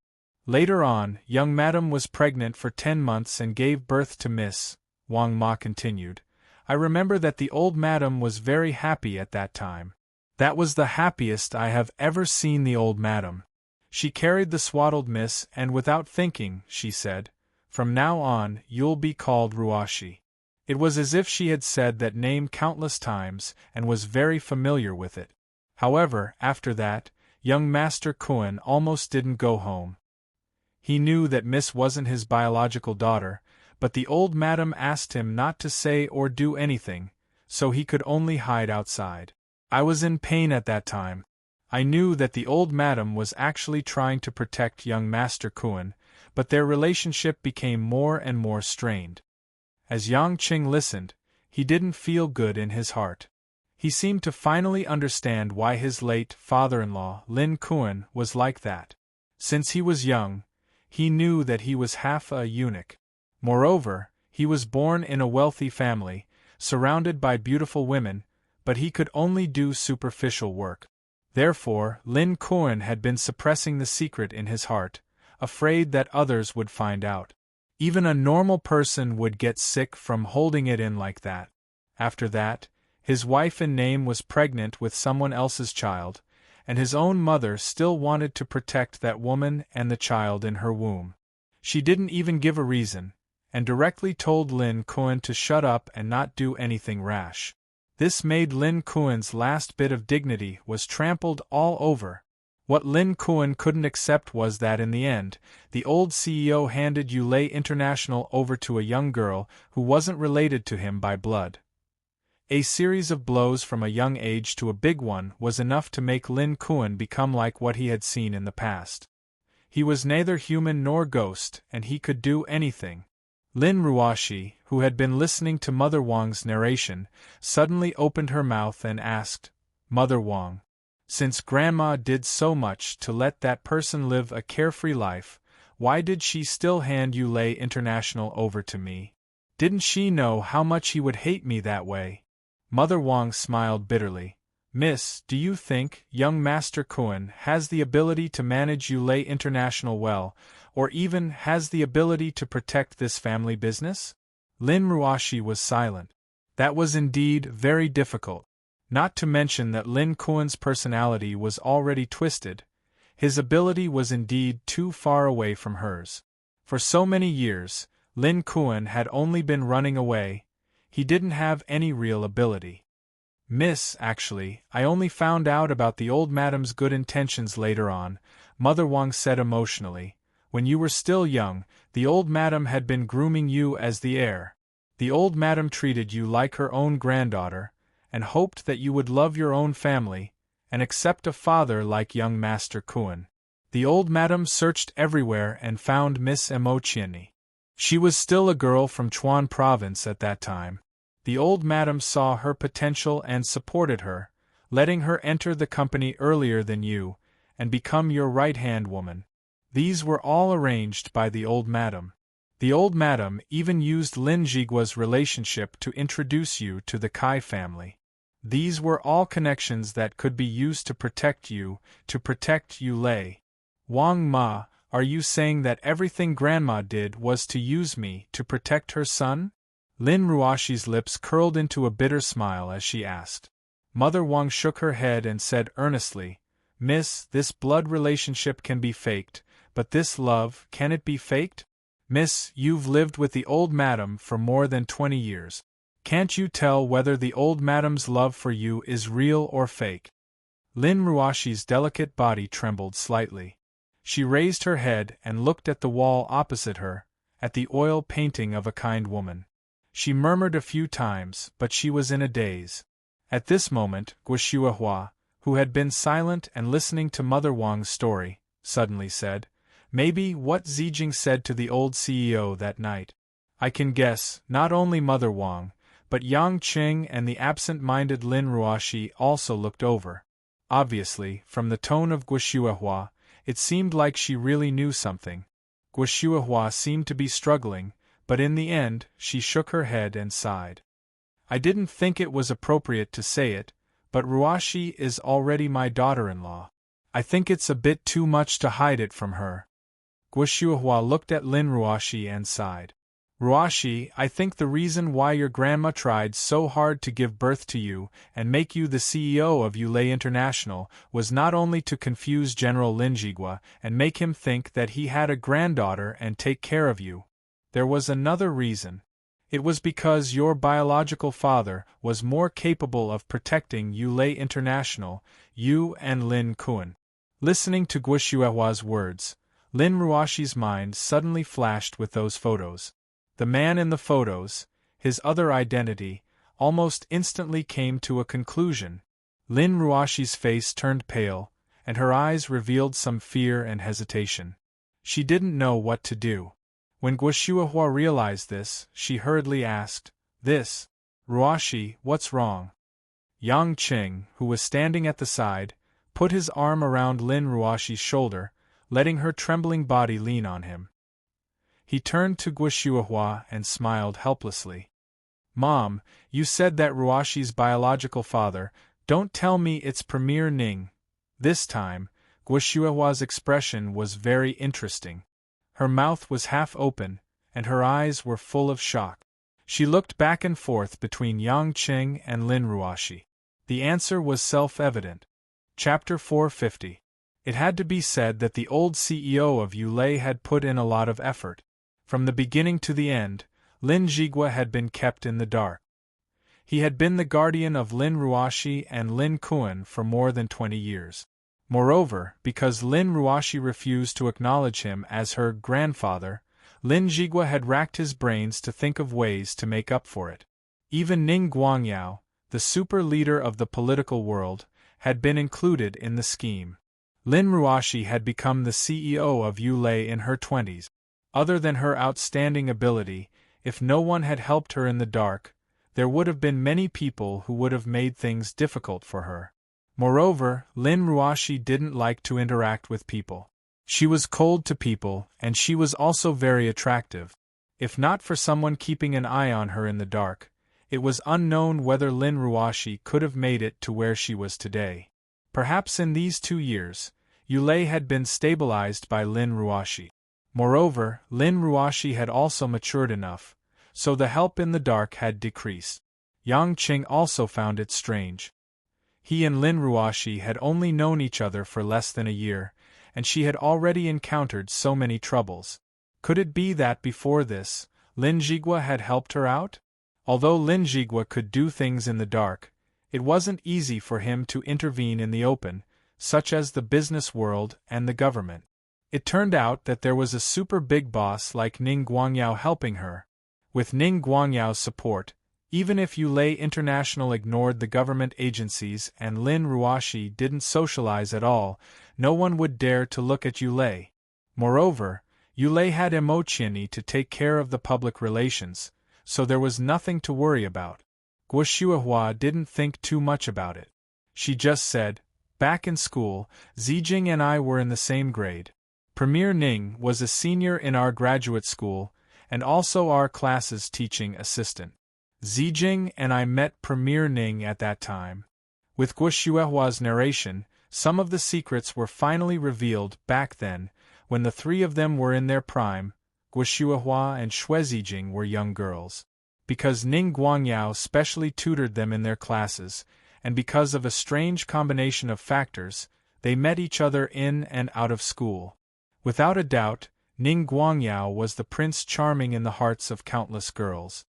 Speaker 1: Later on, young madam was pregnant for 10 months and gave birth to Miss. Wang Ma continued. "I remember that the old madam was very happy at that time. That was the happiest I have ever seen the old madam. She carried the swaddled Miss and without thinking, she said, 'From now on, you'll be called Ruoxi.' It was as if she had said that name countless times and was very familiar with it. However, after that, young Master Kuan almost didn't go home. He knew that Miss wasn't his biological daughter, but the old madam asked him not to say or do anything, so he could only hide outside. I was in pain at that time. I knew that the old madam was actually trying to protect young Master Kuan, but their relationship became more and more strained. As Yang Qing listened, he didn't feel good in his heart. He seemed to finally understand why his late father-in-law, Lin Kuan, was like that. Since he was young, he knew that he was half a eunuch. Moreover, he was born in a wealthy family, surrounded by beautiful women, but he could only do superficial work. Therefore, Lin Kuan had been suppressing the secret in his heart, afraid that others would find out. Even a normal person would get sick from holding it in like that. After that, his wife in name was pregnant with someone else's child, and his own mother still wanted to protect that woman and the child in her womb. She didn't even give a reason, and directly told Lin Kuan to shut up and not do anything rash. This made Lin Kuan's last bit of dignity was trampled all over. What Lin Kuan couldn't accept was that in the end, the old CEO handed Yulei International over to a young girl who wasn't related to him by blood. A series of blows from a young age to a big one was enough to make Lin Kuan become like what he had seen in the past. He was neither human nor ghost, and he could do anything. Lin Ruoshi, who had been listening to Mother Wang's narration, suddenly opened her mouth and asked, "Mother Wang, since Grandma did so much to let that person live a carefree life, why did she still hand Yulei International over to me? Didn't she know how much he would hate me that way?" Mother Wang smiled bitterly. "Miss, do you think young Master Kuan has the ability to manage Yulei International well, or even has the ability to protect this family business?" Lin Ruoshi was silent. That was indeed very difficult. Not to mention that Lin Kuan's personality was already twisted. His ability was indeed too far away from hers. For so many years, Lin Kuan had only been running away. He didn't have any real ability. "Miss, actually, I only found out about the old madam's good intentions later on," Mother Wang said emotionally. "When you were still young, the old madam had been grooming you as the heir. The old madam treated you like her own granddaughter, and hoped that you would love your own family, and accept a father like young Master Kuan. The old madam searched everywhere and found Miss Emotieni. She was still a girl from Chuan province at that time. The old madam saw her potential and supported her, letting her enter the company earlier than you, and become your right-hand woman. These were all arranged by the old madam. The old madam even used Lin Jigua's relationship to introduce you to the Kai family. These were all connections that could be used to protect you, to protect Yulei. Wang Ma, are you saying that everything Grandma did was to use me to protect her son?" Lin Ruoshi's lips curled into a bitter smile as she asked. Mother Wang shook her head and said earnestly, "Miss, this blood relationship can be faked, but this love, can it be faked? Miss, you've lived with the old madam for more than 20 years. Can't you tell whether the old madam's love for you is real or fake?" Lin Ruoshi's delicate body trembled slightly. She raised her head and looked at the wall opposite her, at the oil painting of a kind woman. She murmured a few times, but she was in a daze. At this moment, Guoshuahua, who had been silent and listening to Mother Wang's story, suddenly said, "Maybe what Zijing said to the old CEO that night. I can guess, not only Mother Wang, but Yang Qing and the absent-minded Lin Ruoshi also looked over. Obviously, from the tone of Guoshuahua, it seemed like she really knew something. Guoshuahua seemed to be struggling, but in the end, she shook her head and sighed. "I didn't think it was appropriate to say it, but Ruoshi is already my daughter-in-law. I think it's a bit too much to hide it from her." Guoshuahua looked at Lin Ruoshi and sighed. "Ruoshi, I think the reason why your grandma tried so hard to give birth to you and make you the CEO of Yulei International was not only to confuse General Lin Jigua and make him think that he had a granddaughter and take care of you. There was another reason. It was because your biological father was more capable of protecting Yulei International, you and Lin Kuan." Listening to Guoshuahua's words, Lin Ruoshi's mind suddenly flashed with those photos. The man in the photos, his other identity, almost instantly came to a conclusion. Lin Ruoshi's face turned pale, and her eyes revealed some fear and hesitation. She didn't know what to do. When Guoshuahua realized this, she hurriedly asked, "This, Ruoshi, what's wrong?" Yang Qing, who was standing at the side, put his arm around Lin Ruoshi's shoulder, letting her trembling body lean on him. He turned to Guoshuahua and smiled helplessly. "Mom, you said that Ruoshi's biological father, don't tell me it's Premier Ning." This time, Guoshuahua's expression was very interesting. Her mouth was half open, and her eyes were full of shock. She looked back and forth between Yang Qing and Lin Ruoshi. The answer was self-evident. Chapter 450. It had to be said that the old CEO of Yulei had put in a lot of effort. From the beginning to the end, Lin Jigua had been kept in the dark. He had been the guardian of Lin Ruoshi and Lin Kuan for more than 20 years. Moreover, because Lin Ruoshi refused to acknowledge him as her grandfather, Lin Jigua had racked his brains to think of ways to make up for it. Even Ning Guangyao, the super leader of the political world, had been included in the scheme. Lin Ruoshi had become the CEO of Yulei in her 20s. Other than her outstanding ability, if no one had helped her in the dark, there would have been many people who would have made things difficult for her. Moreover, Lin Ruoshi didn't like to interact with people. She was cold to people, and she was also very attractive. If not for someone keeping an eye on her in the dark, it was unknown whether Lin Ruoshi could have made it to where she was today. Perhaps in these 2 years, Yulei had been stabilized by Lin Ruoshi. Moreover, Lin Ruoshi had also matured enough, so the help in the dark had decreased. Yang Qing also found it strange. He and Lin Ruoshi had only known each other for less than a year, and she had already encountered so many troubles. Could it be that before this, Lin Jigua had helped her out? Although Lin Jigua could do things in the dark, it wasn't easy for him to intervene in the open, such as the business world and the government. It turned out that there was a super big boss like Ning Guangyao helping her. With Ning Guangyao's support, even if Yulei International ignored the government agencies and Lin Ruoshi didn't socialize at all, no one would dare to look at Yulei. Moreover, Yulei had Emotioni to take care of the public relations, so there was nothing to worry about. Guo Shuihua didn't think too much about it. She just said, "Back in school, Zijing and I were in the same grade. Premier Ning was a senior in our graduate school, and also our class's teaching assistant. Zijing and I met Premier Ning at that time." With Guo Shuihua's narration, some of the secrets were finally revealed back then, when the three of them were in their prime. Guo Shuihua and Xue Zijing were young girls. Because Ning Guangyao specially tutored them in their classes, and because of a strange combination of factors, they met each other in and out of school. Without a doubt, Ning Guangyao was the Prince Charming in the hearts of countless girls.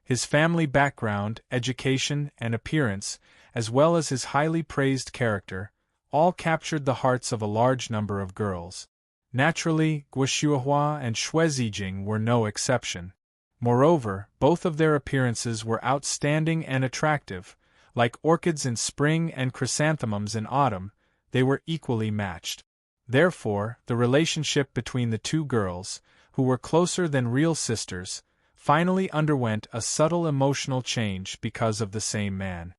Speaker 1: His family background, education, and appearance, as well as his highly praised character, all captured the hearts of a large number of girls. Naturally, Guo Shuihua and Xue Zijing were no exception. Moreover, both of their appearances were outstanding and attractive. Like orchids in spring and chrysanthemums in autumn, they were equally matched. Therefore, the relationship between the two girls, who were closer than real sisters, finally underwent a subtle emotional change because of the same man.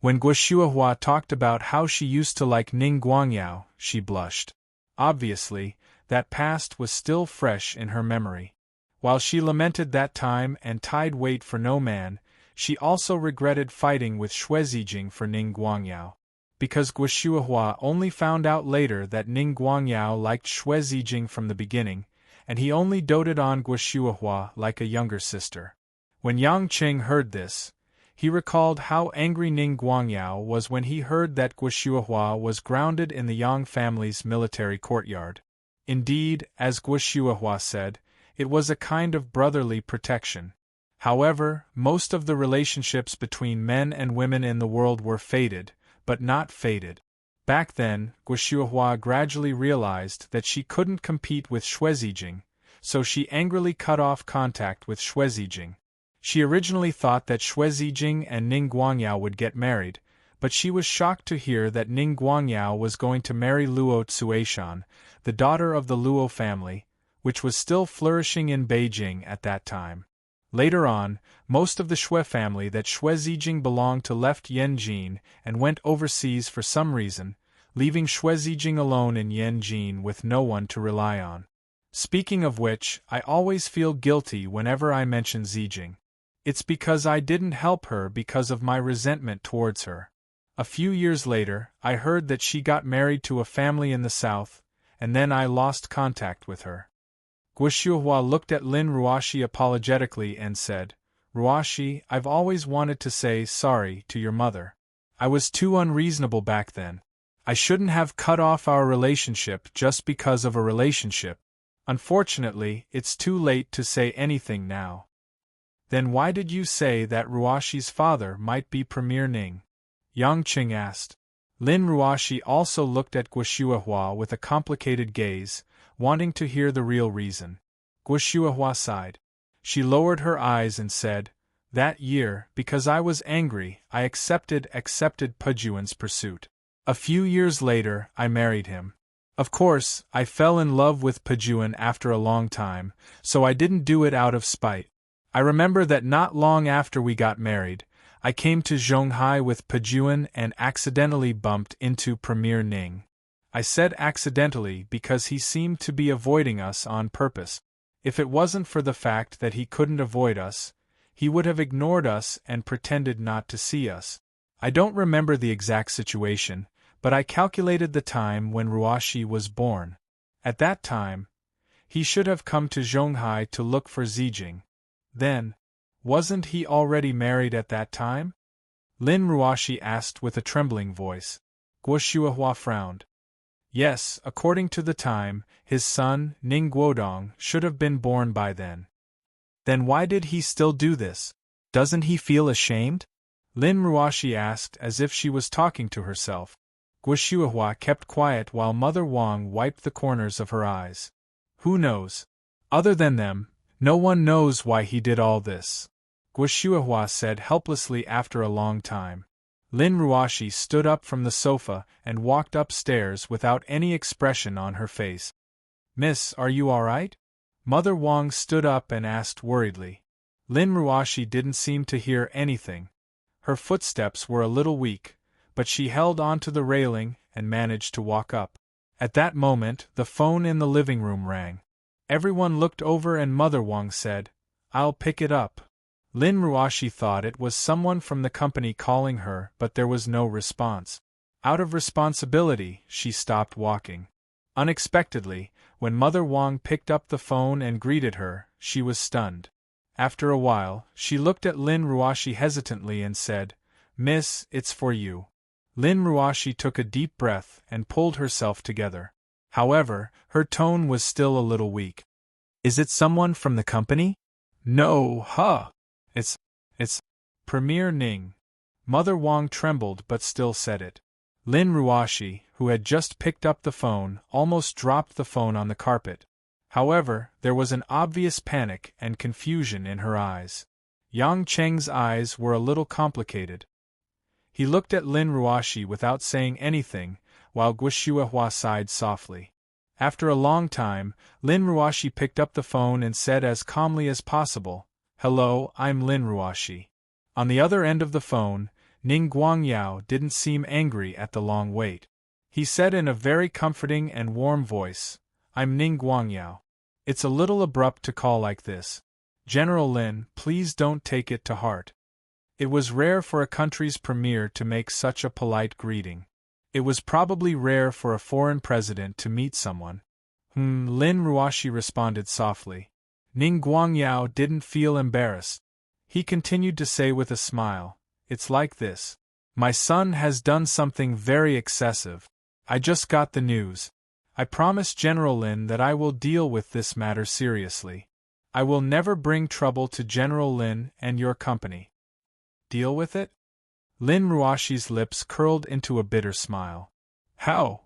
Speaker 1: When Guo Shuihua talked about how she used to like Ning Guangyao, she blushed. Obviously, that past was still fresh in her memory. While she lamented that time and tied wait for no man, she also regretted fighting with Xue Zijing for Ning Guangyao. Because Guo Shuihua only found out later that Ning Guangyao liked Xue Zijing from the beginning, and he only doted on Guo Shuihua like a younger sister. When Yang Qing heard this, he recalled how angry Ning Guangyao was when he heard that Guo Shuihua was grounded in the Yang family's military courtyard. Indeed, as Guo Shuihua said, it was a kind of brotherly protection. However, most of the relationships between men and women in the world were faded, but not fated. Back then, Guo Shuihua gradually realized that she couldn't compete with Xue Zijing, so she angrily cut off contact with Xue Zijing. She originally thought that Xue Zijing and Ning Guangyao would get married, but she was shocked to hear that Ning Guangyao was going to marry Luo Tsuishan, the daughter of the Luo family, which was still flourishing in Beijing at that time. Later on, most of the Xue family that Xue Zijing belonged to left Yanjin and went overseas for some reason, leaving Xue Zijing alone in Yanjin with no one to rely on. Speaking of which, I always feel guilty whenever I mention Zijing. It's because I didn't help her because of my resentment towards her. A few years later, I heard that she got married to a family in the south, and then I lost contact with her. Guo Shuihua looked at Lin Ruoshi apologetically and said, "Ruoshi, I've always wanted to say sorry to your mother. I was too unreasonable back then. I shouldn't have cut off our relationship just because of a relationship. Unfortunately, it's too late to say anything now." "Then why did you say that Ruoshi's father might be Premier Ning?" Yang Qing asked. Lin Ruoshi also looked at Guoshuahua with a complicated gaze, wanting to hear the real reason. Guoshuahua sighed. She lowered her eyes and said, "That year, because I was angry, I accepted Pujuan's pursuit. A few years later, I married him. Of course, I fell in love with Pujuan after a long time, so I didn't do it out of spite. I remember that not long after we got married, I came to Zhonghai with Pujuan and accidentally bumped into Premier Ning. I said accidentally because he seemed to be avoiding us on purpose. If it wasn't for the fact that he couldn't avoid us, he would have ignored us and pretended not to see us. I don't remember the exact situation, but I calculated the time when Ruoshi was born. At that time, he should have come to Zhonghai to look for Zijing. Then, wasn't he already married at that time?" Lin Ruoshi asked with a trembling voice. Guoshuahua frowned. "Yes, according to the time, his son, Ning Guodong, should have been born by then." "Then why did he still do this? Doesn't he feel ashamed?" Lin Ruoshi asked as if she was talking to herself. Guoshuahua kept quiet while Mother Wang wiped the corners of her eyes. "Who knows? Other than them, no one knows why he did all this," Guoshuahua said helplessly after a long time. Lin Ruoshi stood up from the sofa and walked upstairs without any expression on her face. "Miss, are you all right?" Mother Wang stood up and asked worriedly. Lin Ruoshi didn't seem to hear anything. Her footsteps were a little weak, but she held onto the railing and managed to walk up. At that moment, the phone in the living room rang. Everyone looked over and Mother Wang said, "I'll pick it up." Lin Ruoshi thought it was someone from the company calling her, but there was no response. Out of responsibility, she stopped walking. Unexpectedly, when Mother Wang picked up the phone and greeted her, she was stunned. After a while, she looked at Lin Ruoshi hesitantly and said, "Miss, it's for you." Lin Ruoshi took a deep breath and pulled herself together. However, her tone was still a little weak. "Is it someone from the company?" "No, huh? It's Premier Ning." Mother Wang trembled but still said it. Lin Ruoshi, who had just picked up the phone, almost dropped the phone on the carpet. However, there was an obvious panic and confusion in her eyes. Yang Cheng's eyes were a little complicated. He looked at Lin Ruoshi without saying anything, while Guoshuahua sighed softly. After a long time, Lin Ruoshi picked up the phone and said as calmly as possible, "Hello, I'm Lin Ruoshi." On the other end of the phone, Ning Guangyao didn't seem angry at the long wait. He said in a very comforting and warm voice, "I'm Ning Guangyao. It's a little abrupt to call like this. General Lin, please don't take it to heart." It was rare for a country's premier to make such a polite greeting. It was probably rare for a foreign president to meet someone. Lin Ruoshi responded softly. Ning Guangyao didn't feel embarrassed. He continued to say with a smile, "It's like this. My son has done something very excessive. I just got the news. I promise General Lin that I will deal with this matter seriously. I will never bring trouble to General Lin and your company." "Deal with it?" Lin Ruoshi's lips curled into a bitter smile. "How?"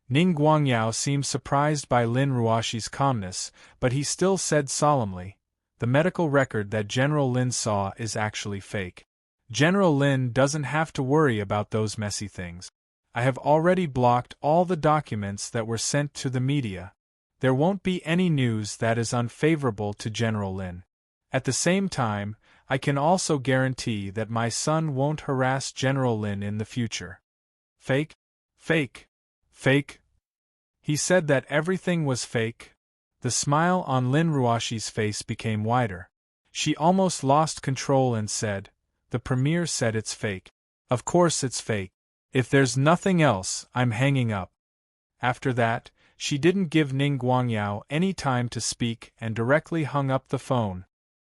Speaker 1: Ning Guangyao seemed surprised by Lin Ruoshi's calmness, but he still said solemnly, "The medical record that General Lin saw is actually fake. General Lin doesn't have to worry about those messy things. I have already blocked all the documents that were sent to the media. There won't be any news that is unfavorable to General Lin. At the same time, I can also guarantee that my son won't harass General Lin in the future." "Fake? Fake? Fake?" He said that everything was fake. The smile on Lin Ruoshi's face became wider. She almost lost control and said, "The premier said it's fake. Of course it's fake. If there's nothing else, I'm hanging up." After that, she didn't give Ning Guangyao any time to speak and directly hung up the phone.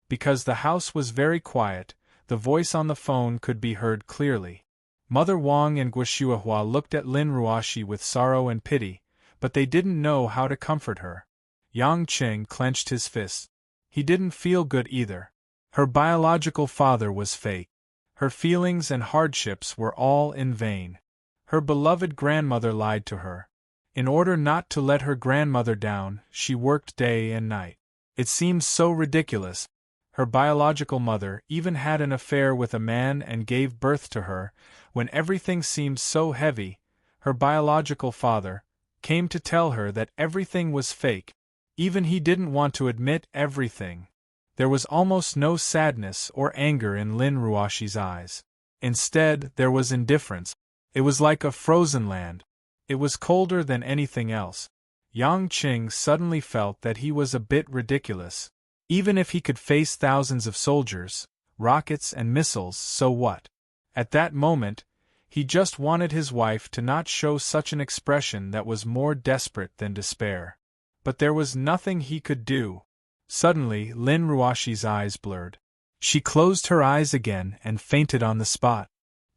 Speaker 1: Because the house was very quiet, the voice on the phone could be heard clearly. Mother Wang and Guoshuahua looked at Lin Ruoshi with sorrow and pity, but they didn't know how to comfort her. Yang Cheng clenched his fists. He didn't feel good either. Her biological father was fake. Her feelings and hardships were all in vain. Her beloved grandmother lied to her. In order not to let her grandmother down, she worked day and night. It seemed so ridiculous. Her biological mother even had an affair with a man and gave birth to her, when everything seemed so heavy. Her biological father came to tell her that everything was fake. Even he didn't want to admit everything. There was almost no sadness or anger in Lin Ruoshi's eyes. Instead, there was indifference. It was like a frozen land. It was colder than anything else. Yang Qing suddenly felt that he was a bit ridiculous. Even if he could face thousands of soldiers, rockets and missiles, so what? At that moment, he just wanted his wife to not show such an expression that was more desperate than despair. But there was nothing he could do. Suddenly, Lin Ruoshi's eyes blurred. She closed her eyes again and fainted on the spot.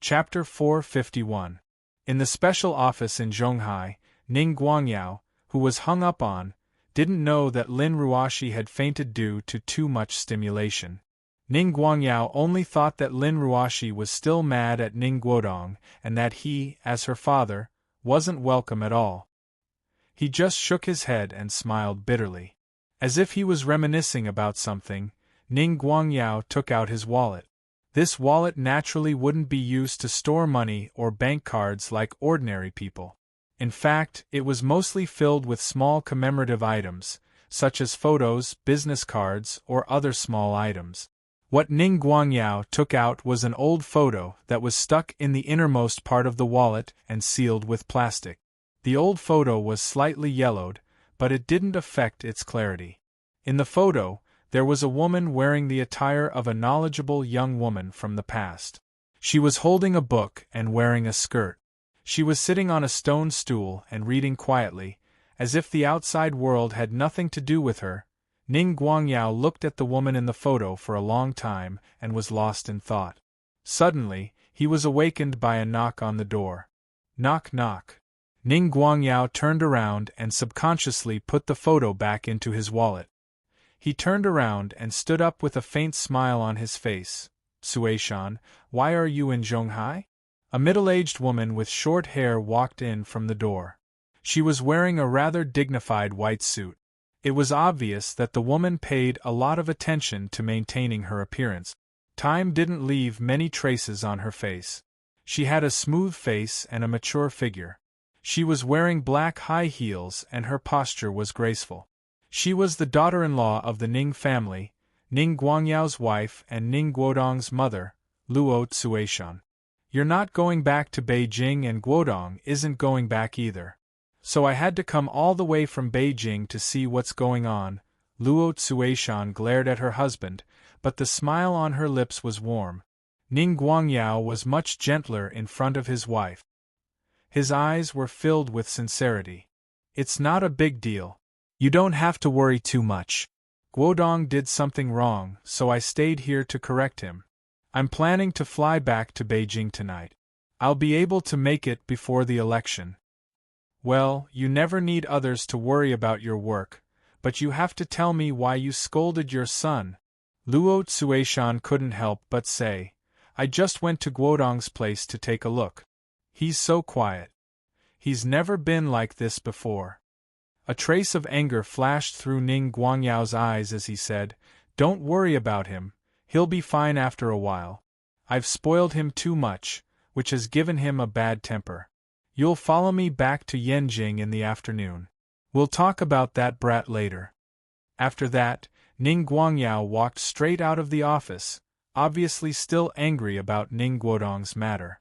Speaker 1: Chapter 451. In the special office in Zhonghai, Ning Guangyao, who was hung up on, didn't know that Lin Ruoshi had fainted due to too much stimulation. Ning Guangyao only thought that Lin Ruoshi was still mad at Ning Guodong and that he, as her father, wasn't welcome at all. He just shook his head and smiled bitterly. As if he was reminiscing about something, Ning Guangyao took out his wallet. This wallet naturally wouldn't be used to store money or bank cards like ordinary people. In fact, it was mostly filled with small commemorative items, such as photos, business cards, or other small items. What Ning Guangyao took out was an old photo that was stuck in the innermost part of the wallet and sealed with plastic. The old photo was slightly yellowed, but it didn't affect its clarity. In the photo, there was a woman wearing the attire of a knowledgeable young woman from the past. She was holding a book and wearing a skirt. She was sitting on a stone stool and reading quietly, as if the outside world had nothing to do with her. Ning Guangyao looked at the woman in the photo for a long time and was lost in thought. Suddenly, he was awakened by a knock on the door. Knock knock. Ning Guangyao turned around and subconsciously put the photo back into his wallet. He turned around and stood up with a faint smile on his face. Suishan, why are you in Zhonghai? A middle-aged woman with short hair walked in from the door. She was wearing a rather dignified white suit. It was obvious that the woman paid a lot of attention to maintaining her appearance. Time didn't leave many traces on her face. She had a smooth face and a mature figure. She was wearing black high heels and her posture was graceful. She was the daughter-in-law of the Ning family, Ning Guangyao's wife and Ning Guodong's mother, Luo Tsuishan. You're not going back to Beijing and Guodong isn't going back either. So I had to come all the way from Beijing to see what's going on. Luo Tsuishan glared at her husband, but the smile on her lips was warm. Ning Guangyao was much gentler in front of his wife. His eyes were filled with sincerity. It's not a big deal. You don't have to worry too much. Guodong did something wrong, so I stayed here to correct him. I'm planning to fly back to Beijing tonight. I'll be able to make it before the election. Well, you never need others to worry about your work, but you have to tell me why you scolded your son. Luo Tsuishan couldn't help but say, I just went to Guodong's place to take a look. He's so quiet. He's never been like this before. A trace of anger flashed through Ning Guangyao's eyes as he said, Don't worry about him, he'll be fine after a while. I've spoiled him too much, which has given him a bad temper. You'll follow me back to Yanjing in the afternoon. We'll talk about that brat later. After that, Ning Guangyao walked straight out of the office, obviously still angry about Ning Guodong's matter.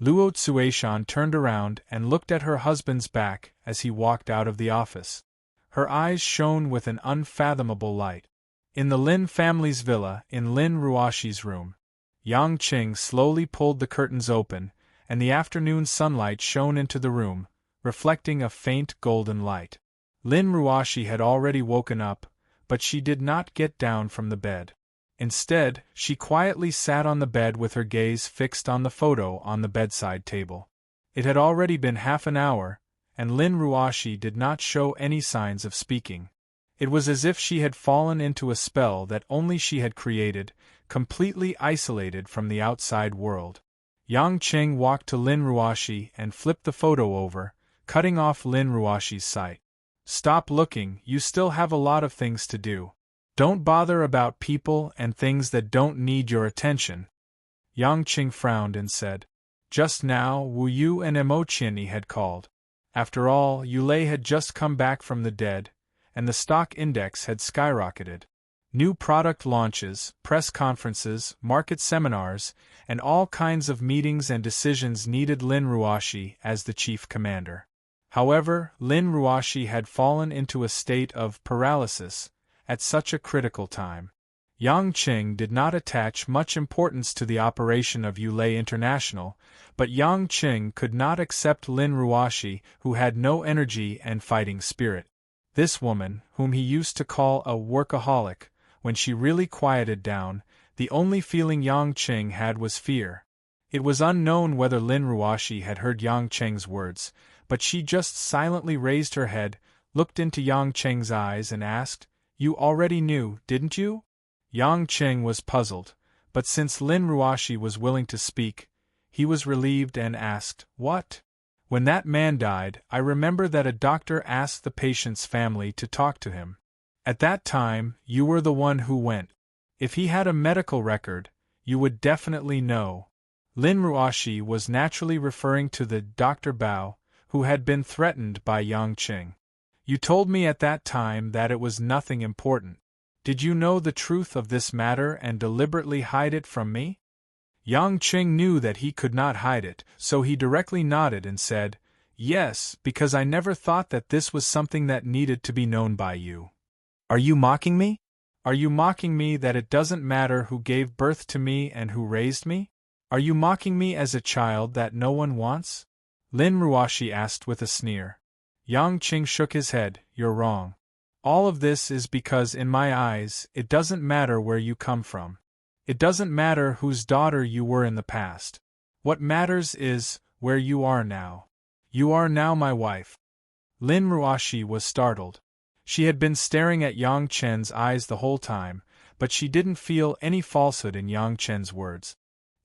Speaker 1: Luo Tsuishan turned around and looked at her husband's back as he walked out of the office. Her eyes shone with an unfathomable light. In the Lin family's villa, in Lin Ruoshi's room, Yang Qing slowly pulled the curtains open, and the afternoon sunlight shone into the room, reflecting a faint golden light. Lin Ruoshi had already woken up, but she did not get down from the bed. Instead, she quietly sat on the bed with her gaze fixed on the photo on the bedside table. It had already been half an hour, and Lin Ruoshi did not show any signs of speaking. It was as if she had fallen into a spell that only she had created, completely isolated from the outside world. Yang Qing walked to Lin Ruoshi and flipped the photo over, cutting off Lin Ruoshi's sight. Stop looking, you still have a lot of things to do. Don't bother about people and things that don't need your attention. Yang Qing frowned and said. Just now, Wu Yu and Emotiani had called. After all, Yulei had just come back from the dead, and the stock index had skyrocketed. New product launches, press conferences, market seminars, and all kinds of meetings and decisions needed Lin Ruoshi as the chief commander. However, Lin Ruoshi had fallen into a state of paralysis at such a critical time. Yang Qing did not attach much importance to the operation of Yulei International, but Yang Qing could not accept Lin Ruoshi, who had no energy and fighting spirit. This woman, whom he used to call a workaholic, when she really quieted down, the only feeling Yang Qing had was fear. It was unknown whether Lin Ruoshi had heard Yang Qing's words, but she just silently raised her head, looked into Yang Qing's eyes and asked, "You already knew, didn't you?" Yang Qing was puzzled, but since Lin Ruoshi was willing to speak, he was relieved and asked, "What?" "When that man died, I remember that a doctor asked the patient's family to talk to him. At that time, you were the one who went. If he had a medical record, you would definitely know." Lin Ruoshi was naturally referring to the Dr. Bao, who had been threatened by Yang Qing. "You told me at that time that it was nothing important. Did you know the truth of this matter and deliberately hide it from me?" Yang Qing knew that he could not hide it, so he directly nodded and said, "Yes, because I never thought that this was something that needed to be known by you." "Are you mocking me? Are you mocking me that it doesn't matter who gave birth to me and who raised me? Are you mocking me as a child that no one wants?" Lin Ruoshi asked with a sneer. Yang Qing shook his head. "You're wrong. All of this is because in my eyes, it doesn't matter where you come from. It doesn't matter whose daughter you were in the past. What matters is where you are now. You are now my wife." Lin Ruoshi was startled. She had been staring at Yang Chen's eyes the whole time, but she didn't feel any falsehood in Yang Chen's words.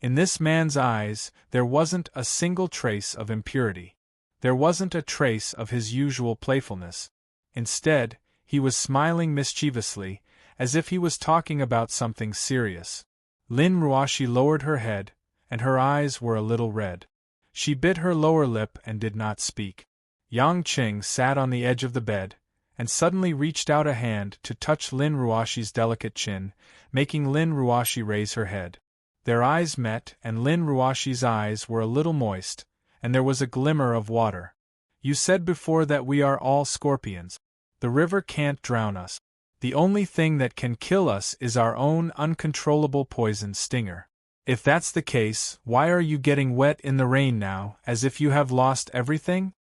Speaker 1: In this man's eyes, there wasn't a single trace of impurity. There wasn't a trace of his usual playfulness. Instead, he was smiling mischievously, as if he was talking about something serious. Lin Ruoshi lowered her head, and her eyes were a little red. She bit her lower lip and did not speak. Yang Qing sat on the edge of the bed, and suddenly reached out a hand to touch Lin Ruoshi's delicate chin, making Lin Ruoshi raise her head. Their eyes met, and Lin Ruoshi's eyes were a little moist, and there was a glimmer of water. "You said before that we are all scorpions. The river can't drown us. The only thing that can kill us is our own uncontrollable poison stinger. If that's the case, why are you getting wet in the rain now, as if you have lost everything?"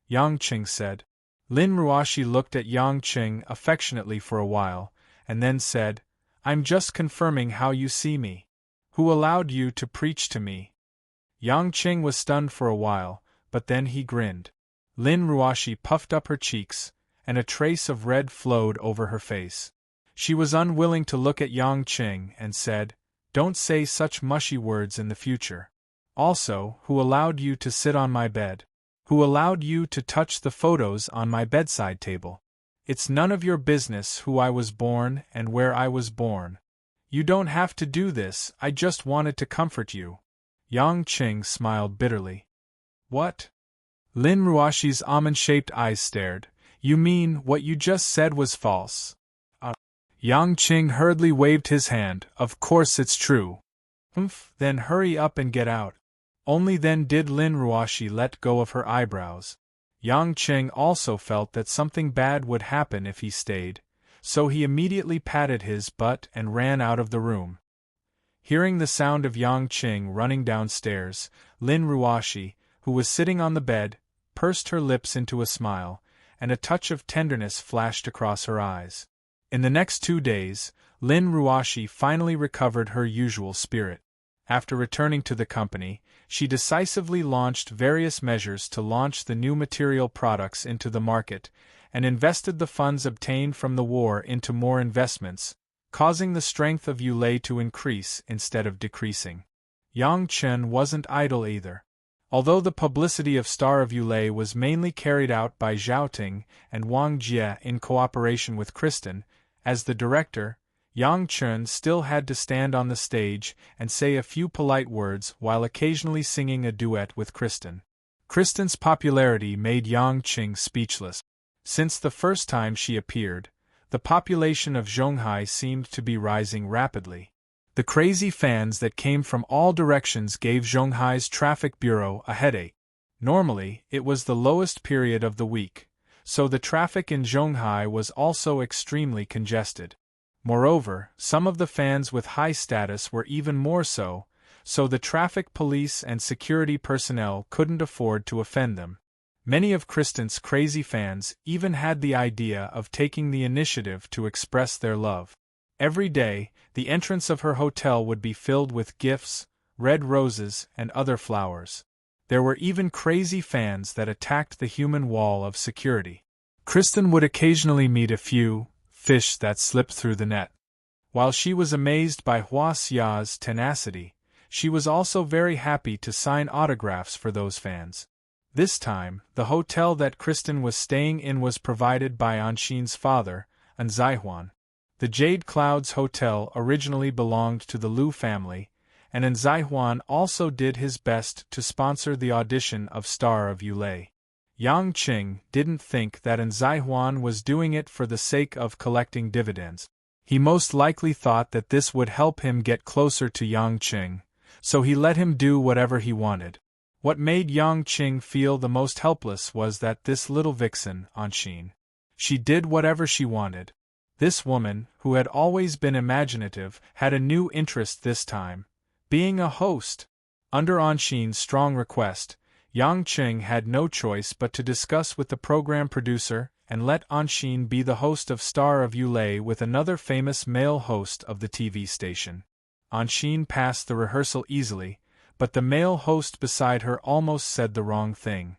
Speaker 1: Yang Qing said. Lin Ruoshi looked at Yang Qing affectionately for a while, and then said, "I'm just confirming how you see me. Who allowed you to preach to me?" Yang Qing was stunned for a while, but then he grinned. Lin Ruoshi puffed up her cheeks, and a trace of red flowed over her face. She was unwilling to look at Yang Qing and said, "Don't say such mushy words in the future. Also, who allowed you to sit on my bed? Who allowed you to touch the photos on my bedside table? It's none of your business who I was born and where I was born. You don't have to do this, I just wanted to comfort you." Yang Qing smiled bitterly. "What?" Lin Ruoshi's almond-shaped eyes stared. "You mean what you just said was false?" Yang Qing hurriedly waved his hand. "Of course it's true." Then hurry up and get out." Only then did Lin Ruoshi let go of her eyebrows. Yang Qing also felt that something bad would happen if he stayed, so he immediately patted his butt and ran out of the room. Hearing the sound of Yang Qing running downstairs, Lin Ruoshi, who was sitting on the bed, pursed her lips into a smile, and a touch of tenderness flashed across her eyes. In the next 2 days, Lin Ruoshi finally recovered her usual spirit. After returning to the company, she decisively launched various measures to launch the new material products into the market, and invested the funds obtained from the war into more investments, causing the strength of Yulei to increase instead of decreasing. Yang Chen wasn't idle either. Although the publicity of Star of Yulei was mainly carried out by Zhao Ting and Wang Jie in cooperation with Kristen, as the director, Yang Chen still had to stand on the stage and say a few polite words while occasionally singing a duet with Kristen. Kristen's popularity made Yang Qing speechless. Since the first time she appeared, the population of Zhonghai seemed to be rising rapidly. The crazy fans that came from all directions gave Zhonghai's traffic bureau a headache. Normally, it was the lowest period of the week, so the traffic in Zhonghai was also extremely congested. Moreover, some of the fans with high status were even more so the traffic police and security personnel couldn't afford to offend them. Many of Kristen's crazy fans even had the idea of taking the initiative to express their love. Every day, the entrance of her hotel would be filled with gifts, red roses, and other flowers. There were even crazy fans that attacked the human wall of security. Kristen would occasionally meet a few fish that slipped through the net. While she was amazed by Hua Xia's tenacity, she was also very happy to sign autographs for those fans. This time, the hotel that Kristen was staying in was provided by Anxin's father, Anzaihuan. The Jade Clouds Hotel originally belonged to the Liu family, and Anzaihuan also did his best to sponsor the audition of Star of Yulei. Yang Qing didn't think that Anzaihuan was doing it for the sake of collecting dividends. He most likely thought that this would help him get closer to Yang Qing, so he let him do whatever he wanted. What made Yang Qing feel the most helpless was that this little vixen, Anxin. She did whatever she wanted. This woman, who had always been imaginative, had a new interest this time, being a host. Under Anxin's strong request, Yang Qing had no choice but to discuss with the program producer and let Anxin be the host of Star of Yulei with another famous male host of the TV station. Anxin passed the rehearsal easily, but the male host beside her almost said the wrong thing.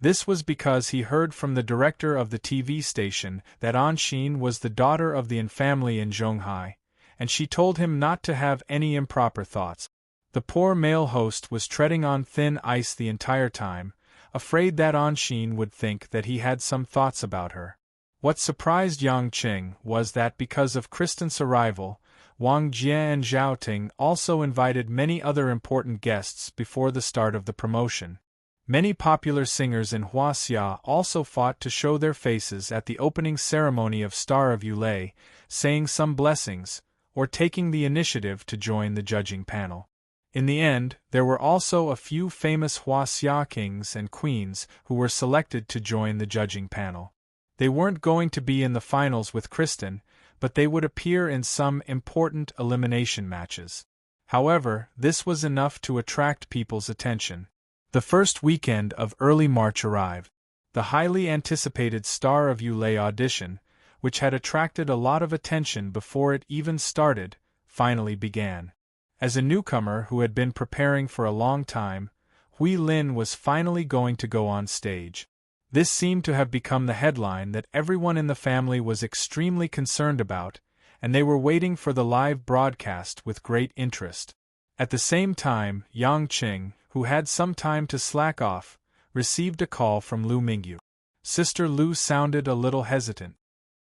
Speaker 1: This was because he heard from the director of the TV station that Anxin was the daughter of the family in Zhonghai, and she told him not to have any improper thoughts. The poor male host was treading on thin ice the entire time, afraid that Anxin would think that he had some thoughts about her. What surprised Yang Qing was that because of Kristen's arrival, Wang Jie and Zhao Ting also invited many other important guests before the start of the promotion. Many popular singers in Huaxia also fought to show their faces at the opening ceremony of Star of Yulei, saying some blessings, or taking the initiative to join the judging panel. In the end, there were also a few famous Huaxia kings and queens who were selected to join the judging panel. They weren't going to be in the finals with Kristen, but they would appear in some important elimination matches. However, this was enough to attract people's attention. The first weekend of early March arrived. The highly anticipated Star of Yulei audition, which had attracted a lot of attention before it even started, finally began. As a newcomer who had been preparing for a long time, Hui Lin was finally going to go on stage. This seemed to have become the headline that everyone in the family was extremely concerned about, and they were waiting for the live broadcast with great interest. At the same time, Yang Qing, who had some time to slack off, received a call from Lu Mingyu. Sister Lu sounded a little hesitant.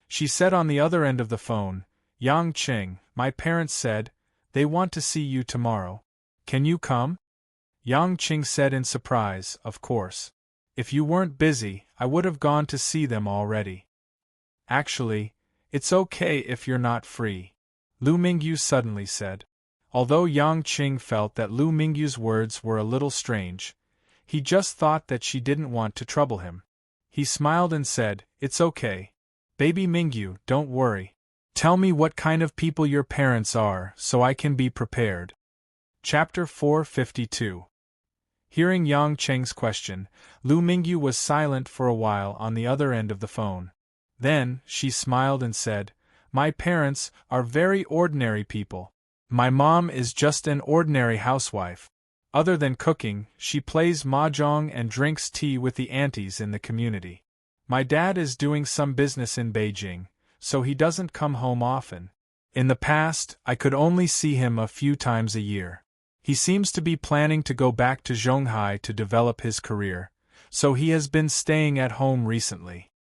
Speaker 1: She said on the other end of the phone, "Yang Qing, my parents said, they want to see you tomorrow. Can you come?" Yang Qing said in surprise, "Of course. If you weren't busy, I would have gone to see them already." "Actually, it's okay if you're not free," Lu Mingyu suddenly said. Although Yang Qing felt that Lu Mingyu's words were a little strange, he just thought that she didn't want to trouble him. He smiled and said, "It's okay. Baby Mingyu, don't worry. Tell me what kind of people your parents are so I can be prepared." Chapter 452. Hearing Yang Qing's question, Lu Mingyu was silent for a while on the other end of the phone. Then, she smiled and said, "My parents are very ordinary people. My mom is just an ordinary housewife. Other than cooking, she plays mahjong and drinks tea with the aunties in the community. My dad is doing some business in Beijing, so he doesn't come home often. In the past, I could only see him a few times a year. He seems to be planning to go back to Zhonghai to develop his career, so he has been staying at home recently.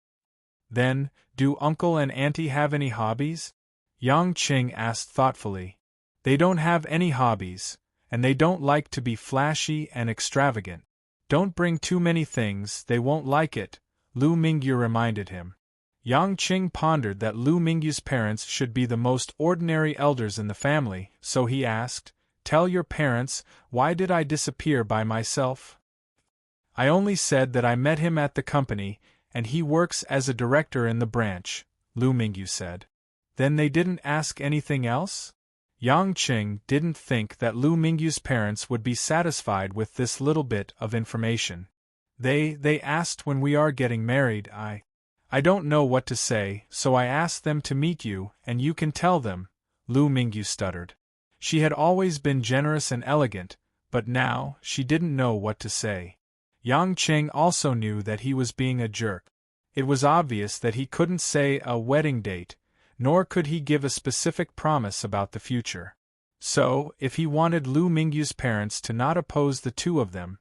Speaker 1: Then, do Uncle and Auntie have any hobbies? Yang Qing asked thoughtfully. They don't have any hobbies, and they don't like to be flashy and extravagant. Don't bring too many things, they won't like it, Lu Mingyu reminded him. Yang Qing pondered that Lu Mingyu's parents should be the most ordinary elders in the family, so he asked, "Tell your parents, why did I disappear by myself?" "I only said that I met him at the company, and he works as a director in the branch," Lu Mingyu said. "Then they didn't ask anything else?" Yang Qing didn't think that Lu Mingyu's parents would be satisfied with this little bit of information. They asked when we are getting married. I don't know what to say, so I asked them to meet you, and you can tell them," Lu Mingyu stuttered. She had always been generous and elegant, but now, she didn't know what to say. Yang Qing also knew that he was being a jerk. It was obvious that he couldn't say a wedding date, nor could he give a specific promise about the future. So, if he wanted Lu Mingyu's parents to not oppose the two of them,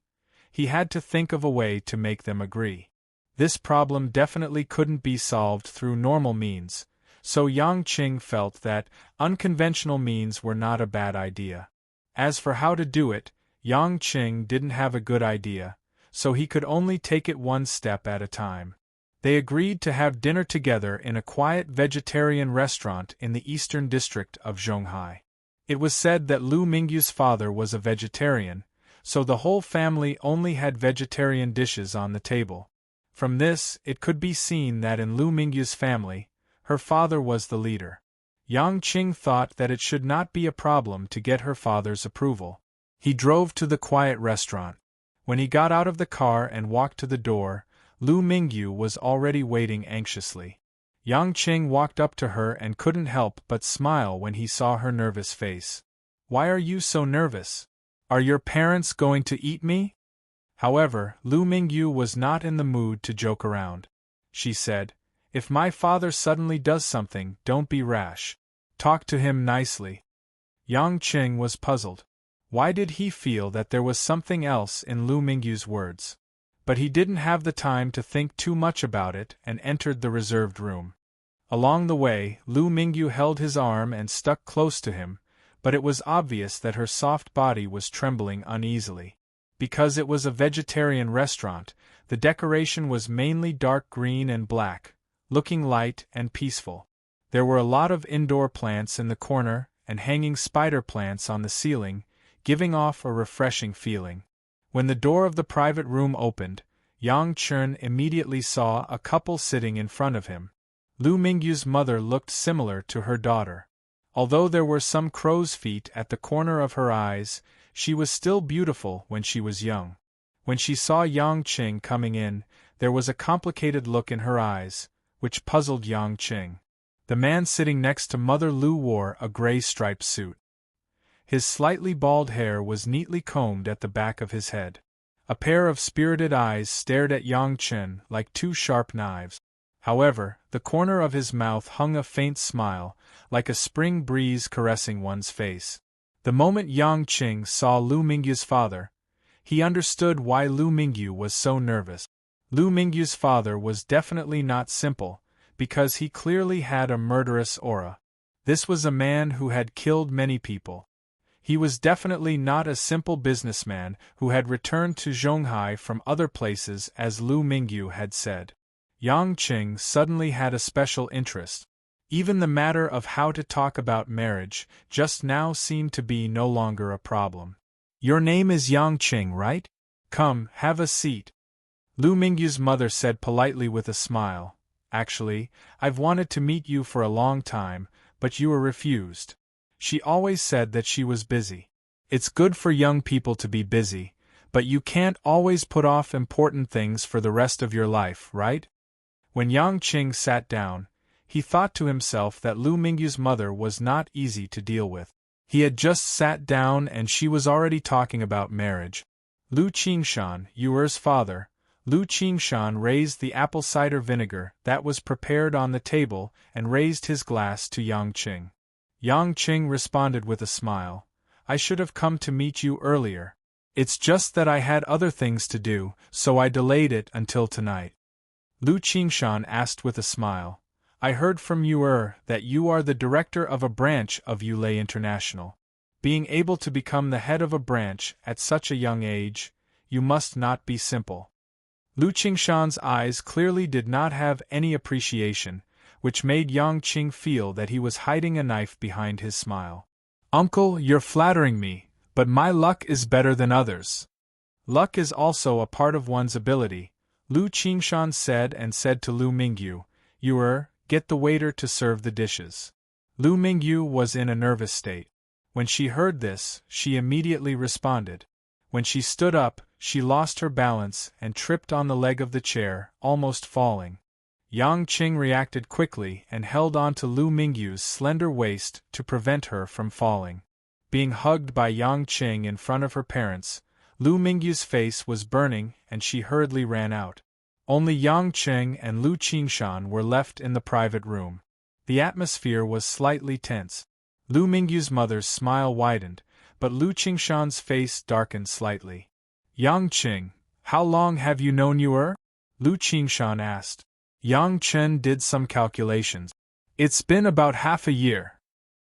Speaker 1: he had to think of a way to make them agree. This problem definitely couldn't be solved through normal means, so Yang Qing felt that unconventional means were not a bad idea. As for how to do it, Yang Qing didn't have a good idea, so he could only take it one step at a time. They agreed to have dinner together in a quiet vegetarian restaurant in the eastern district of Zhonghai. It was said that Lu Mingyu's father was a vegetarian, so the whole family only had vegetarian dishes on the table. From this, it could be seen that in Lu Mingyu's family, her father was the leader. Yang Qing thought that it should not be a problem to get her father's approval. He drove to the quiet restaurant. When he got out of the car and walked to the door, Lu Mingyu was already waiting anxiously. Yang Qing walked up to her and couldn't help but smile when he saw her nervous face. "Why are you so nervous? Are your parents going to eat me?" However, Lu Mingyu was not in the mood to joke around. She said, "If my father suddenly does something, don't be rash. Talk to him nicely." Yang Qing was puzzled. Why did he feel that there was something else in Lu Mingyu's words? But he didn't have the time to think too much about it and entered the reserved room. Along the way, Lu Mingyu held his arm and stuck close to him, but it was obvious that her soft body was trembling uneasily. Because it was a vegetarian restaurant, the decoration was mainly dark green and black, looking light and peaceful. There were a lot of indoor plants in the corner and hanging spider plants on the ceiling, giving off a refreshing feeling. When the door of the private room opened, Yang Qing immediately saw a couple sitting in front of him. Lu Mingyu's mother looked similar to her daughter. Although there were some crow's feet at the corner of her eyes, she was still beautiful when she was young. When she saw Yang Qing coming in, there was a complicated look in her eyes, which puzzled Yang Qing. The man sitting next to Mother Lu wore a gray striped suit. His slightly bald hair was neatly combed at the back of his head. A pair of spirited eyes stared at Yang Qing like two sharp knives. However, the corner of his mouth hung a faint smile, like a spring breeze caressing one's face. The moment Yang Qing saw Lu Mingyu's father, he understood why Lu Mingyu was so nervous. Lu Mingyu's father was definitely not simple, because he clearly had a murderous aura. This was a man who had killed many people. He was definitely not a simple businessman who had returned to Zhonghai from other places as Lu Mingyu had said. Yang Qing suddenly had a special interest. Even the matter of how to talk about marriage just now seemed to be no longer a problem. "Your name is Yang Qing, right? Come, have a seat," Lu Mingyu's mother said politely with a smile. "Actually, I've wanted to meet you for a long time, but you were refused." She always said that she was busy. It's good for young people to be busy, but you can't always put off important things for the rest of your life, right? When Yang Qing sat down, he thought to himself that Lu Mingyu's mother was not easy to deal with. He had just sat down and she was already talking about marriage. Lu Qingshan, Yuer's father, Lu Qingshan raised the apple cider vinegar that was prepared on the table and raised his glass to Yang Qing. Yang Qing responded with a smile. I should have come to meet you earlier. It's just that I had other things to do, so I delayed it until tonight. Lu Qingshan asked with a smile. I heard from you that you are the director of a branch of Yulei International. Being able to become the head of a branch at such a young age, you must not be simple. Lu Qingshan's eyes clearly did not have any appreciation, which made Yang Qing feel that he was hiding a knife behind his smile. Uncle, you're flattering me, but my luck is better than others. Luck is also a part of one's ability, Lu Qingshan said to Lu Mingyu, get the waiter to serve the dishes. Lu Mingyu was in a nervous state. When she heard this, she immediately responded. When she stood up, she lost her balance and tripped on the leg of the chair, almost falling. Yang Qing reacted quickly and held on to Lu Mingyu's slender waist to prevent her from falling. Being hugged by Yang Qing in front of her parents, Lu Mingyu's face was burning and she hurriedly ran out. Only Yang Qing and Lu Qingshan were left in the private room. The atmosphere was slightly tense. Lu Mingyu's mother's smile widened, but Lu Qingshan's face darkened slightly. Yang Qing, how long have you known Lu Qingshan asked. Yang Qing did some calculations. It's been about half a year.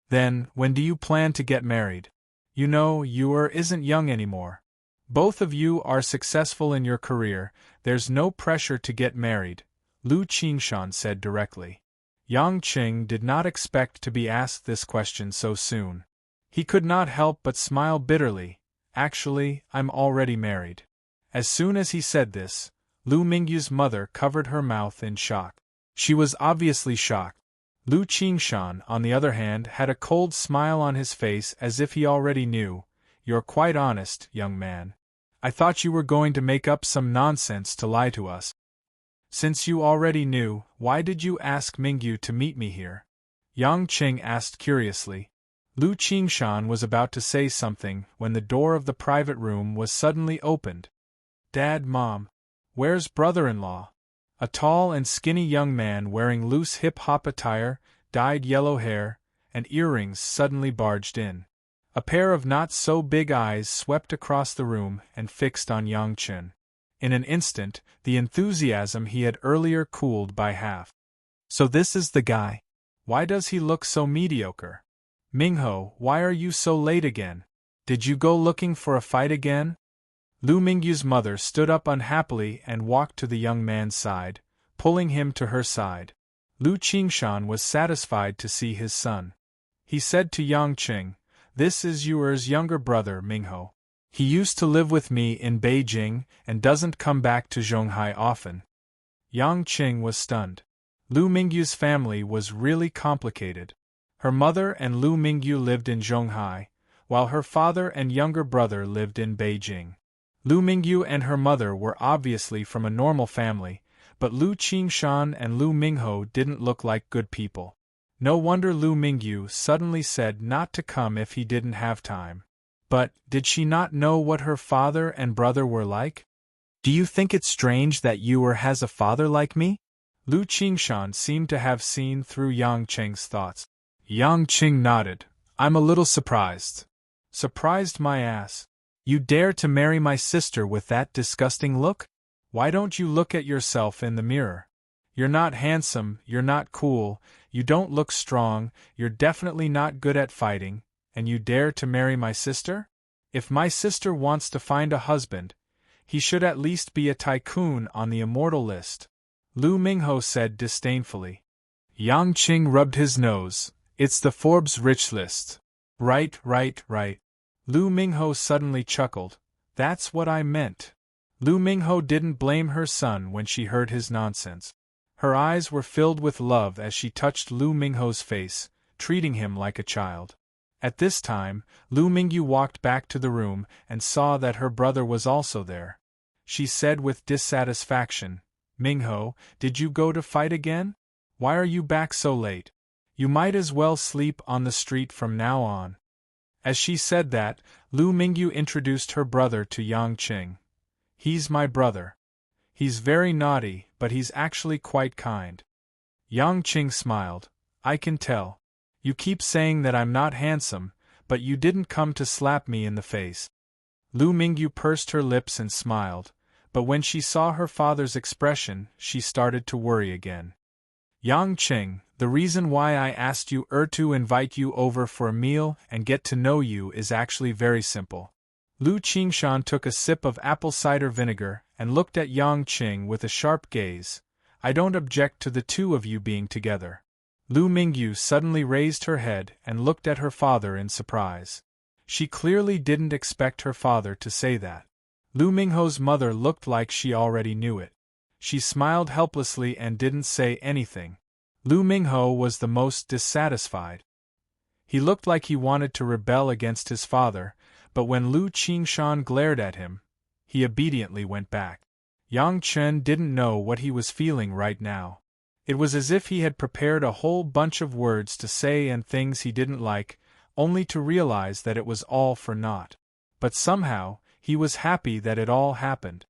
Speaker 1: Then, when do you plan to get married? You know, Yu isn't young anymore. Both of you are successful in your career, there's no pressure to get married, Lu Qingshan said directly. Yang Qing did not expect to be asked this question so soon. He could not help but smile bitterly. Actually, I'm already married. As soon as he said this, Lu Mingyu's mother covered her mouth in shock. She was obviously shocked. Lu Qingshan, on the other hand, had a cold smile on his face as if he already knew. You're quite honest, young man. I thought you were going to make up some nonsense to lie to us. Since you already knew, why did you ask Mingyu to meet me here? Yang Qing asked curiously. Lu Qingshan was about to say something when the door of the private room was suddenly opened. Dad, Mom. Where's brother-in-law? A tall and skinny young man wearing loose hip-hop attire, dyed yellow hair, and earrings suddenly barged in. A pair of not-so-big eyes swept across the room and fixed on Yang Qing. In an instant, the enthusiasm he had earlier cooled by half. So this is the guy. Why does he look so mediocre? Mingho, why are you so late again? Did you go looking for a fight again? Lu Mingyu's mother stood up unhappily and walked to the young man's side, pulling him to her side. Lu Qingshan was satisfied to see his son. He said to Yang Qing, This is Yuer's younger brother, Mingho. He used to live with me in Beijing and doesn't come back to Zhonghai often. Yang Qing was stunned. Lu Mingyu's family was really complicated. Her mother and Lu Mingyu lived in Zhonghai, while her father and younger brother lived in Beijing. Lu Mingyu and her mother were obviously from a normal family, but Lu Qingshan and Lu Mingho didn't look like good people. No wonder Lu Mingyu suddenly said not to come if he didn't have time. But, did she not know what her father and brother were like? Do you think it's strange that Yuer has a father like me? Lu Qingshan seemed to have seen through Yang Qing's thoughts. Yang Qing nodded. I'm a little surprised. Surprised my ass. You dare to marry my sister with that disgusting look? Why don't you look at yourself in the mirror? You're not handsome, you're not cool, you don't look strong, you're definitely not good at fighting, and you dare to marry my sister? If my sister wants to find a husband, he should at least be a tycoon on the immortal list, Lu Mingho said disdainfully. Yang Qing rubbed his nose. It's the Forbes rich list. Right. Lu Mingho suddenly chuckled. That's what I meant. Lu Mingho didn't blame her son when she heard his nonsense. Her eyes were filled with love as she touched Lu Mingho's face, treating him like a child. At this time, Lu Mingyu walked back to the room and saw that her brother was also there. She said with dissatisfaction, Mingho, did you go to fight again? Why are you back so late? You might as well sleep on the street from now on. As she said that, Lu Mingyu introduced her brother to Yang Qing. He's my brother. He's very naughty, but he's actually quite kind. Yang Qing smiled. I can tell. You keep saying that I'm not handsome, but you didn't come to slap me in the face. Lu Mingyu pursed her lips and smiled, but when she saw her father's expression, she started to worry again. Yang Qing, the reason why I asked you to invite you over for a meal and get to know you is actually very simple. Lu Qingshan took a sip of apple cider vinegar and looked at Yang Qing with a sharp gaze. I don't object to the two of you being together. Lu Mingyu suddenly raised her head and looked at her father in surprise. She clearly didn't expect her father to say that. Lu Mingho's mother looked like she already knew it. She smiled helplessly and didn't say anything. Lu Mingho was the most dissatisfied. He looked like he wanted to rebel against his father, but when Lu Qingshan glared at him, he obediently went back. Yang Chen didn't know what he was feeling right now. It was as if he had prepared a whole bunch of words to say and things he didn't like, only to realize that it was all for naught. But somehow, he was happy that it all happened.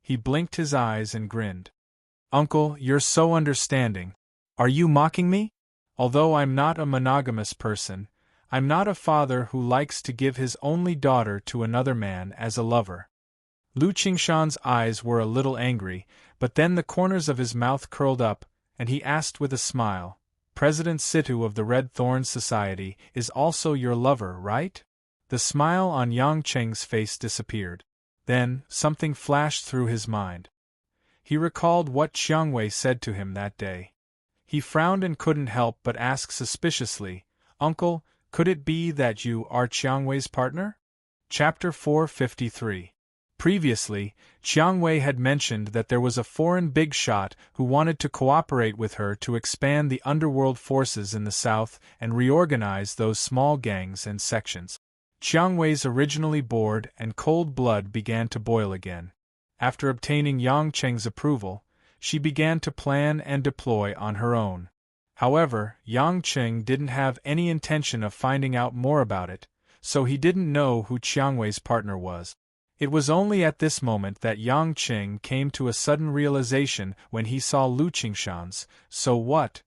Speaker 1: He blinked his eyes and grinned. Uncle, you're so understanding. Are you mocking me? Although I'm not a monogamous person, I'm not a father who likes to give his only daughter to another man as a lover. Lu Qingshan's eyes were a little angry, but then the corners of his mouth curled up, and he asked with a smile, President Situ of the Red Thorn Society is also your lover, right? The smile on Yang Cheng's face disappeared. Then, something flashed through his mind. He recalled what Qiangwei said to him that day. He frowned and couldn't help but ask suspiciously, Uncle, could it be that you are Qiangwei's partner? Chapter 453. Previously, Qiangwei had mentioned that there was a foreign big shot who wanted to cooperate with her to expand the underworld forces in the south and reorganize those small gangs and sections. Qiangwei's originally bored and cold blood began to boil again. After obtaining Yang Cheng's approval, she began to plan and deploy on her own. However, Yang Cheng didn't have any intention of finding out more about it, so he didn't know who Qiangwei's partner was. It was only at this moment that Yang Cheng came to a sudden realization when he saw Lu Qingshan's "so what?"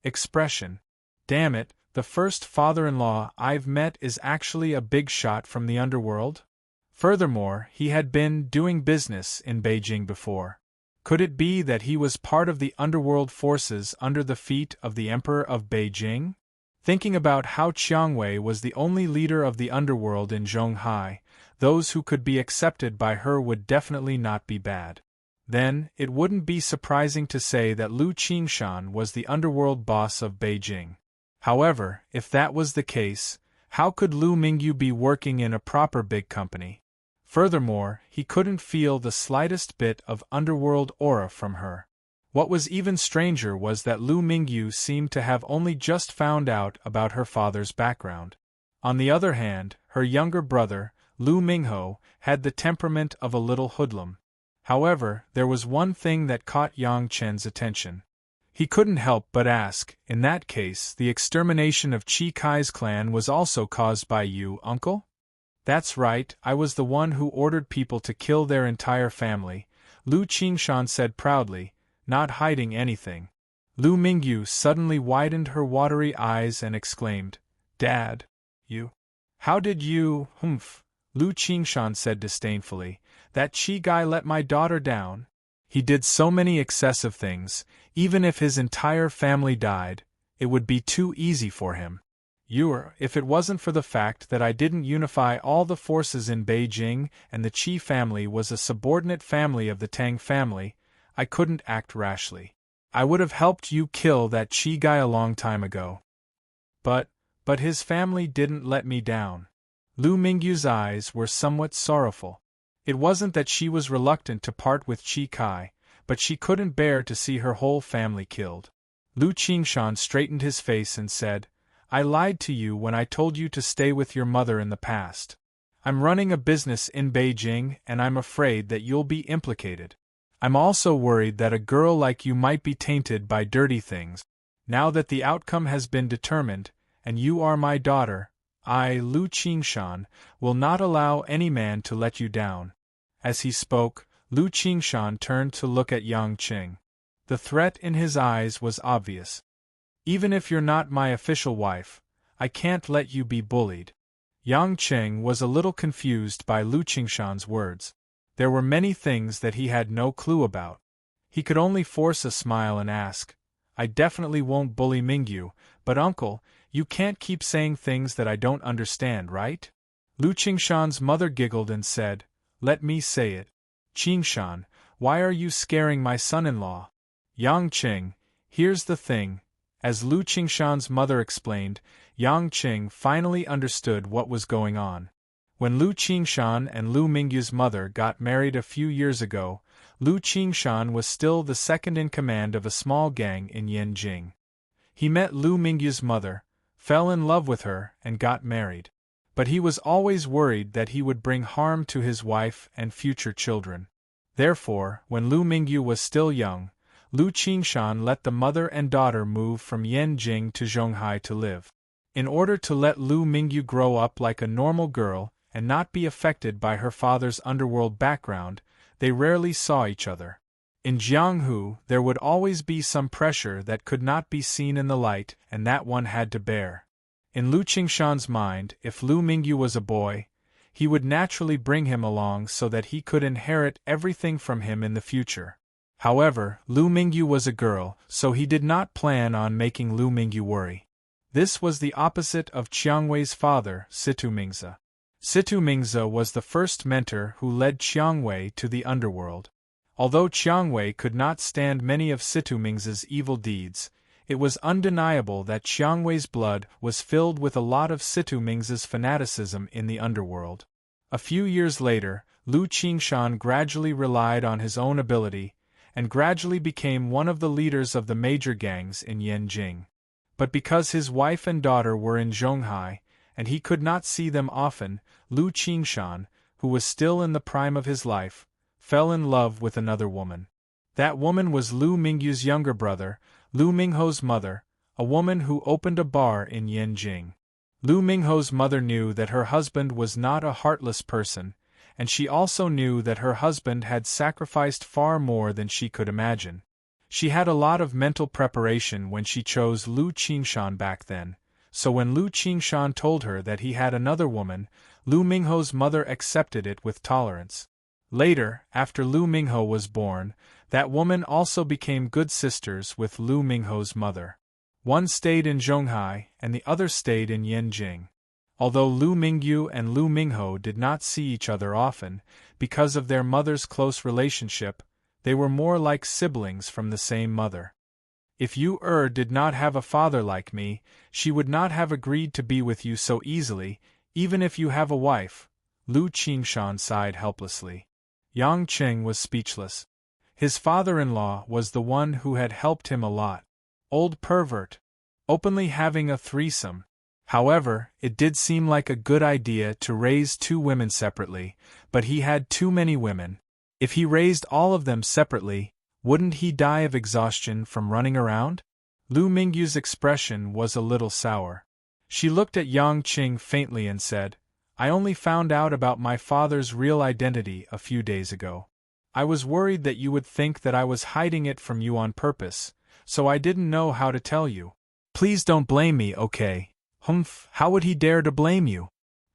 Speaker 1: expression. Damn it, the first father-in-law I've met is actually a big shot from the underworld? Furthermore, he had been doing business in Beijing before. Could it be that he was part of the underworld forces under the feet of the Emperor of Beijing? Thinking about how Qiangwei was the only leader of the underworld in Zhonghai, those who could be accepted by her would definitely not be bad. Then, it wouldn't be surprising to say that Lu Qingshan was the underworld boss of Beijing. However, if that was the case, how could Lu Mingyu be working in a proper big company? Furthermore, he couldn't feel the slightest bit of underworld aura from her. What was even stranger was that Lu Mingyu seemed to have only just found out about her father's background. On the other hand, her younger brother, Lu Mingho, had the temperament of a little hoodlum. However, there was one thing that caught Yang Chen's attention. He couldn't help but ask, in that case, the extermination of Chi Kai's clan was also caused by you, uncle? That's right, I was the one who ordered people to kill their entire family, Lu Qingshan said proudly, not hiding anything. Lu Mingyu suddenly widened her watery eyes and exclaimed, Dad, you? How did you, humph? Lu Qingshan said disdainfully, that Chi guy let my daughter down? He did so many excessive things, even if his entire family died, it would be too easy for him. If it wasn't for the fact that I didn't unify all the forces in Beijing and the Qi family was a subordinate family of the Tang family, I couldn't act rashly. I would have helped you kill that Qi guy a long time ago. But his family didn't let me down. Lu Mingyu's eyes were somewhat sorrowful. It wasn't that she was reluctant to part with Qi Kai, but she couldn't bear to see her whole family killed. Lu Qingshan straightened his face and said, I lied to you when I told you to stay with your mother in the past. I'm running a business in Beijing and I'm afraid that you'll be implicated. I'm also worried that a girl like you might be tainted by dirty things. Now that the outcome has been determined, and you are my daughter, I, Lu Qingshan, will not allow any man to let you down. As he spoke, Lu Qingshan turned to look at Yang Qing. The threat in his eyes was obvious. Even if you're not my official wife, I can't let you be bullied. Yang Qing was a little confused by Lu Qingshan's words. There were many things that he had no clue about. He could only force a smile and ask, I definitely won't bully Mingyu, but uncle, you can't keep saying things that I don't understand, right? Lu Qingshan's mother giggled and said, Let me say it. Qingshan, why are you scaring my son-in-law? Yang Qing, here's the thing. As Lu Qingshan's mother explained, Yang Qing finally understood what was going on. When Lu Qingshan and Lu Mingyu's mother got married a few years ago, Lu Qingshan was still the second in command of a small gang in Yanjing. He met Lu Mingyu's mother, fell in love with her, and got married. But he was always worried that he would bring harm to his wife and future children. Therefore, when Lu Mingyu was still young, Lu Qingshan let the mother and daughter move from Yanjing to Zhonghai to live. In order to let Lu Mingyu grow up like a normal girl and not be affected by her father's underworld background, they rarely saw each other. In Jianghu, there would always be some pressure that could not be seen in the light and that one had to bear. In Lu Qingshan's mind, if Lu Mingyu was a boy, he would naturally bring him along so that he could inherit everything from him in the future. However, Lu Mingyu was a girl, so he did not plan on making Lu Mingyu worry. This was the opposite of Qiangwei's father, Situ Mingzi. Situ Mingzi was the first mentor who led Qiangwei to the underworld. Although Qiangwei could not stand many of Situ Mingzi's evil deeds, it was undeniable that Qiangwei's blood was filled with a lot of Situ Mingzi's fanaticism in the underworld. A few years later, Lu Qingshan gradually relied on his own ability, and gradually became one of the leaders of the major gangs in Yanjing. But because his wife and daughter were in Zhonghai, and he could not see them often, Lu Qingshan, who was still in the prime of his life, fell in love with another woman. That woman was Lu Mingyu's younger brother, Lu Mingho's mother, a woman who opened a bar in Yanjing. Lu Mingho's mother knew that her husband was not a heartless person, and she also knew that her husband had sacrificed far more than she could imagine. She had a lot of mental preparation when she chose Lu Qingshan back then, so when Lu Qingshan told her that he had another woman, Lu Mingho's mother accepted it with tolerance. Later, after Lu Mingho was born, that woman also became good sisters with Lu Mingho's mother. One stayed in Zhonghai and the other stayed in Yanjing. Although Lu Mingyu and Lu Mingho did not see each other often, because of their mother's close relationship, they were more like siblings from the same mother. If you did not have a father like me, she would not have agreed to be with you so easily, even if you have a wife. Lu Qingshan sighed helplessly. Yang Qing was speechless. His father-in-law was the one who had helped him a lot. Old pervert. Openly having a threesome. However, it did seem like a good idea to raise two women separately, but he had too many women. If he raised all of them separately, wouldn't he die of exhaustion from running around? Lu Mingyu's expression was a little sour. She looked at Yang Qing faintly and said, I only found out about my father's real identity a few days ago. I was worried that you would think that I was hiding it from you on purpose, so I didn't know how to tell you. Please don't blame me, okay? Humph, how would he dare to blame you?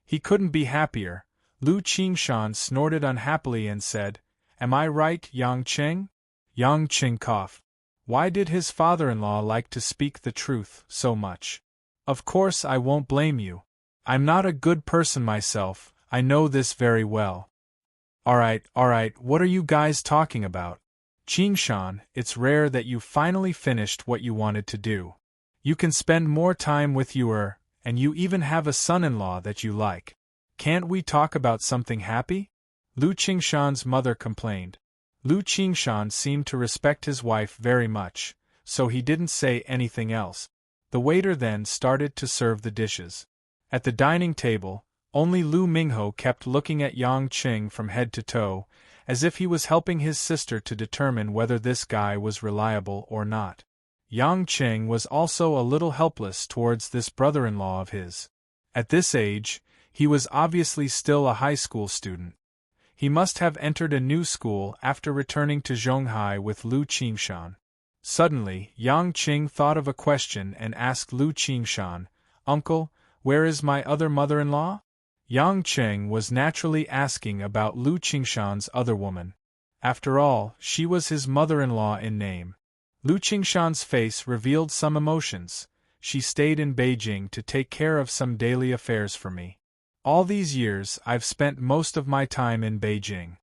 Speaker 1: He couldn't be happier. Lu Qingshan snorted unhappily and said, Am I right, Yang Qing? Yang Qing coughed. Why did his father-in-law like to speak the truth so much? Of course I won't blame you. I'm not a good person myself, I know this very well. Alright, what are you guys talking about? Qingshan, it's rare that you finally finished what you wanted to do. You can spend more time with you and you even have a son-in-law that you like. Can't we talk about something happy? Lu Qingshan's mother complained. Lu Qingshan seemed to respect his wife very much, so he didn't say anything else. The waiter then started to serve the dishes. At the dining table, only Lu Mingho kept looking at Yang Qing from head to toe, as if he was helping his sister to determine whether this guy was reliable or not. Yang Qing was also a little helpless towards this brother-in-law of his. At this age, he was obviously still a high school student. He must have entered a new school after returning to Zhonghai with Lu Qingshan. Suddenly, Yang Qing thought of a question and asked Lu Qingshan, "Uncle, where is my other mother-in-law?" Yang Cheng was naturally asking about Lu Qingshan's other woman. After all, she was his mother-in-law in name. Lu Qingshan's face revealed some emotions. "She stayed in Beijing to take care of some daily affairs for me. All these years I've spent most of my time in Beijing.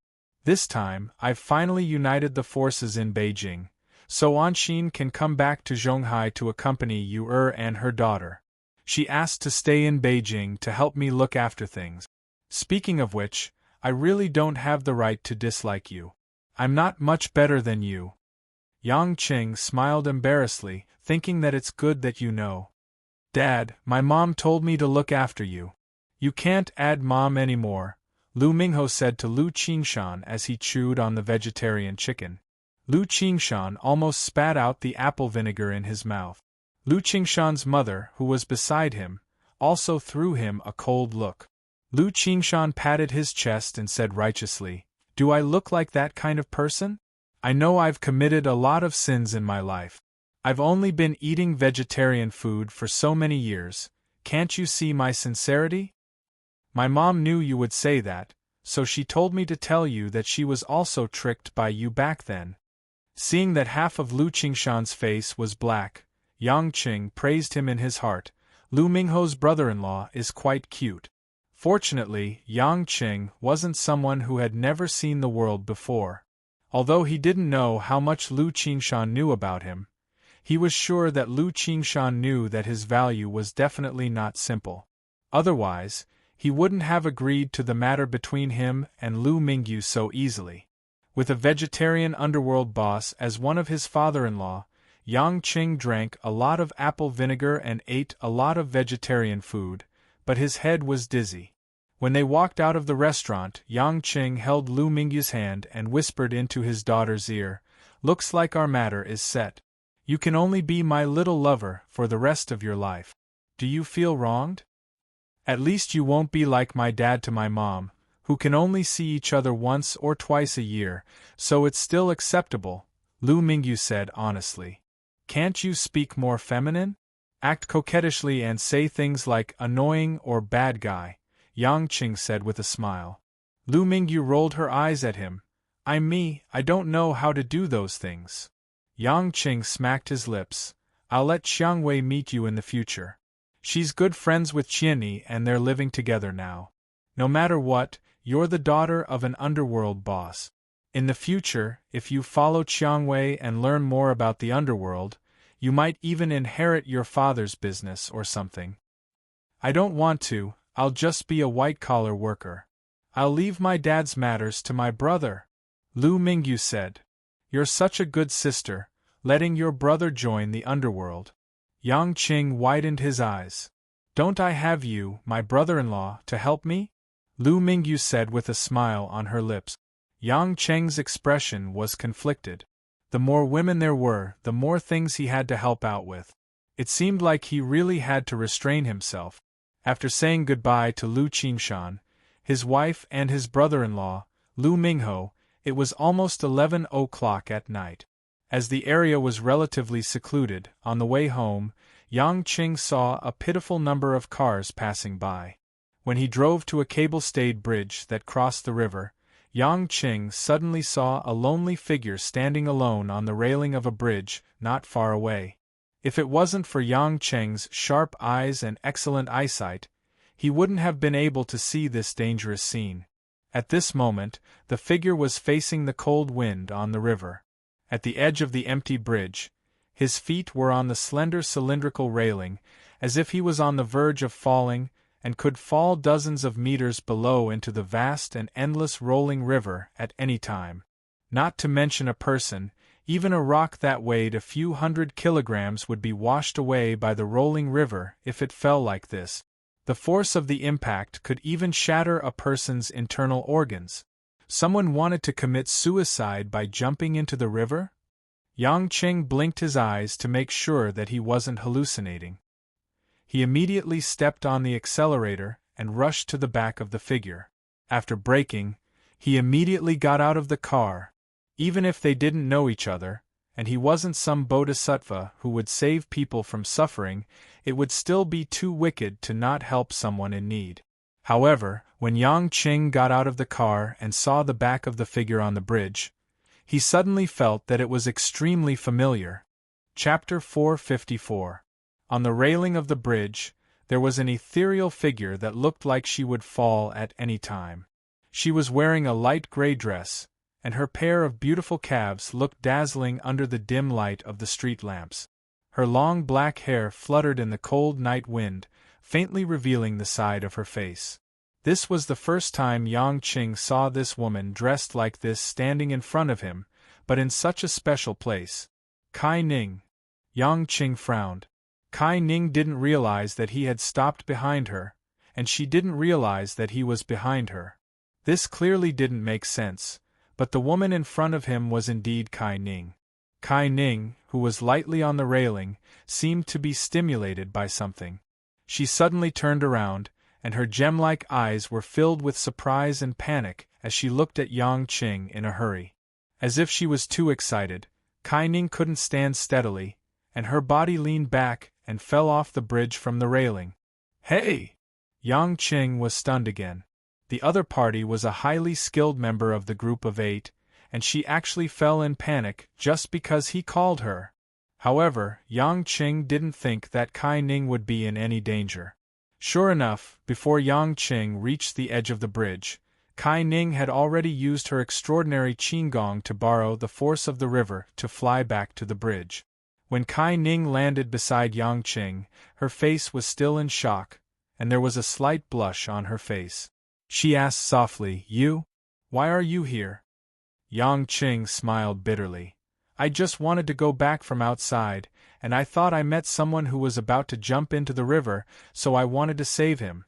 Speaker 1: This time, I've finally united the forces in Beijing, so Anxin can come back to Zhonghai to accompany you and her daughter. She asked to stay in Beijing to help me look after things. Speaking of which, I really don't have the right to dislike you. I'm not much better than you." Yang Qing smiled embarrassedly, thinking that it's good that you know. "Dad, my mom told me to look after you." "You can't add mom anymore," Lu Mingho said to Lu Qingshan as he chewed on the vegetarian chicken. Lu Qingshan almost spat out the apple vinegar in his mouth. Lu Qingshan's mother, who was beside him, also threw him a cold look. Lu Qingshan patted his chest and said righteously, "Do I look like that kind of person? I know I've committed a lot of sins in my life. I've only been eating vegetarian food for so many years. Can't you see my sincerity? My mom knew you would say that, so she told me to tell you that she was also tricked by you back then." Seeing that half of Lu Qingshan's face was black, Yang Qing praised him in his heart. "Lu Mingho's brother-in-law is quite cute." Fortunately, Yang Qing wasn't someone who had never seen the world before. Although he didn't know how much Lu Qingshan knew about him, he was sure that Lu Qingshan knew that his value was definitely not simple. Otherwise, he wouldn't have agreed to the matter between him and Lu Mingyu so easily. With a vegetarian underworld boss as one of his father-in-law, Yang Qing drank a lot of apple vinegar and ate a lot of vegetarian food, but his head was dizzy. When they walked out of the restaurant, Yang Qing held Lu Mingyu's hand and whispered into his daughter's ear, "Looks like our matter is set. You can only be my little lover for the rest of your life. Do you feel wronged? At least you won't be like my dad to my mom, who can only see each other once or twice a year, so it's still acceptable," Lu Mingyu said honestly. "Can't you speak more feminine? Act coquettishly and say things like annoying or bad guy," Yang Qing said with a smile. Lu Mingyu rolled her eyes at him. I don't know how to do those things." Yang Qing smacked his lips. "I'll let Xiangwei meet you in the future. She's good friends with Qianni and they're living together now. No matter what, you're the daughter of an underworld boss. In the future, if you follow Qiangwei and learn more about the underworld, you might even inherit your father's business or something." "I don't want to, I'll just be a white-collar worker. I'll leave my dad's matters to my brother," Lu Mingyu said. "You're such a good sister, letting your brother join the underworld." Yang Qing widened his eyes. "Don't I have you, my brother-in-law, to help me?" Lu Mingyu said with a smile on her lips. Yang Qing's expression was conflicted. The more women there were, the more things he had to help out with. It seemed like he really had to restrain himself. After saying goodbye to Lu Qingshan, his wife and his brother-in-law, Lu Mingho, it was almost 11 o'clock at night. As the area was relatively secluded, on the way home, Yang Qing saw a pitiful number of cars passing by. When he drove to a cable-stayed bridge that crossed the river, Yang Qing suddenly saw a lonely figure standing alone on the railing of a bridge, not far away. If it wasn't for Yang Qing's sharp eyes and excellent eyesight, he wouldn't have been able to see this dangerous scene. At this moment, the figure was facing the cold wind on the river. At the edge of the empty bridge, his feet were on the slender cylindrical railing, as if he was on the verge of falling, and could fall dozens of meters below into the vast and endless rolling river at any time. Not to mention a person, even a rock that weighed a few hundred kilograms would be washed away by the rolling river if it fell like this. The force of the impact could even shatter a person's internal organs. Someone wanted to commit suicide by jumping into the river? Yang Qing blinked his eyes to make sure that he wasn't hallucinating. He immediately stepped on the accelerator and rushed to the back of the figure. After braking, he immediately got out of the car. Even if they didn't know each other, and he wasn't some bodhisattva who would save people from suffering. It would still be too wicked to not help someone in need. However, when Yang Qing got out of the car and saw the back of the figure on the bridge, he suddenly felt that it was extremely familiar. Chapter 454. On the railing of the bridge, there was an ethereal figure that looked like she would fall at any time. She was wearing a light gray dress, and her pair of beautiful calves looked dazzling under the dim light of the street lamps. Her long black hair fluttered in the cold night wind, faintly revealing the side of her face. This was the first time Yang Qing saw this woman dressed like this standing in front of him, but in such a special place. Kai Ning. Yang Qing frowned. Kai Ning didn't realize that he had stopped behind her, and she didn't realize that he was behind her. This clearly didn't make sense, but the woman in front of him was indeed Kai Ning. Kai Ning, who was lightly on the railing, seemed to be stimulated by something. She suddenly turned around, and her gem-like eyes were filled with surprise and panic as she looked at Yang Qing in a hurry. As if she was too excited, Kai Ning couldn't stand steadily, and her body leaned back and fell off the bridge from the railing. Hey! Yang Qing was stunned again. The other party was a highly skilled member of the group of 8, and she actually fell in panic just because he called her. However, Yang Qing didn't think that Kai Ning would be in any danger. Sure enough, before Yang Qing reached the edge of the bridge, Kai Ning had already used her extraordinary qigong to borrow the force of the river to fly back to the bridge. When Kai Ning landed beside Yang Qing, her face was still in shock, and there was a slight blush on her face. She asked softly, "You? Why are you here?" Yang Qing smiled bitterly. "I just wanted to go back from outside, and I thought I met someone who was about to jump into the river, so I wanted to save him.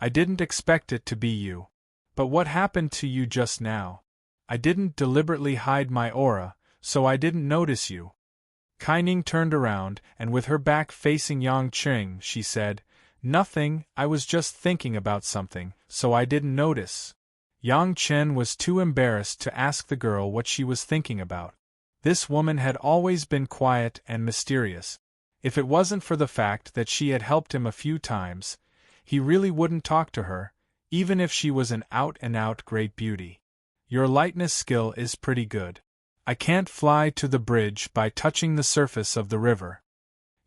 Speaker 1: I didn't expect it to be you. But what happened to you just now? I didn't deliberately hide my aura, so I didn't notice you." Kai Ning turned around, and with her back facing Yang Qing, she said, "Nothing, I was just thinking about something, so I didn't notice." Yang Chen was too embarrassed to ask the girl what she was thinking about. This woman had always been quiet and mysterious. If it wasn't for the fact that she had helped him a few times, he really wouldn't talk to her, even if she was an out-and-out great beauty. "Your lightness skill is pretty good. I can't fly to the bridge by touching the surface of the river."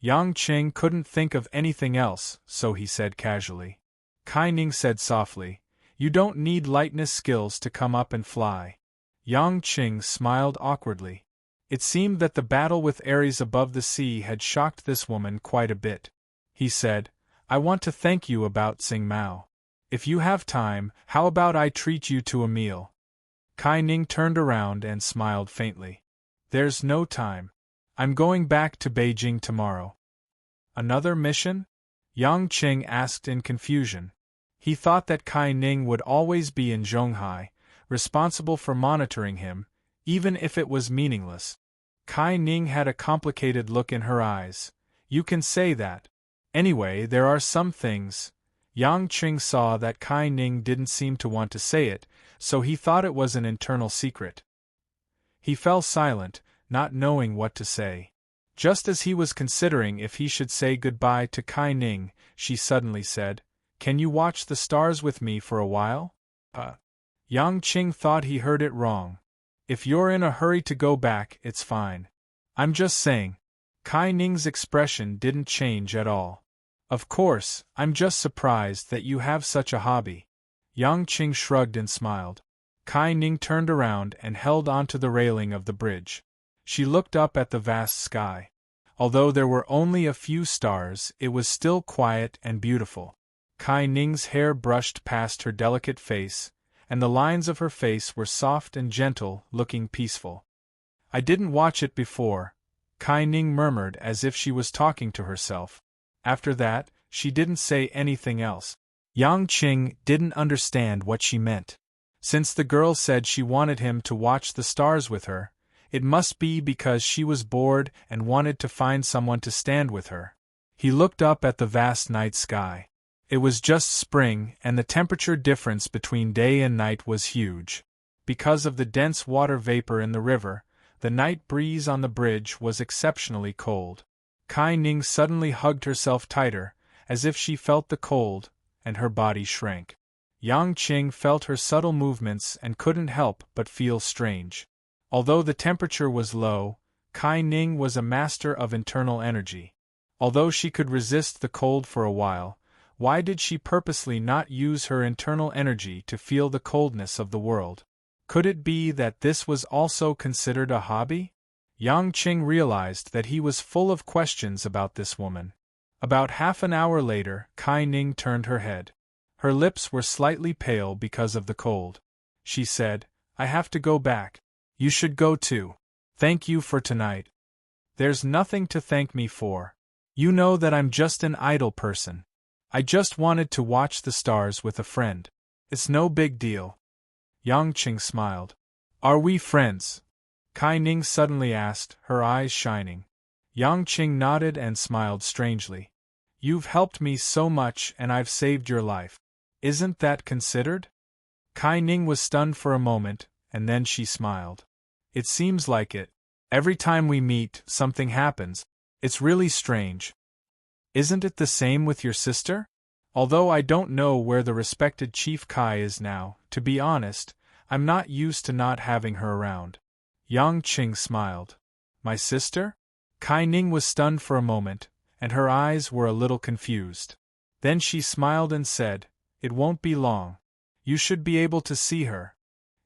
Speaker 1: Yang Qing couldn't think of anything else, so he said casually. Kai Ning said softly, "You don't need lightness skills to come up and fly." Yang Qing smiled awkwardly. It seemed that the battle with Ares above the sea had shocked this woman quite a bit. He said, "I want to thank you about Tsing Mao. If you have time, how about I treat you to a meal?" Kai Ning turned around and smiled faintly. "There's no time. I'm going back to Beijing tomorrow." "Another mission?" Yang Qing asked in confusion. He thought that Kai Ning would always be in Zhonghai, responsible for monitoring him, even if it was meaningless. Kai Ning had a complicated look in her eyes. "You can say that. Anyway, there are some things." Yang Qing saw that Kai Ning didn't seem to want to say it, so he thought it was an internal secret. He fell silent, not knowing what to say. Just as he was considering if he should say goodbye to Kai Ning, she suddenly said, "Can you watch the stars with me for a while?" Yang Qing thought he heard it wrong. "If you're in a hurry to go back, it's fine. I'm just saying." Kai Ning's expression didn't change at all. "Of course, I'm just surprised that you have such a hobby." Yang Qing shrugged and smiled. Kai Ning turned around and held onto the railing of the bridge. She looked up at the vast sky. Although there were only a few stars, it was still quiet and beautiful. Kai Ning's hair brushed past her delicate face, and the lines of her face were soft and gentle, looking peaceful. "I didn't watch it before," Kai Ning murmured as if she was talking to herself. After that, she didn't say anything else. Yang Qing didn't understand what she meant. Since the girl said she wanted him to watch the stars with her, it must be because she was bored and wanted to find someone to stand with her. He looked up at the vast night sky. It was just spring, and the temperature difference between day and night was huge. Because of the dense water vapor in the river, The night breeze on the bridge was exceptionally cold. Kai Ning suddenly hugged herself tighter, as if she felt the cold, and her body shrank. Yang Qing felt her subtle movements and couldn't help but feel strange. Although the temperature was low, Kai Ning was a master of internal energy. Although she could resist the cold for a while, why did she purposely not use her internal energy to feel the coldness of the world? Could it be that this was also considered a hobby? Yang Qing realized that he was full of questions about this woman. About half an hour later, Kai Ning turned her head. Her lips were slightly pale because of the cold. She said, "I have to go back. You should go too. Thank you for tonight." "There's nothing to thank me for. You know that I'm just an idle person. I just wanted to watch the stars with a friend. It's no big deal." Yang Qing smiled. "Are we friends?" Kai Ning suddenly asked, her eyes shining. Yang Qing nodded and smiled strangely. "You've helped me so much and I've saved your life. Isn't that considered?" Kai Ning was stunned for a moment, and then she smiled. "It seems like it. Every time we meet, something happens. It's really strange. Isn't it the same with your sister? Although I don't know where the respected Chief Kai is now, to be honest, I'm not used to not having her around." Yang Qing smiled. "My sister?" Kai Ning was stunned for a moment, and her eyes were a little confused. Then she smiled and said, "It won't be long. You should be able to see her."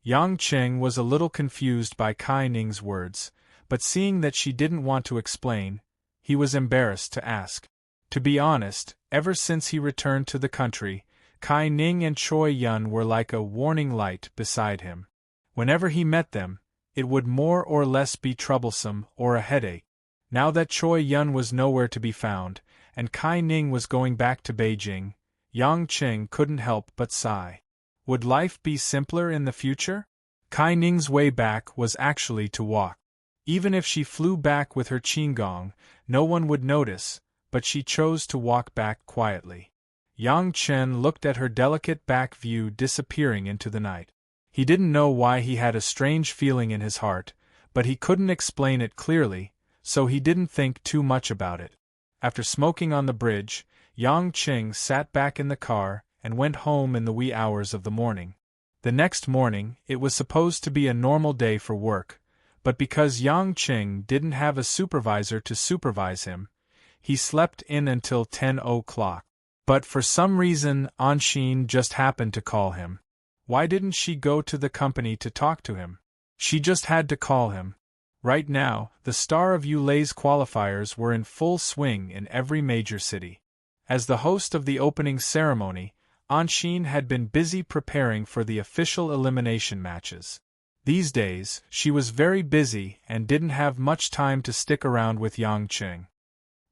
Speaker 1: Yang Qing was a little confused by Kai Ning's words, but seeing that she didn't want to explain, he was embarrassed to ask. To be honest, ever since he returned to the country, Kai Ning and Choi Yun were like a warning light beside him. Whenever he met them, it would more or less be troublesome or a headache. Now that Choi Yun was nowhere to be found, and Kai Ning was going back to Beijing, Yang Qing couldn't help but sigh. Would life be simpler in the future? Kai Ning's way back was actually to walk. Even if she flew back with her qigong, no one would notice, but she chose to walk back quietly. Yang Chen looked at her delicate back view disappearing into the night. He didn't know why he had a strange feeling in his heart, but he couldn't explain it clearly, so he didn't think too much about it. After smoking on the bridge, Yang Qing sat back in the car and went home in the wee hours of the morning. The next morning, it was supposed to be a normal day for work, but because Yang Qing didn't have a supervisor to supervise him, he slept in until 10 o'clock. But for some reason, Anshin just happened to call him. Why didn't she go to the company to talk to him? She just had to call him. Right now, the Star of Yulei's qualifiers were in full swing in every major city. As the host of the opening ceremony, Anshin had been busy preparing for the official elimination matches. These days, she was very busy and didn't have much time to stick around with Yang Qing.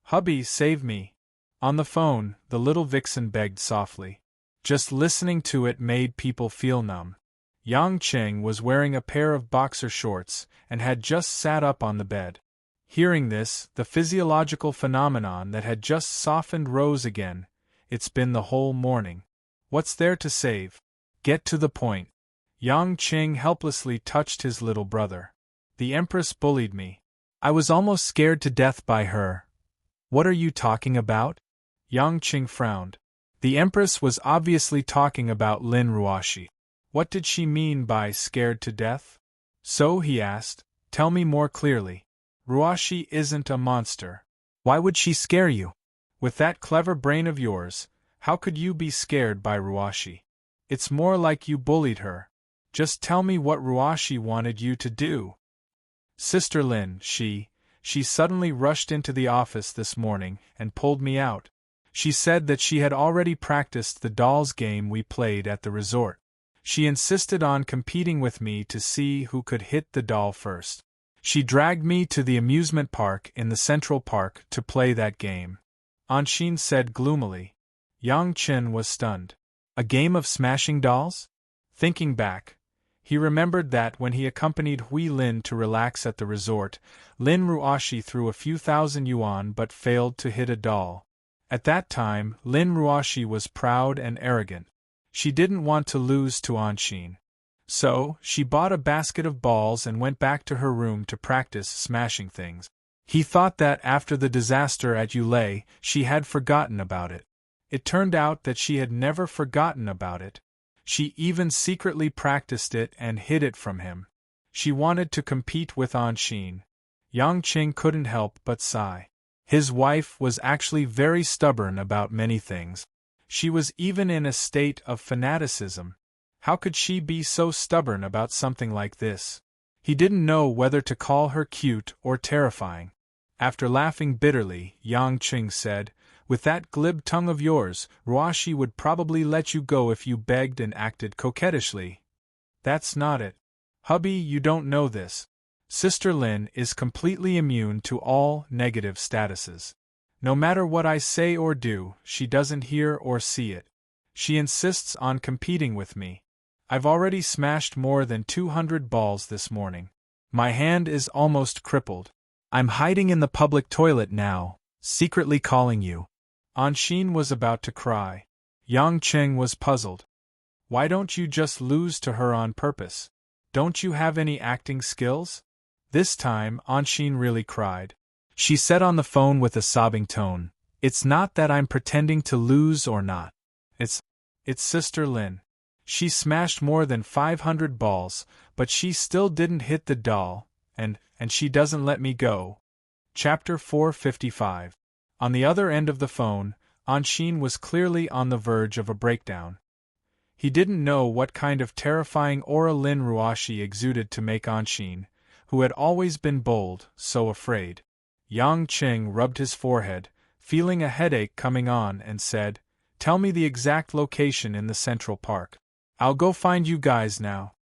Speaker 1: "Hubby, save me." On the phone, the little vixen begged softly. Just listening to it made people feel numb. Yang Qing was wearing a pair of boxer shorts and had just sat up on the bed. Hearing this, the physiological phenomenon that had just softened rose again. "It's been the whole morning. What's there to save? Get to the point." Yang Qing helplessly touched his little brother. "The Empress bullied me. I was almost scared to death by her." "What are you talking about?" Yang Qing frowned. The Empress was obviously talking about Lin Ruoshi. What did she mean by scared to death? "So," he asked, "tell me more clearly. Ruoshi isn't a monster. Why would she scare you? With that clever brain of yours, how could you be scared by Ruoshi? It's more like you bullied her. Just tell me what Ruoshi wanted you to do." "Sister Lin, she suddenly rushed into the office this morning and pulled me out. She said that she had already practiced the dolls game we played at the resort. She insisted on competing with me to see who could hit the doll first. She dragged me to the amusement park in the Central Park to play that game." Anshin said gloomily. Yang Qin was stunned. A game of smashing dolls? Thinking back, he remembered that when he accompanied Hui Lin to relax at the resort, Lin Ruoshi threw a few thousand yuan but failed to hit a doll. At that time, Lin Ruoshi was proud and arrogant. She didn't want to lose to Anshin. So, she bought a basket of balls and went back to her room to practice smashing things. He thought that after the disaster at Ulay, she had forgotten about it. It turned out that she had never forgotten about it. She even secretly practiced it and hid it from him. She wanted to compete with Anshin. Yang Qing couldn't help but sigh. His wife was actually very stubborn about many things. She was even in a state of fanaticism. How could she be so stubborn about something like this? He didn't know whether to call her cute or terrifying. After laughing bitterly, Yang Qing said, "With that glib tongue of yours, Ruashi would probably let you go if you begged and acted coquettishly." "That's not it. Hubby, you don't know this. Sister Lin is completely immune to all negative statuses. No matter what I say or do, she doesn't hear or see it. She insists on competing with me. I've already smashed more than 200 balls this morning. My hand is almost crippled. I'm hiding in the public toilet now, secretly calling you." Anshin was about to cry. Yang Qing was puzzled. "Why don't you just lose to her on purpose? Don't you have any acting skills?" This time, Anshin really cried. She said on the phone with a sobbing tone, "It's not that I'm pretending to lose or not. It's Sister Lin. She smashed more than 500 balls, but she still didn't hit the doll, and she doesn't let me go." Chapter 455. On the other end of the phone, Anshin was clearly on the verge of a breakdown. He didn't know what kind of terrifying aura Lin Ruashi exuded to make Anshin, who had always been bold, so afraid. Yang Qing rubbed his forehead, feeling a headache coming on, and said, "Tell me the exact location in the Central Park. I'll go find you guys now."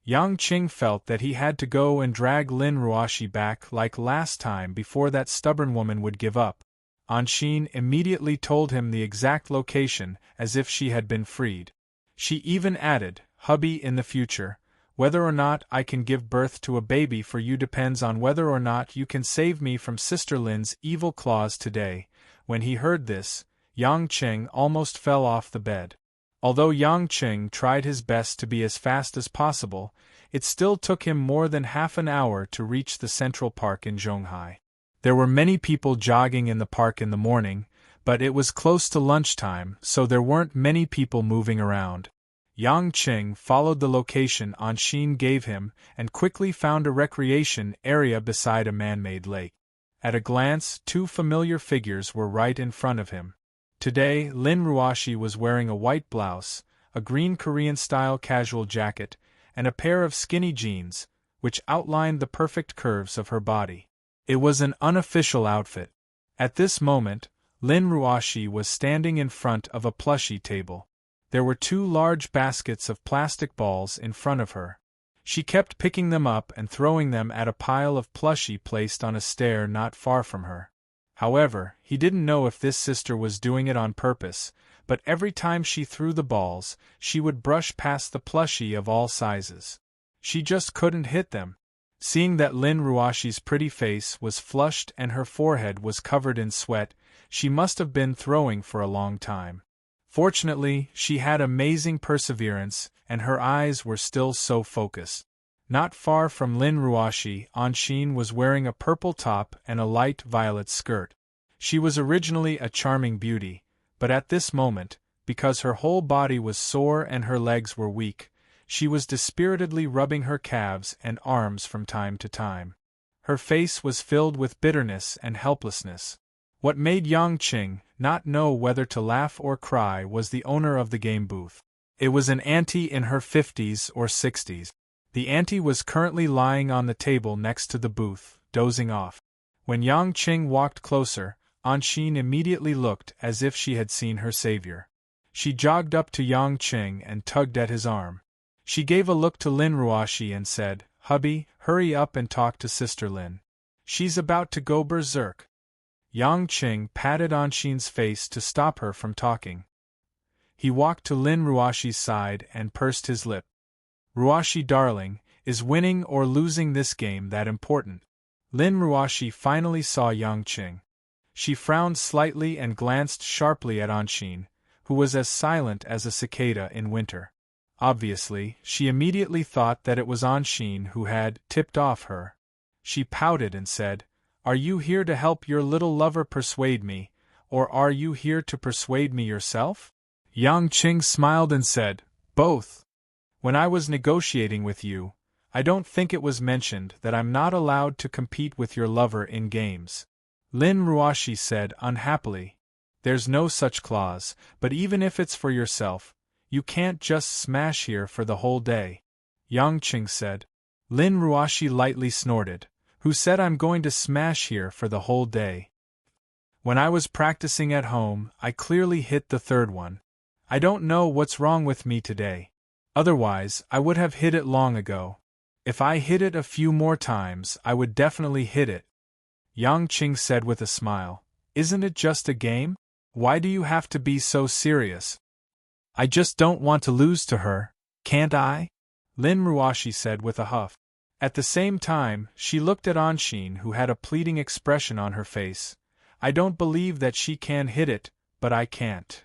Speaker 1: Yang Qing felt that he had to go and drag Lin Ruashi back like last time before that stubborn woman would give up. Anshin immediately told him the exact location, as if she had been freed. She even added, "Hubby, in the future, whether or not I can give birth to a baby for you depends on whether or not you can save me from Sister Lin's evil claws today." When he heard this, Yang Qing almost fell off the bed. Although Yang Qing tried his best to be as fast as possible, it still took him more than half an hour to reach the Central Park in Zhonghai. There were many people jogging in the park in the morning, but it was close to lunchtime, so there weren't many people moving around. Yang Qing followed the location Anshin gave him and quickly found a recreation area beside a man-made lake. At a glance, two familiar figures were right in front of him. Today, Lin Ruashi was wearing a white blouse, a green Korean-style casual jacket, and a pair of skinny jeans, which outlined the perfect curves of her body. It was an unofficial outfit. At this moment, Lin Ruashi was standing in front of a plushie table. There were two large baskets of plastic balls in front of her. She kept picking them up and throwing them at a pile of plushie placed on a stair not far from her. However, he didn't know if this sister was doing it on purpose, but every time she threw the balls, she would brush past the plushie of all sizes. She just couldn't hit them. Seeing that Lin Ruashi's pretty face was flushed and her forehead was covered in sweat, she must have been throwing for a long time. Fortunately, she had amazing perseverance, and her eyes were still so focused. Not far from Lin Ruashi, Anshin was wearing a purple top and a light violet skirt. She was originally a charming beauty, but at this moment, because her whole body was sore and her legs were weak, she was dispiritedly rubbing her calves and arms from time to time. Her face was filled with bitterness and helplessness. What made Yang Qing not know whether to laugh or cry was the owner of the game booth. It was an auntie in her 50s or 60s. The auntie was currently lying on the table next to the booth, dozing off. When Yang Qing walked closer, Anshin immediately looked as if she had seen her savior. She jogged up to Yang Qing and tugged at his arm. She gave a look to Lin Ruashi and said, "Hubby, hurry up and talk to Sister Lin. She's about to go berserk." Yang Qing patted Anshin's face to stop her from talking. He walked to Lin Ruashi's side and pursed his lip. "Ruashi darling, is winning or losing this game that important?" Lin Ruashi finally saw Yang Qing. She frowned slightly and glanced sharply at Anshin, who was as silent as a cicada in winter. Obviously, she immediately thought that it was Anshin who had tipped off her. She pouted and said, "Are you here to help your little lover persuade me, or are you here to persuade me yourself?" Yang Qing smiled and said, "Both. When I was negotiating with you, I don't think it was mentioned that I'm not allowed to compete with your lover in games." Lin Ruoshi said unhappily, "There's no such clause, but even if it's for yourself, you can't just smash here for the whole day." Yang Qing said. Lin Ruoshi lightly snorted. "Who said I'm going to smash here for the whole day? When I was practicing at home, I clearly hit the third one. I don't know what's wrong with me today. Otherwise, I would have hit it long ago. If I hit it a few more times, I would definitely hit it." Yang Qing said with a smile, "Isn't it just a game? Why do you have to be so serious?" "I just don't want to lose to her, can't I?" Lin Ruoshi said with a huff. At the same time, she looked at Anshin, who had a pleading expression on her face. "I don't believe that she can hit it, but I can't."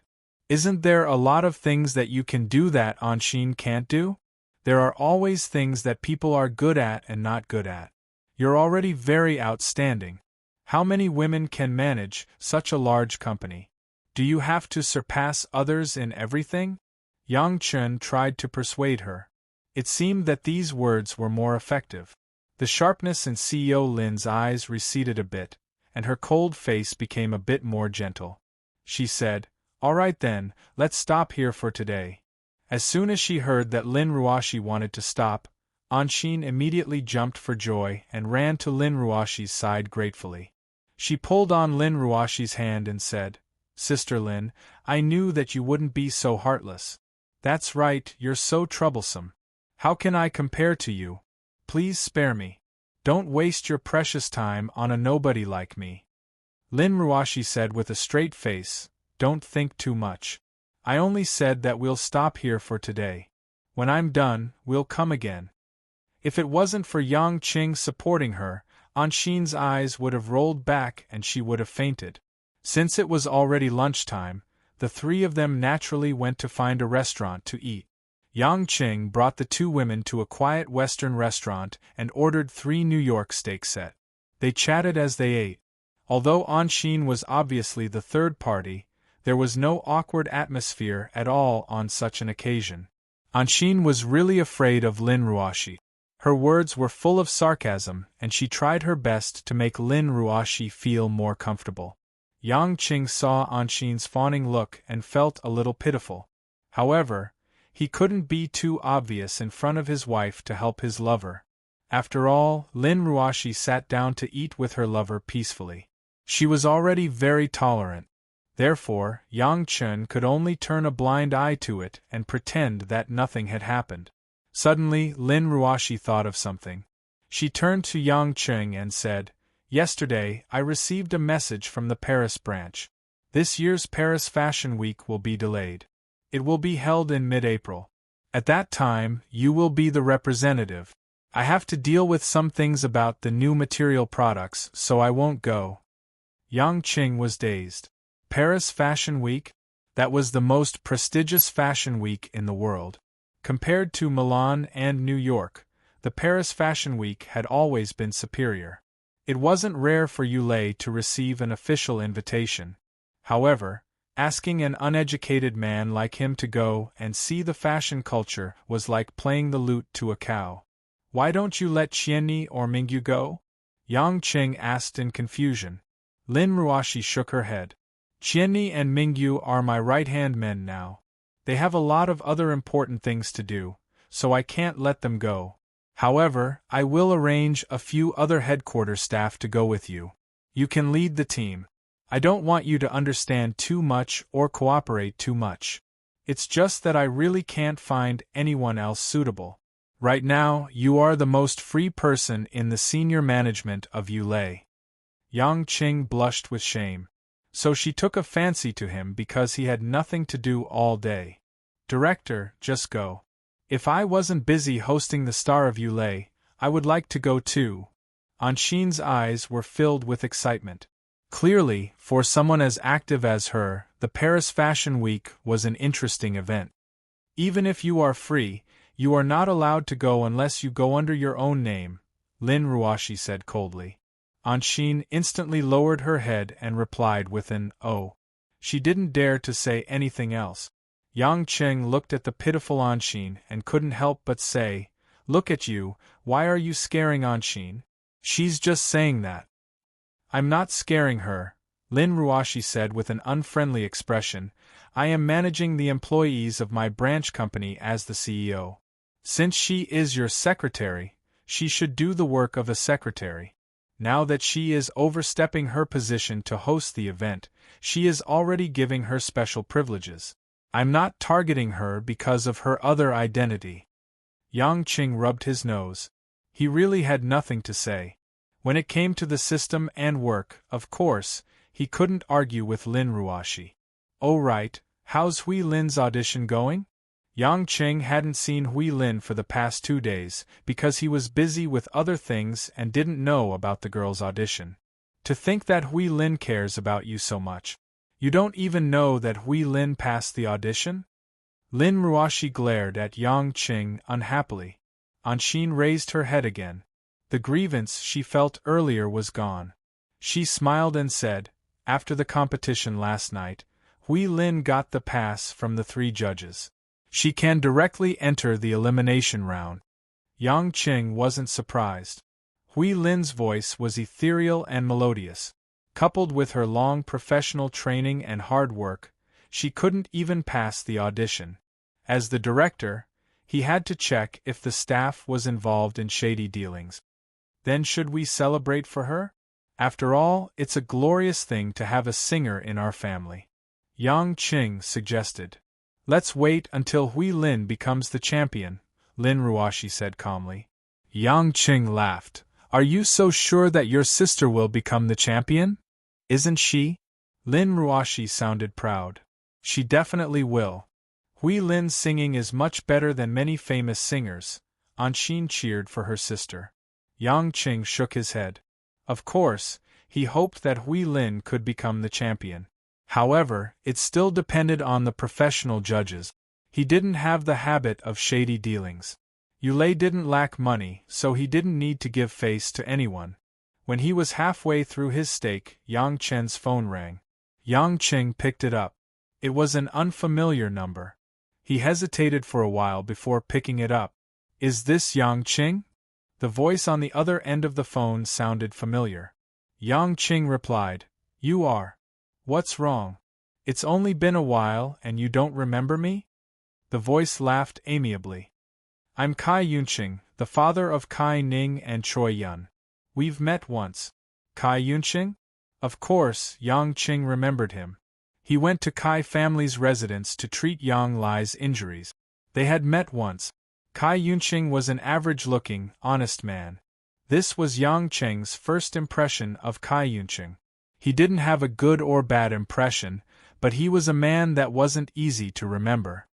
Speaker 1: "Isn't there a lot of things that you can do that Anshin can't do? There are always things that people are good at and not good at. You're already very outstanding. How many women can manage such a large company? Do you have to surpass others in everything?" Yang Chen tried to persuade her. It seemed that these words were more effective. The sharpness in CEO Lin's eyes receded a bit, and her cold face became a bit more gentle. She said, "All right then, let's stop here for today." As soon as she heard that Lin Ruoshi wanted to stop, Anshin immediately jumped for joy and ran to Lin Ruoshi's side gratefully. She pulled on Lin Ruoshi's hand and said, "Sister Lin, I knew that you wouldn't be so heartless. That's right, you're so troublesome. How can I compare to you? Please spare me. Don't waste your precious time on a nobody like me." Lin Ruoshi said with a straight face, "Don't think too much. I only said that we'll stop here for today. When I'm done, we'll come again." If it wasn't for Yang Qing supporting her, Anshin's eyes would have rolled back and she would have fainted. Since it was already lunchtime, the three of them naturally went to find a restaurant to eat. Yang Qing brought the two women to a quiet Western restaurant and ordered 3 New York steak set. They chatted as they ate. Although Anshin was obviously the third party, there was no awkward atmosphere at all on such an occasion. Anshin was really afraid of Lin Ruoshi. Her words were full of sarcasm, and she tried her best to make Lin Ruoshi feel more comfortable. Yang Qing saw Anshin's fawning look and felt a little pitiful. However, he couldn't be too obvious in front of his wife to help his lover. After all, Lin Ruoshi sat down to eat with her lover peacefully. She was already very tolerant. Therefore, Yang Chen could only turn a blind eye to it and pretend that nothing had happened. Suddenly, Lin Ruoshi thought of something. She turned to Yang Qing and said, "Yesterday, I received a message from the Paris branch. This year's Paris Fashion Week will be delayed. It will be held in mid-April. At that time, you will be the representative. I have to deal with some things about the new material products, so I won't go." Yang Qing was dazed. Paris Fashion Week? That was the most prestigious fashion week in the world. Compared to Milan and New York, the Paris Fashion Week had always been superior. It wasn't rare for Yulei to receive an official invitation. However, asking an uneducated man like him to go and see the fashion culture was like playing the lute to a cow. "Why don't you let Qianni or Mingyu go?" Yang Qing asked in confusion. Lin Ruoshi shook her head. "Qianni and Mingyu are my right-hand men now. They have a lot of other important things to do, so I can't let them go. However, I will arrange a few other headquarters staff to go with you. You can lead the team. I don't want you to understand too much or cooperate too much. It's just that I really can't find anyone else suitable. Right now, you are the most free person in the senior management of Yulei." Yang Qing blushed with shame. So she took a fancy to him because he had nothing to do all day. "Director, just go. If I wasn't busy hosting the Star of Yulei, I would like to go too." Anshin's eyes were filled with excitement. Clearly, for someone as active as her, the Paris Fashion Week was an interesting event. Even if you are free, you are not allowed to go unless you go under your own name, Lin Ruoshi said coldly. Anshin instantly lowered her head and replied with an "oh." She didn't dare to say anything else. Yang Cheng looked at the pitiful Anshin and couldn't help but say, "Look at you, why are you scaring Anshin? She's just saying that." "I'm not scaring her," Lin Ruoshi said with an unfriendly expression. "I am managing the employees of my branch company as the CEO. Since she is your secretary, she should do the work of a secretary. Now that she is overstepping her position to host the event, she is already giving her special privileges. I'm not targeting her because of her other identity." Yang Qing rubbed his nose. He really had nothing to say. When it came to the system and work, of course, he couldn't argue with Lin Ruoshi. "Oh right, how's Hui Lin's audition going?" Yang Qing hadn't seen Hui Lin for the past 2 days because he was busy with other things and didn't know about the girl's audition. "To think that Hui Lin cares about you so much. You don't even know that Hui Lin passed the audition?" Lin Ruoshi glared at Yang Qing unhappily. Anshin raised her head again. The grievance she felt earlier was gone. She smiled and said, "After the competition last night, Hui Lin got the pass from the 3 judges. She can directly enter the elimination round." Yang Qing wasn't surprised. Hui Lin's voice was ethereal and melodious. Coupled with her long professional training and hard work, she couldn't even pass the audition. As the director, he had to check if the staff was involved in shady dealings. Then should we celebrate for her? After all, it's a glorious thing to have a singer in our family. Yang Qing suggested. "Let's wait until Hui Lin becomes the champion," Lin Ruoshi said calmly. Yang Qing laughed. "Are you so sure that your sister will become the champion? Isn't she?" Lin Ruoshi sounded proud. "She definitely will. Hui Lin's singing is much better than many famous singers." Anshin cheered for her sister. Yang Qing shook his head. Of course, he hoped that Hui Lin could become the champion. However, it still depended on the professional judges. He didn't have the habit of shady dealings. Yulei didn't lack money, so he didn't need to give face to anyone. When he was halfway through his steak, Yang Chen's phone rang. Yang Qing picked it up. It was an unfamiliar number. He hesitated for a while before picking it up. "Is this Yang Qing?" The voice on the other end of the phone sounded familiar. Yang Qing replied, "You are. What's wrong? It's only been a while and you don't remember me?" The voice laughed amiably. "I'm Kai Yunqing, the father of Kai Ning and Choi Yun. We've met once." "Kai Yunqing?" Of course, Yang Qing remembered him. He went to Kai family's residence to treat Yang Lai's injuries. They had met once. Kai Yunqing was an average-looking, honest man. This was Yang Qing's first impression of Kai Yunqing. He didn't have a good or bad impression, but he was a man that wasn't easy to remember.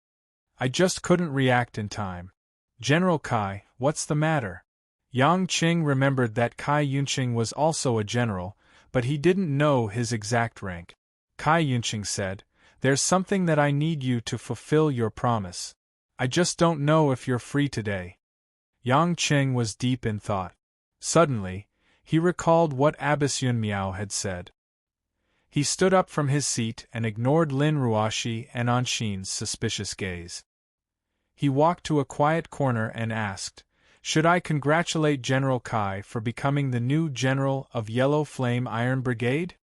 Speaker 1: "I just couldn't react in time. General Kai, what's the matter?" Yang Qing remembered that Kai Yunqing was also a general, but he didn't know his exact rank. Kai Yunqing said, "There's something that I need you to fulfill your promise. I just don't know if you're free today." Yang Qing was deep in thought. Suddenly, he recalled what Abbess Yun Miao had said. He stood up from his seat and ignored Lin Ruoshi and Anshin's suspicious gaze. He walked to a quiet corner and asked, "Should I congratulate General Kai for becoming the new general of Yellow Flame Iron Brigade?"